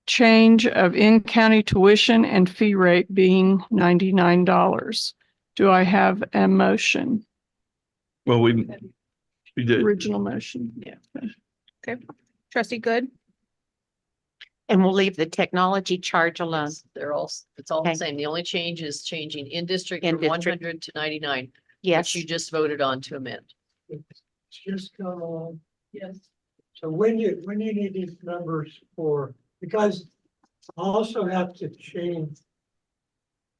change of in-county tuition and fee rate being $99. Do I have a motion?
Well, we did.
Original motion.
Yeah.
okay, trustee Good,
And we'll leave the technology charge alone.
They're all, it's all the
Okay.
same. The only change is changing in district
In
from
district.
100 to 99,
Yes.
which you just voted on to amend.
Just,
Yes.
so when you need these numbers for, because I also have to change.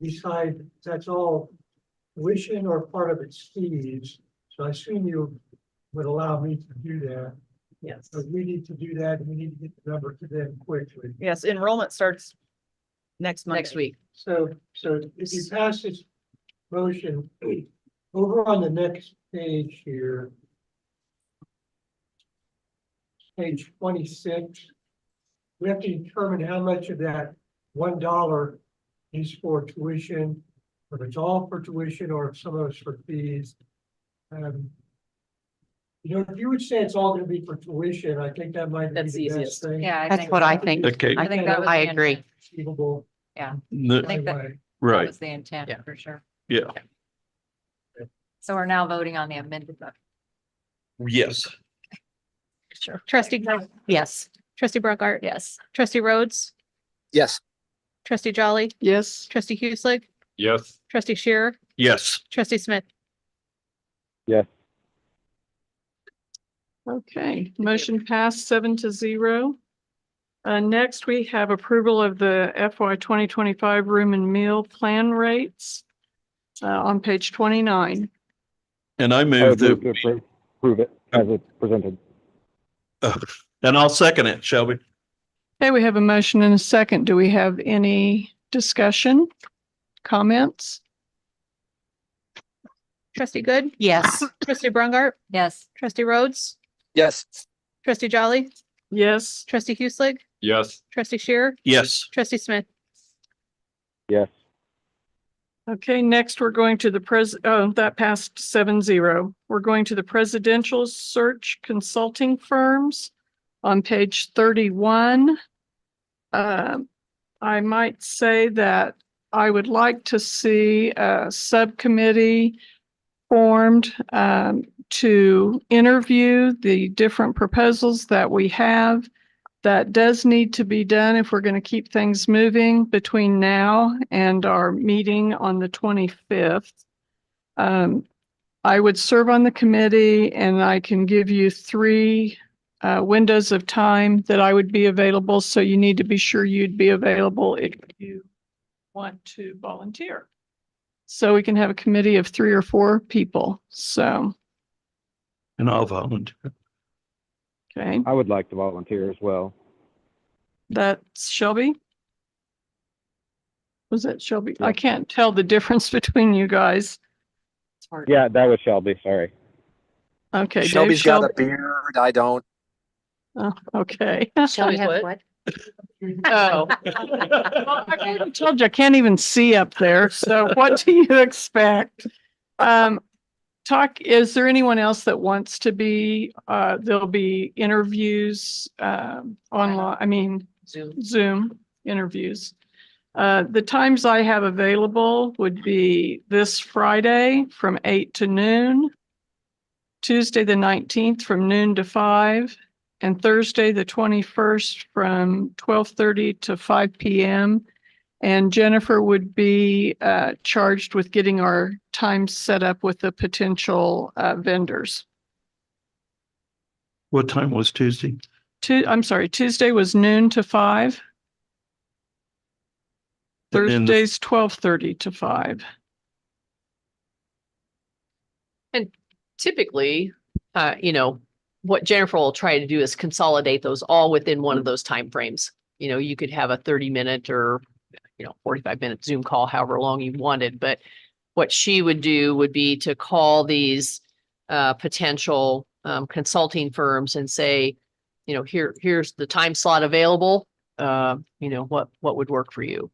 Decide that's all tuition or part of its fees, so I assume you would allow me to do that.
Yes.
But we need to do that, and we need to get the number to them quickly.
yes, enrollment starts next Monday.
Next week.
So if you pass this motion, over on the next page here. Page 26. We have to determine how much of that $1 is for tuition, if it's all for tuition or if some of it's for fees. You know, if you would say it's all gonna be for tuition, I think that might be
That's
the best
easiest.
thing.
Yeah, I
That's
think
what
so.
I think.
Okay.
I think that was.
I
the
agree.
intent.
Receivable
Yeah,
The-
I think that
highway.
that
right.
was the intent
Yeah.
for sure.
Yeah.
So we're now voting on the amended motion.
Yes.
Sure.
Trustee Greg,
Yes.
trustee Brookhart,
Yes.
trustee Rhodes,
Yes.
trustee Jolly,
Yes.
trustee Hueslick,
Yes.
trustee Shearer,
Yes.
trustee Smith.
Yes.
Okay, motion passed 7-0. Next, we have approval of the FY 2025 room and meal plan rates on page 29.
And I
I
move
would move
that,
to approve it as it's presented.
and I'll second it, Shelby.
Okay, we have a motion and a second. Do we have any discussion, comments?
Trustee Good,
Yes.
trustee Brungart,
Yes.
trustee Rhodes,
Yes.
trustee Jolly,
Yes.
trustee Hueslick,
Yes.
trustee Shearer,
Yes.
trustee Smith.
Yes.
Okay, next we're going to that passed 7-0. We're going to the presidential search consulting firms on page 31. I might say that I would like to see a subcommittee formed to interview the different proposals that we have. That does need to be done if we're going to keep things moving between now and our meeting on the 25th. I would serve on the committee, and I can give you 3 windows of time that I would be available. So you need to be sure you'd be available if you want to volunteer. So we can have a committee of 3 or 4 people. So,
And I'll volunteer.
okay,
I would like to volunteer as well.
that's Shelby. Was that Shelby?
Yeah.
I can't tell the difference between you guys.
Yeah, that was Shelby. Sorry.
Okay,
Shelby's
Dave,
got a beard. I don't.
Oh, okay.
Shelby has what?
Oh. Well, I already told you, I can't even see up there. So what do you expect? Is there anyone else that wants to be, there'll be interviews, online, Zoom interviews. The times I have available would be this Friday from 8 to noon, Tuesday, the 19th from noon to 5, and Thursday, the 21st from 12:30 to 5 p.m. And Jennifer would be charged with getting our times set up with the potential vendors.
What time was Tuesday?
Tuesday was noon to 5.
And then
Thursday's 12:30 to 5.
And typically, what Jennifer will try to do is consolidate those all within one of those timeframes. You could have a 30-minute or 45-minute Zoom call, however long you wanted. But what she would do would be to call these potential consulting firms and say, here's the time slot available. What would work for you?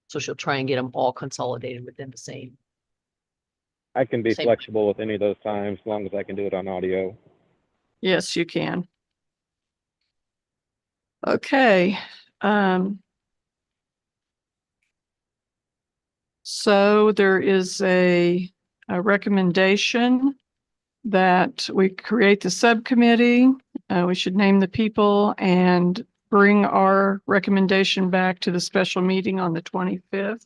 So she'll try and get them all consolidated within the same.
I can be
Same.
flexible with any of those times as long as I can do it on audio.
Yes, you can. Okay. So there is a recommendation that we create the subcommittee. We should name the people and bring our recommendation back to the special meeting on the 25th.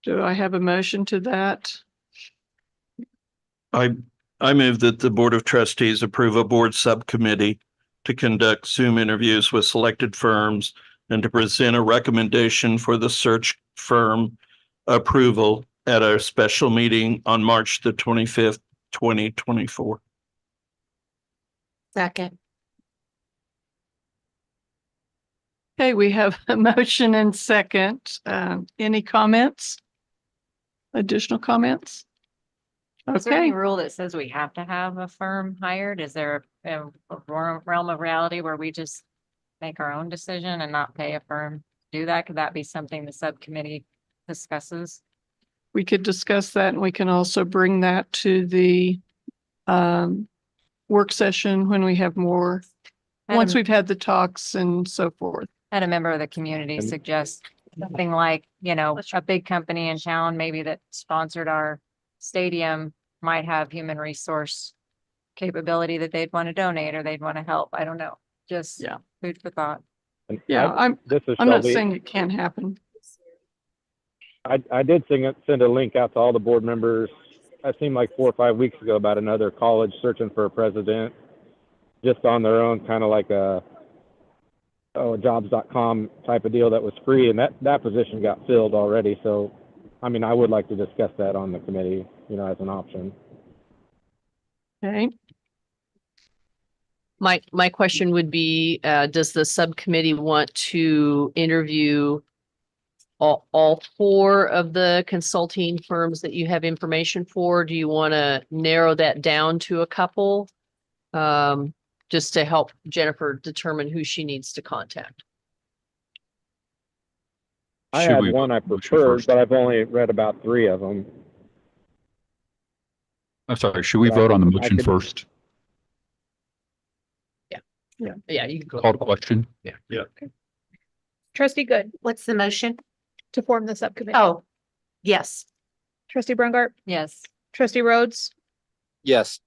Do I have a motion to that?
I move that the Board of Trustees approve a board subcommittee to conduct Zoom interviews with selected firms and to present a recommendation for the search firm approval at our special meeting on March the 25th, 2024.
Second.
Okay, we have a motion and second. Any comments? Additional comments?
Is there any
Okay,
rule that says we have to have a firm hired? Is there a realm of reality where we just make our own decision and not pay a firm to do that? Could that be something the subcommittee discusses?
we could discuss that, and we can also bring that to the work session when we have more, once we've had the talks and so forth.
Had a member of the community suggest something like, a big company in town maybe that sponsored our stadium might have human resource capability that they'd want to donate or they'd want to help. I don't know. Just
Yeah.
food for thought.
And
Yeah,
this is
I'm not
Shelby.
saying it can't happen.
I did send a link out to all the board members. It seemed like 4 or 5 weeks ago about another college searching for a president, just on their own, kind of like a jobs.com type of deal that was free, and that position got filled already. So, I mean, I would like to discuss that on the committee, as an option.
Okay.
My question would be, does the subcommittee want to interview all 4 of the consulting firms that you have information for? Do you want to narrow that down to a couple? Just to help Jennifer determine who she needs to contact.
I had one I preferred, but I've only read about 3 of them.
I'm sorry, should we
So
vote on the
I
motion
could-
first?
Yeah, you can go.
Called question?
Yeah.
Trustee Good,
What's the motion?
to form the subcommittee.
Oh, yes.
Trustee Brungart,
Yes.
trustee Rhodes,
Yes.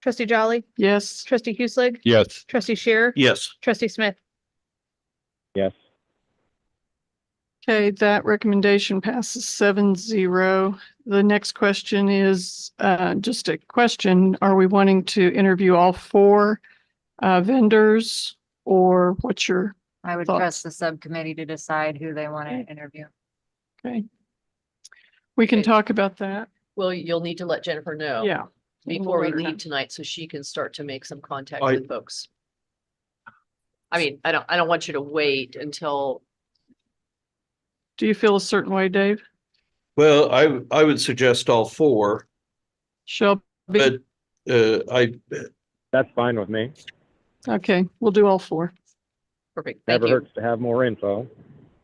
trustee Jolly,
Yes.
trustee Hueslick,
Yes.
trustee Shearer,
Yes.
trustee Smith.
Yes.
Okay, that recommendation passes 7-0. The next question is just a question. Are we wanting to interview all 4 vendors, or what's your
I would
thoughts?
trust the subcommittee to decide who they want to interview.
Okay. We can talk about that.
Well, you'll need to let Jennifer know.
Yeah.
Before we
We'll let her know.
leave tonight, so she can start to make some contact
I-
with folks. I mean, I don't want you to wait until,
Do you feel a certain way, Dave?
Well, I would suggest all 4,
Shelby?
but
That's fine with me.
Okay, we'll do all 4.
perfect, thank
Never
you.
hurts to have more info.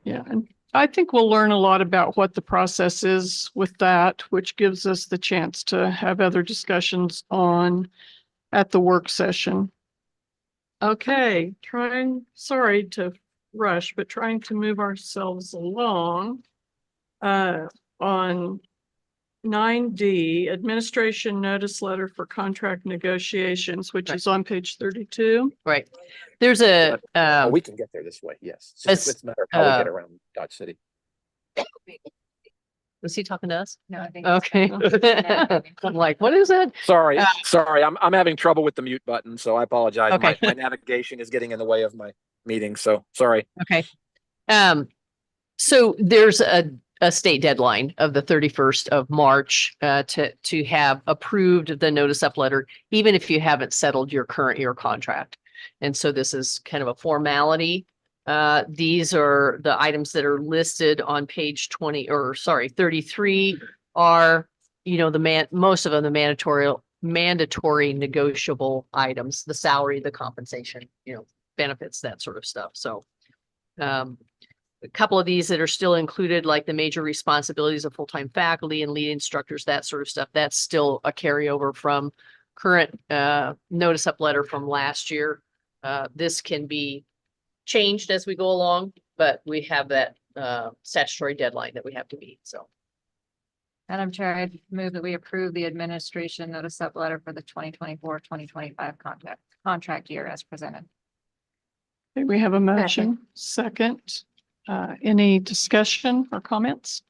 Yeah, and I think we'll learn a lot about what the process is with that, which gives us the chance to have other discussions at the work session. Okay, sorry to rush, but trying to move ourselves along. On 9D, administration notice letter for contract negotiations, which is on page 32.
Right. There's a,
We can get there this way, yes.
It's-
It's a matter of how we get
uh,
around Dodge City.
was he talking to us?
No, I think.
Okay. I'm like, what is that?
Sorry, I'm having trouble with the mute button, so I apologize.
Okay.
My navigation is getting in the way of my meeting, so sorry.
Okay. So there's a state deadline of the 31st of March to have approved the notice up letter, even if you haven't settled your current year contract. And so this is kind of a formality. These are the items that are listed on page 33 are, most of them, the mandatory negotiable items, the salary, the compensation, benefits, that sort of stuff. So, a couple of these that are still included, like the major responsibilities of full-time faculty and lead instructors, that sort of stuff, that's still a carryover from current notice up letter from last year. This can be changed as we go along, but we have that statutory deadline that we have to meet, so.
Madam Chair, I move that we approve the administration notice up letter for the 2024-2025 contract year as presented.
Okay, we have a motion. Second. Any discussion or comments?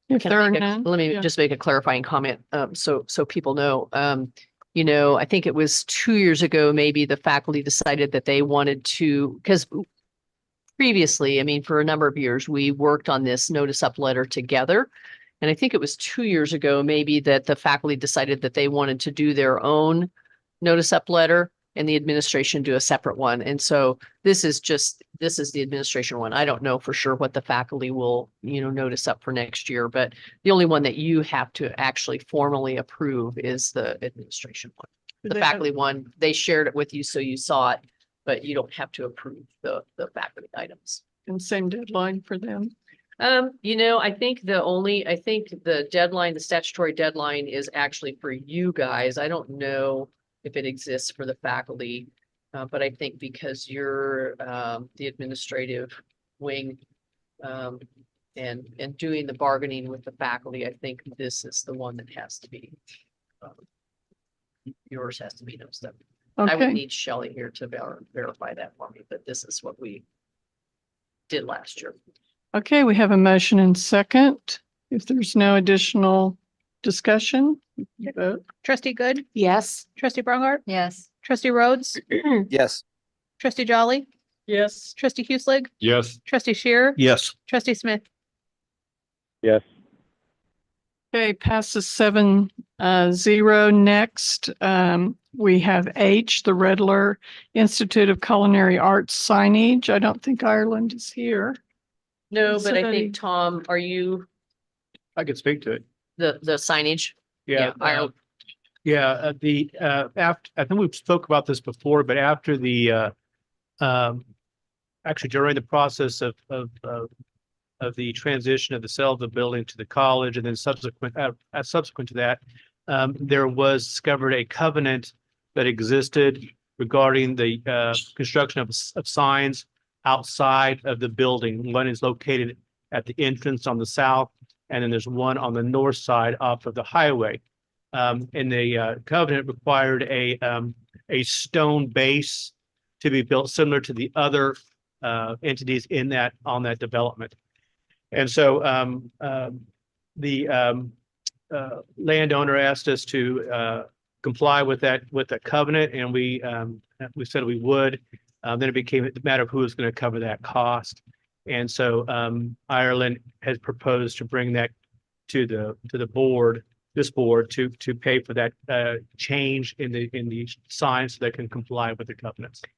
If
Can
there
I
are
make a-
none.
Let me
yeah.
just make a clarifying comment, so people know. I think it was 2 years ago, maybe the faculty decided that they wanted to, because previously, I mean, for a number of years, we worked on this notice up letter together. And I think it was 2 years ago, maybe, that the faculty decided that they wanted to do their own notice up letter and the administration do a separate one. And so this is the administration one. I don't know for sure what the faculty will, notice up for next year, but the only one that you have to actually formally approve is the administration one. The
They have-
faculty one, they shared it with you, so you saw it, but you don't have to approve the faculty items.
And same deadline for them.
I think the deadline, the statutory deadline is actually for you guys. I don't know if it exists for the faculty. But I think because you're the administrative wing, and doing the bargaining with the faculty, I think this is the one that has to be. Yours has to be no step. I would
Okay,
need Shelley here to verify that for me, but this is what we did last year.
okay, we have a motion and second. If there's no additional discussion, vote.
Trustee Good,
Yes.
trustee Brongart,
Yes.
trustee Rhodes,
Yes.
trustee Jolly,
Yes.
trustee Hueslick,
Yes.
trustee Shearer,
Yes.
trustee Smith.
Yes.
Okay, passes 7-0. Next, we have H, the Redler Institute of Culinary Arts signage. I don't think Ireland is here.
No, but I
Somebody-
think, Tom, are you
I could speak to it.
the signage?
Yeah. After, I think we've spoke about this before, but after actually during the process of the transition of the sale of the building to the college, and then subsequent to that, there was discovered a covenant that existed regarding the construction of signs outside of the building. One is located at the entrance on the south, and then there's one on the north side off of the highway. And the covenant required a stone base to be built similar to the other entities on that development. And so the landowner asked us to comply with the covenant, and we said we would. Then it became a matter of who was going to cover that cost. And so Ireland has proposed to bring that to the board, this board, to pay for that change in the signs so they can comply with the covenants.
I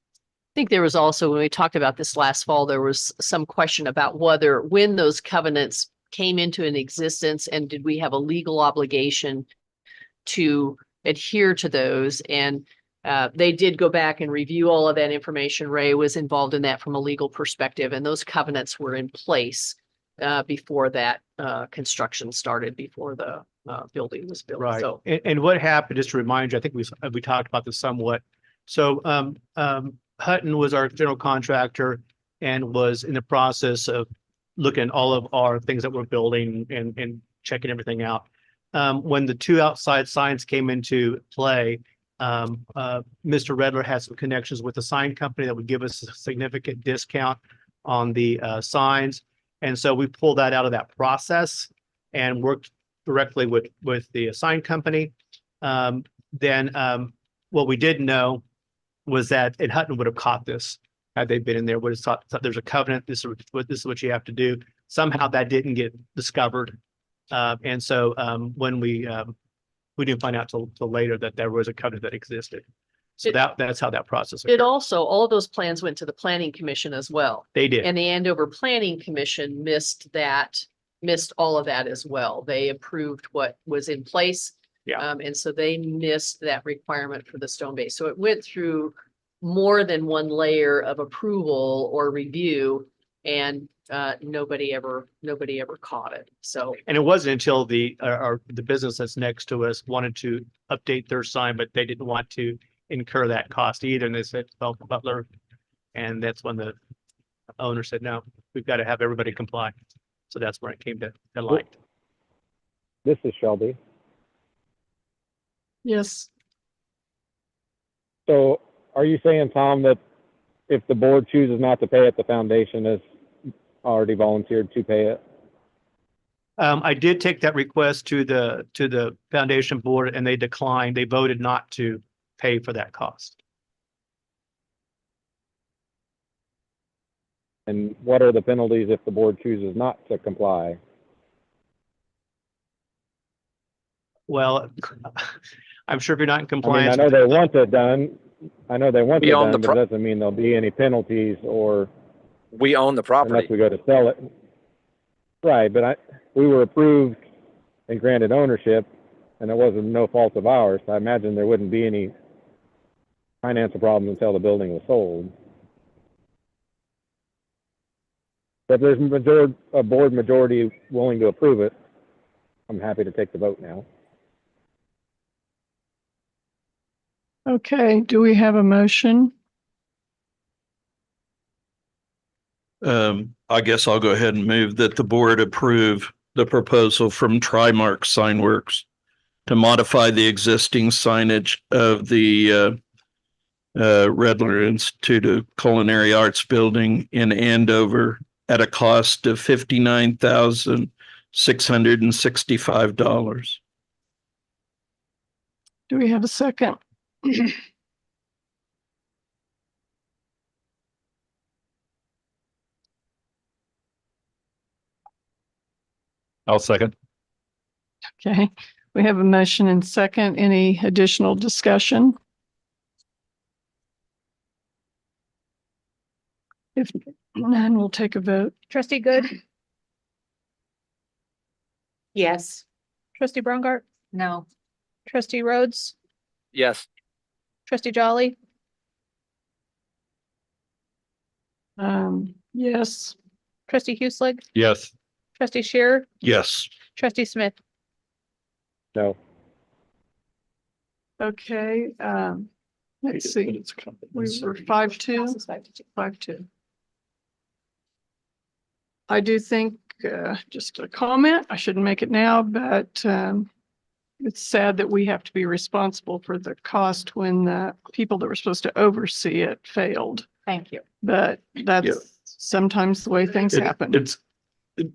think there was also, when we talked about this last fall, there was some question about when those covenants came into an existence, and did we have a legal obligation to adhere to those? And they did go back and review all of that information. Ray was involved in that from a legal perspective, and those covenants were in place before that construction started, before the building was built.
Right.
So
And what happened, just to remind you, I think we talked about this somewhat. So Hutton was our general contractor and was in the process of looking at all of our things that we're building and checking everything out. When the two outside signs came into play, Mr. Redler had some connections with a sign company that would give us a significant discount on the signs. And so we pulled that out of that process and worked directly with the sign company. Then what we did know was that, and Hutton would have caught this had they been in there, would have thought there's a covenant, this is what you have to do. Somehow that didn't get discovered. And so when we didn't find out till later that there was a covenant that existed. So that's how that process occurred.
it also, all of those plans went to the Planning Commission as well.
They did.
And the Andover Planning Commission missed all of that as well. They approved what was in place.
Yeah.
And so they missed that requirement for the stone base. So it went through more than one layer of approval or review, and nobody ever caught it. So,
And it wasn't until the business that's next to us wanted to update their sign, but they didn't want to incur that cost either. And they said, well, Butler, and that's when the owner said, no, we've got to have everybody comply. So that's where it came to light.
This is Shelby.
Yes.
So are you saying, Tom, that if the board chooses not to pay it, the foundation has already volunteered to pay it?
I did take that request to the foundation board, and they declined. They voted not to pay for that cost.
And what are the penalties if the board chooses not to comply?
Well, I'm sure if you're not in
I mean,
compliance.
I know they want it done. I know they want it
Beyond
done,
the
but it doesn't mean there'll be any penalties or
We own the
unless
property.
we go to sell it. Right, but we were approved and granted ownership, and it wasn't no fault of ours. I imagine there wouldn't be any financial problems until the building was sold. But if there's a board majority willing to approve it, I'm happy to take the vote now.
Okay, do we have a motion?
I guess I'll go ahead and move that the board approve the proposal from Trimark Signworks to modify the existing signage of the Redler Institute of Culinary Arts building in Andover at a cost of $59,665.
Do we have a second?
I'll second.
Okay, we have a motion and second. Any additional discussion? If none, we'll take a vote.
Trustee Good,
Yes.
trustee Brongart,
No.
trustee Rhodes,
Yes.
trustee Jolly,
Yes.
trustee Hueslick,
Yes.
trustee Shearer,
Yes.
trustee Smith.
No.
Okay, let's see. We were 5-2.
Passes 5-2.
5-2. I do think, just a comment, I shouldn't make it now, but it's sad that we have to be responsible for the cost when the people that were supposed to oversee it failed.
Thank you.
But that's sometimes the way things happen.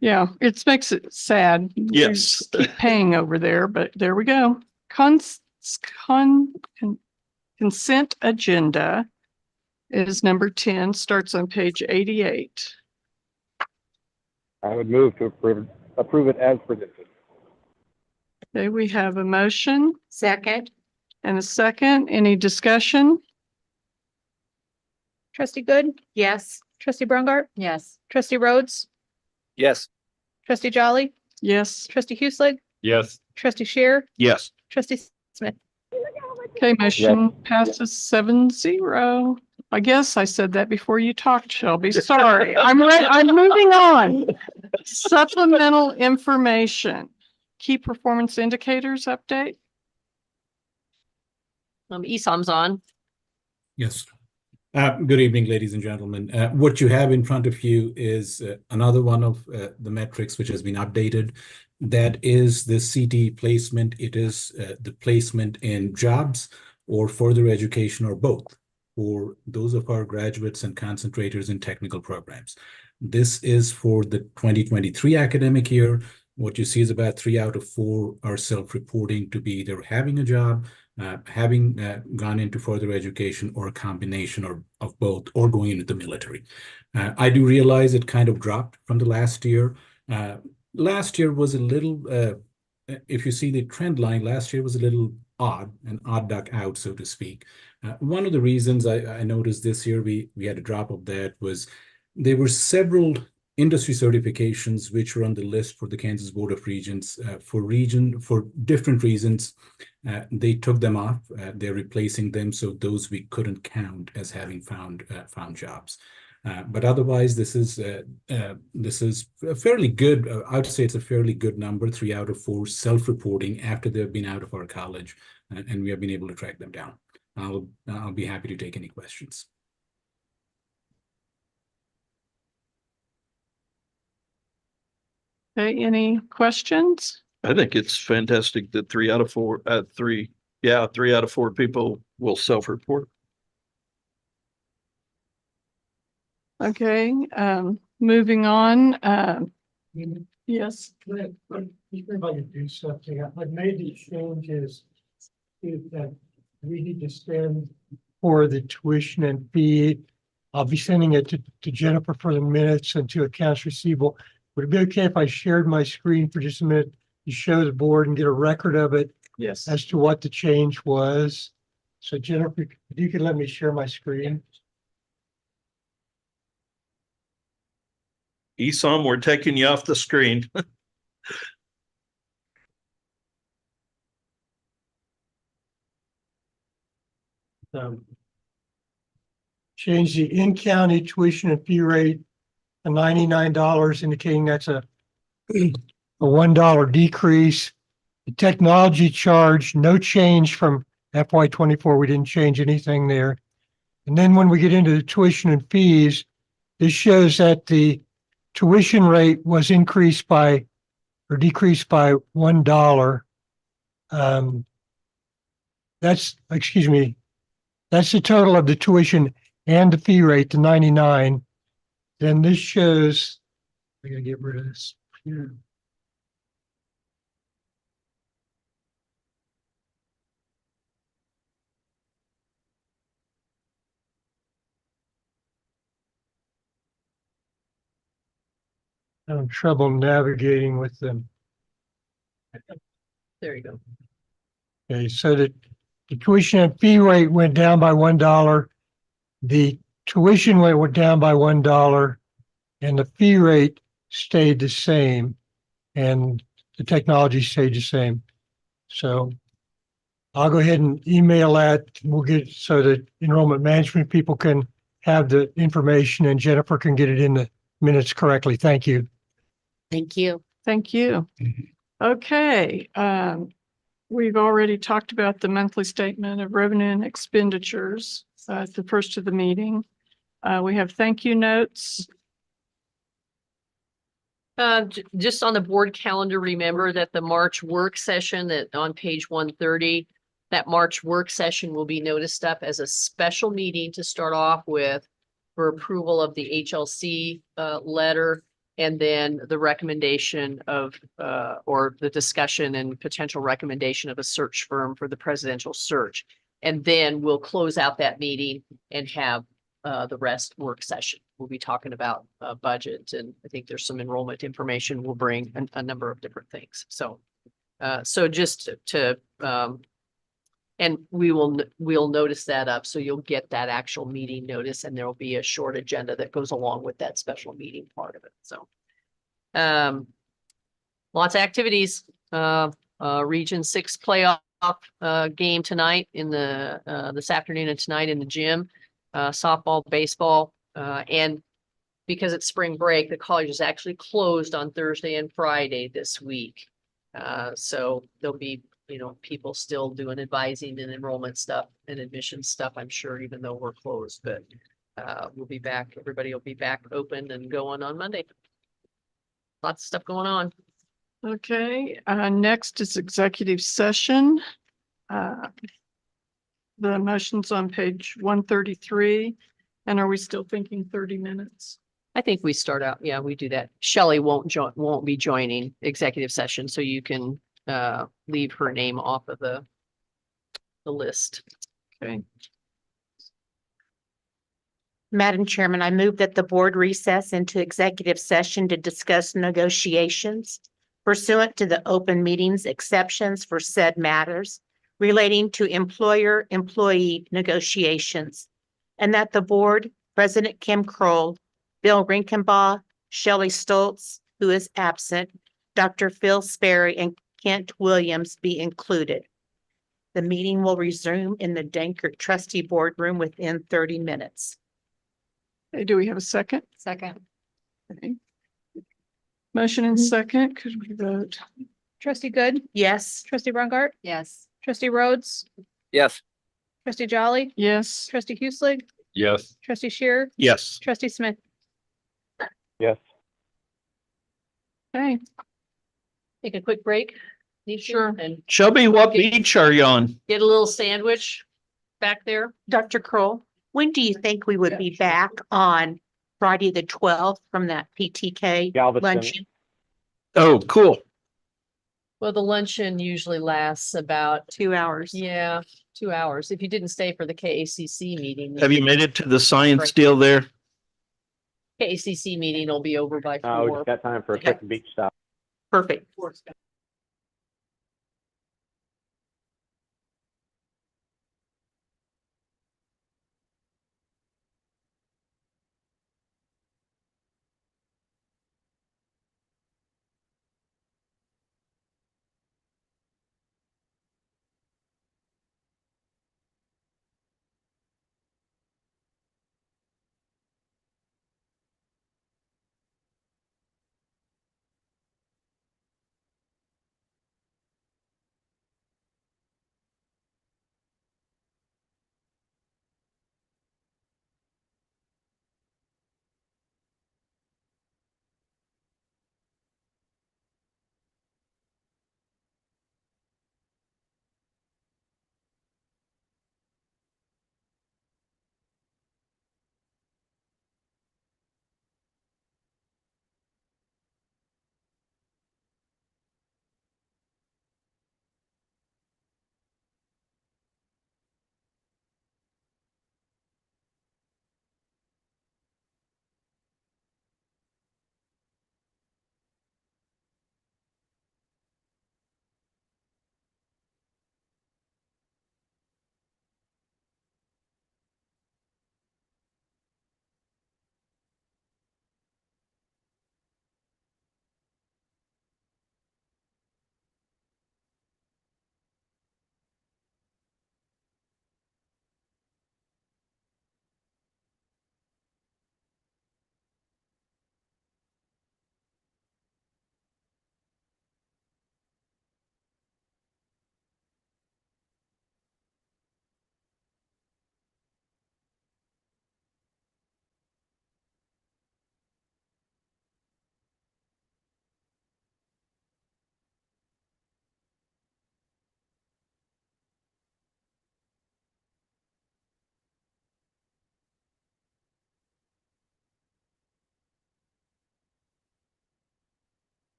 Yeah, it makes it sad. We
Yes.
keep paying over there, but there we go. Consent agenda is number 10, starts on page 88.
I would move to approve it as presented.
Okay, we have a motion
Second.
and a second. Any discussion?
Trustee Good,
Yes.
trustee Brongart,
Yes.
trustee Rhodes,
Yes.
trustee Jolly,
Yes.
trustee Hueslick,
Yes.
trustee Shearer,
Yes.
trustee Smith.
Okay, motion passes 7-0. I guess I said that before you talked, Shelby. Sorry. I'm moving on. Supplemental information. Key performance indicators update.
ESOM's on.
Yes. Good evening, ladies and gentlemen. What you have in front of you is another one of the metrics which has been updated. That is the CTE placement. It is the placement in jobs or further education or both for those of our graduates and concentrators in technical programs. This is for the 2023 academic year. What you see is about 3 out of 4 are self-reporting to be either having a job, having gone into further education, or a combination of both, or going into the military. I do realize it kind of dropped from the last year. Last year was a little, if you see the trend line, last year was a little odd, an odd duck out, so to speak. One of the reasons I noticed this year we had a drop of that was there were several industry certifications which were on the list for the Kansas Board of Regents for different reasons. They took them off. They're replacing them, so those we couldn't count as having found jobs. But otherwise, this is a fairly good. I would say it's a fairly good number. 3 out of 4 self-reporting after they've been out of our college, and we have been able to track them down. I'll be happy to take any questions.
Okay, any questions?
I think it's fantastic that 3 out of 4 people will self-report.
Okay, moving on. Yes.
If I could do something, I've made these changes that we need to send for the tuition and fee. I'll be sending it to Jennifer for the minutes and to accounts receivable. Would it be okay if I shared my screen for just a minute to show the board and get a record of it?
Yes.
As to what the change was. So Jennifer, if you could let me share my screen.
ESOM, we're taking you off the screen.
Change the in-county tuition and fee rate to $99, indicating that's a $1 decrease. The technology charge, no change from FY24. We didn't change anything there. And then when we get into the tuition and fees, this shows that the tuition rate was increased by or decreased by $1. Excuse me, that's the total of the tuition and the fee rate to 99. Then this shows, I gotta get rid of this here. Having trouble navigating with them.
There you go.
Okay, so the tuition and fee rate went down by $1. The tuition rate went down by $1 and the fee rate stayed the same and the technology stayed the same. So I'll go ahead and email that. We'll get so that enrollment management people can have the information and Jennifer can get it in the minutes correctly. Thank you.
Thank you.
Thank you. Okay, we've already talked about the monthly statement of revenue and expenditures at the first of the meeting. We have thank you notes.
Just on the board calendar, remember that the March work session that on page 130, that March work session will be noticed up as a special meeting to start off with for approval of the HLC letter and then the recommendation of or the discussion and potential recommendation of a search firm for the presidential search. And then we'll close out that meeting and have the rest work session. We'll be talking about budget, and I think there's some enrollment information. We'll bring a number of different things. So just to and we'll notice that up. So you'll get that actual meeting notice and there will be a short agenda that goes along with that special meeting part of it. So lots of activities. Region 6 playoff game tonight in the this afternoon and tonight in the gym. Softball, baseball, and because it's spring break, the college is actually closed on Thursday and Friday this week. So there'll be, people still doing advising and enrollment stuff and admission stuff, I'm sure, even though we're closed, but we'll be back. Everybody will be back open and going on Monday. Lots of stuff going on.
Okay, next is executive session. The motion's on page 133. And are we still thinking 30 minutes?
I think we start out, yeah, we do that. Shelley won't be joining executive session, so you can leave her name off of the list.
Okay.
Madam Chairman, I move that the board recess into executive session to discuss negotiations pursuant to the open meetings exceptions for said matters relating to employer-employee negotiations, and that the board, President Kim Kroll, Bill Rinkenbaugh, Shelley Stoltz, who is absent, Dr. Phil Sperry, and Kent Williams be included. The meeting will resume in the Dankert Trustee Boardroom within 30 minutes.
Okay, do we have a second?
Second.
Okay. Motion and second, could we vote?
Trustee Good,
Yes.
trustee Brungart,
Yes.
trustee Rhodes,
Yes.
trustee Jolly,
Yes.
trustee Hueslig,
Yes.
trustee Shear,
Yes.
trustee Smith.
Yes.
Okay,
Take a quick break. Need to,
Sure.
And
Shelby, what
Okay.
beach are you on?
get a little sandwich back there.
Dr. Kroll, when do you think we would be back on Friday, the 12th from that PTK
Galveston.
luncheon?
Oh, cool.
Well, the luncheon usually lasts about
2 hours.
2 hours. If you didn't stay for the KACC meeting.
Have you made it to the science
Right.
deal there?
KACC meeting will be over by
We
4.
just got time for a
Okay.
quick beach stop.
Perfect.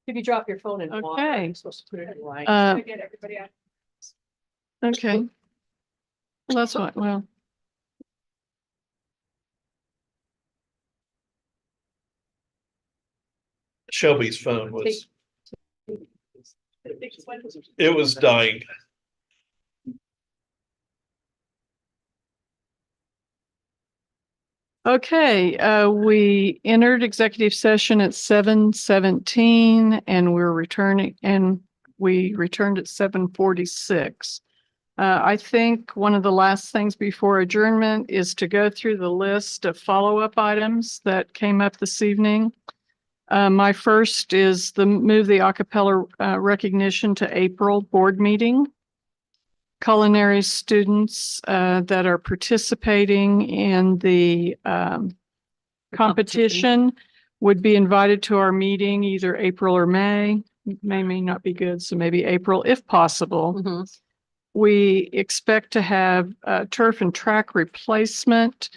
If you drop your phone in water,
Okay.
you're supposed to put it in line.
Get everybody out.
Okay. Well, that's fine. Well,
Shelby's phone was, it was dying.
okay, we entered executive session at 7:17 and we returned at 7:46. I think one of the last things before adjournment is to go through the list of follow-up items that came up this evening. My first is move the acapella recognition to April board meeting. Culinary students that are participating in the competition would be invited to our meeting either April or May. May not be good, so maybe April if possible. We expect to have turf and track replacement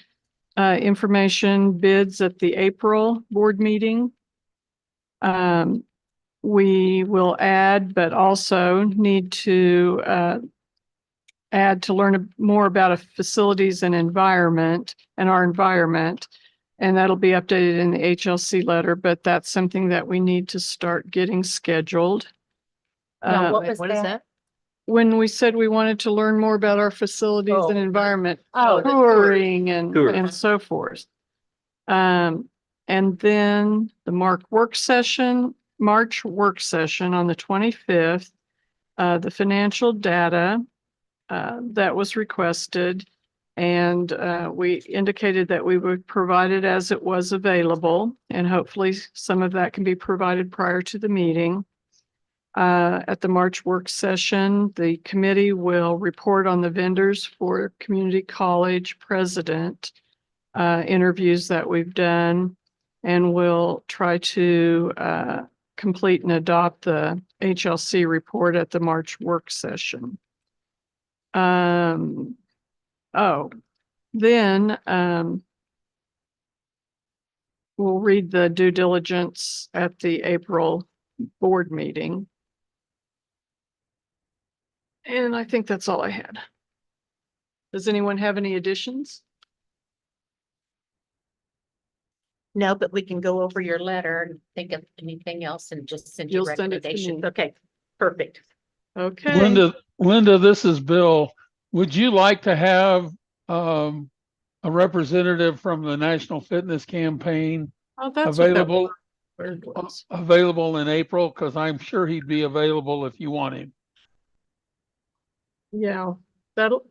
information bids at the April board meeting. We will add, but also need to add to learn more about facilities and environment and our environment. And that'll be updated in the HLC letter, but that's something that we need to start getting scheduled.
Now, what is that?
When we said we wanted to learn more about our facilities and environment, touring and so forth. And then the March work session on the 25th, the financial data that was requested. And we indicated that we would provide it as it was available. And hopefully some of that can be provided prior to the meeting. At the March work session, the committee will report on the vendors for community college president interviews that we've done, and we'll try to complete and adopt the HLC report at the March work session. Then we'll read the due diligence at the April board meeting. And I think that's all I had. Does anyone have any additions?
No, but we can go over your letter and think of anything else and just send you
You'll send it to
recommendations.
me.
Okay, perfect.
Okay.
Linda, this is Bill. Would you like to have a representative from the National Fitness Campaign
Oh, that's what that
available
word was.
available in April? Because I'm sure he'd be available if you want him.
Yeah,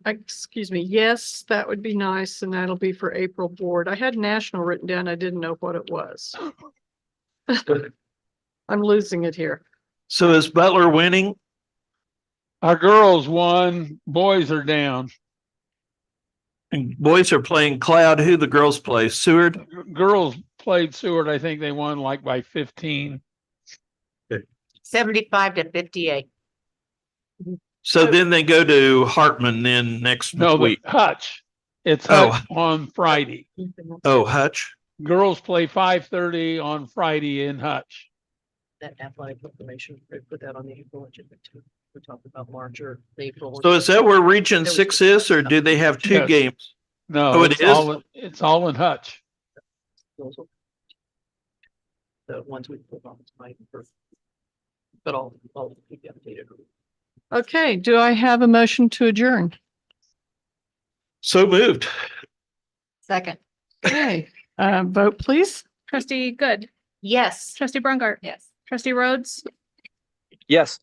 excuse me. Yes, that would be nice. And that'll be for April board. I had national written down. I didn't know what it was. I'm losing it here.
So is Butler winning?
Our girls won, boys are down.
And boys are playing Cloud. Who the girls play? Seward?
Girls played Seward. I think they won like by 15.
75-58.
So then they go to Hartman then next week.
Hutch. It's Hutch on Friday.
Oh, Hutch.
Girls play 5:30 on Friday in Hutch.
That athletic information, put that on the April agenda too. We talked about March or April.
So is that where Region 6 is, or do they have two
Yes.
games?
No,
Oh, it
it's
is?
it's all in Hutch.
The ones we put on tonight, but I'll keep you updated.
Okay, do I have a motion to adjourn?
So moved.
Second.
Okay, vote please.
Trustee Good,
Yes.
trustee Brungart.
Yes.
Trustee Rhodes,
Yes.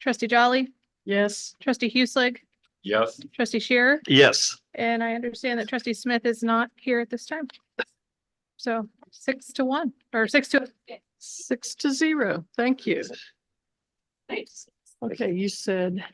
trustee Jolly,
Yes.
trustee Hueslick,
Yes.
trustee Shearer,
Yes.
and I understand that trustee Smith is not here at this time. So 6-1 or 6-2.
6-0. Thank you.
Thanks.
Okay, you said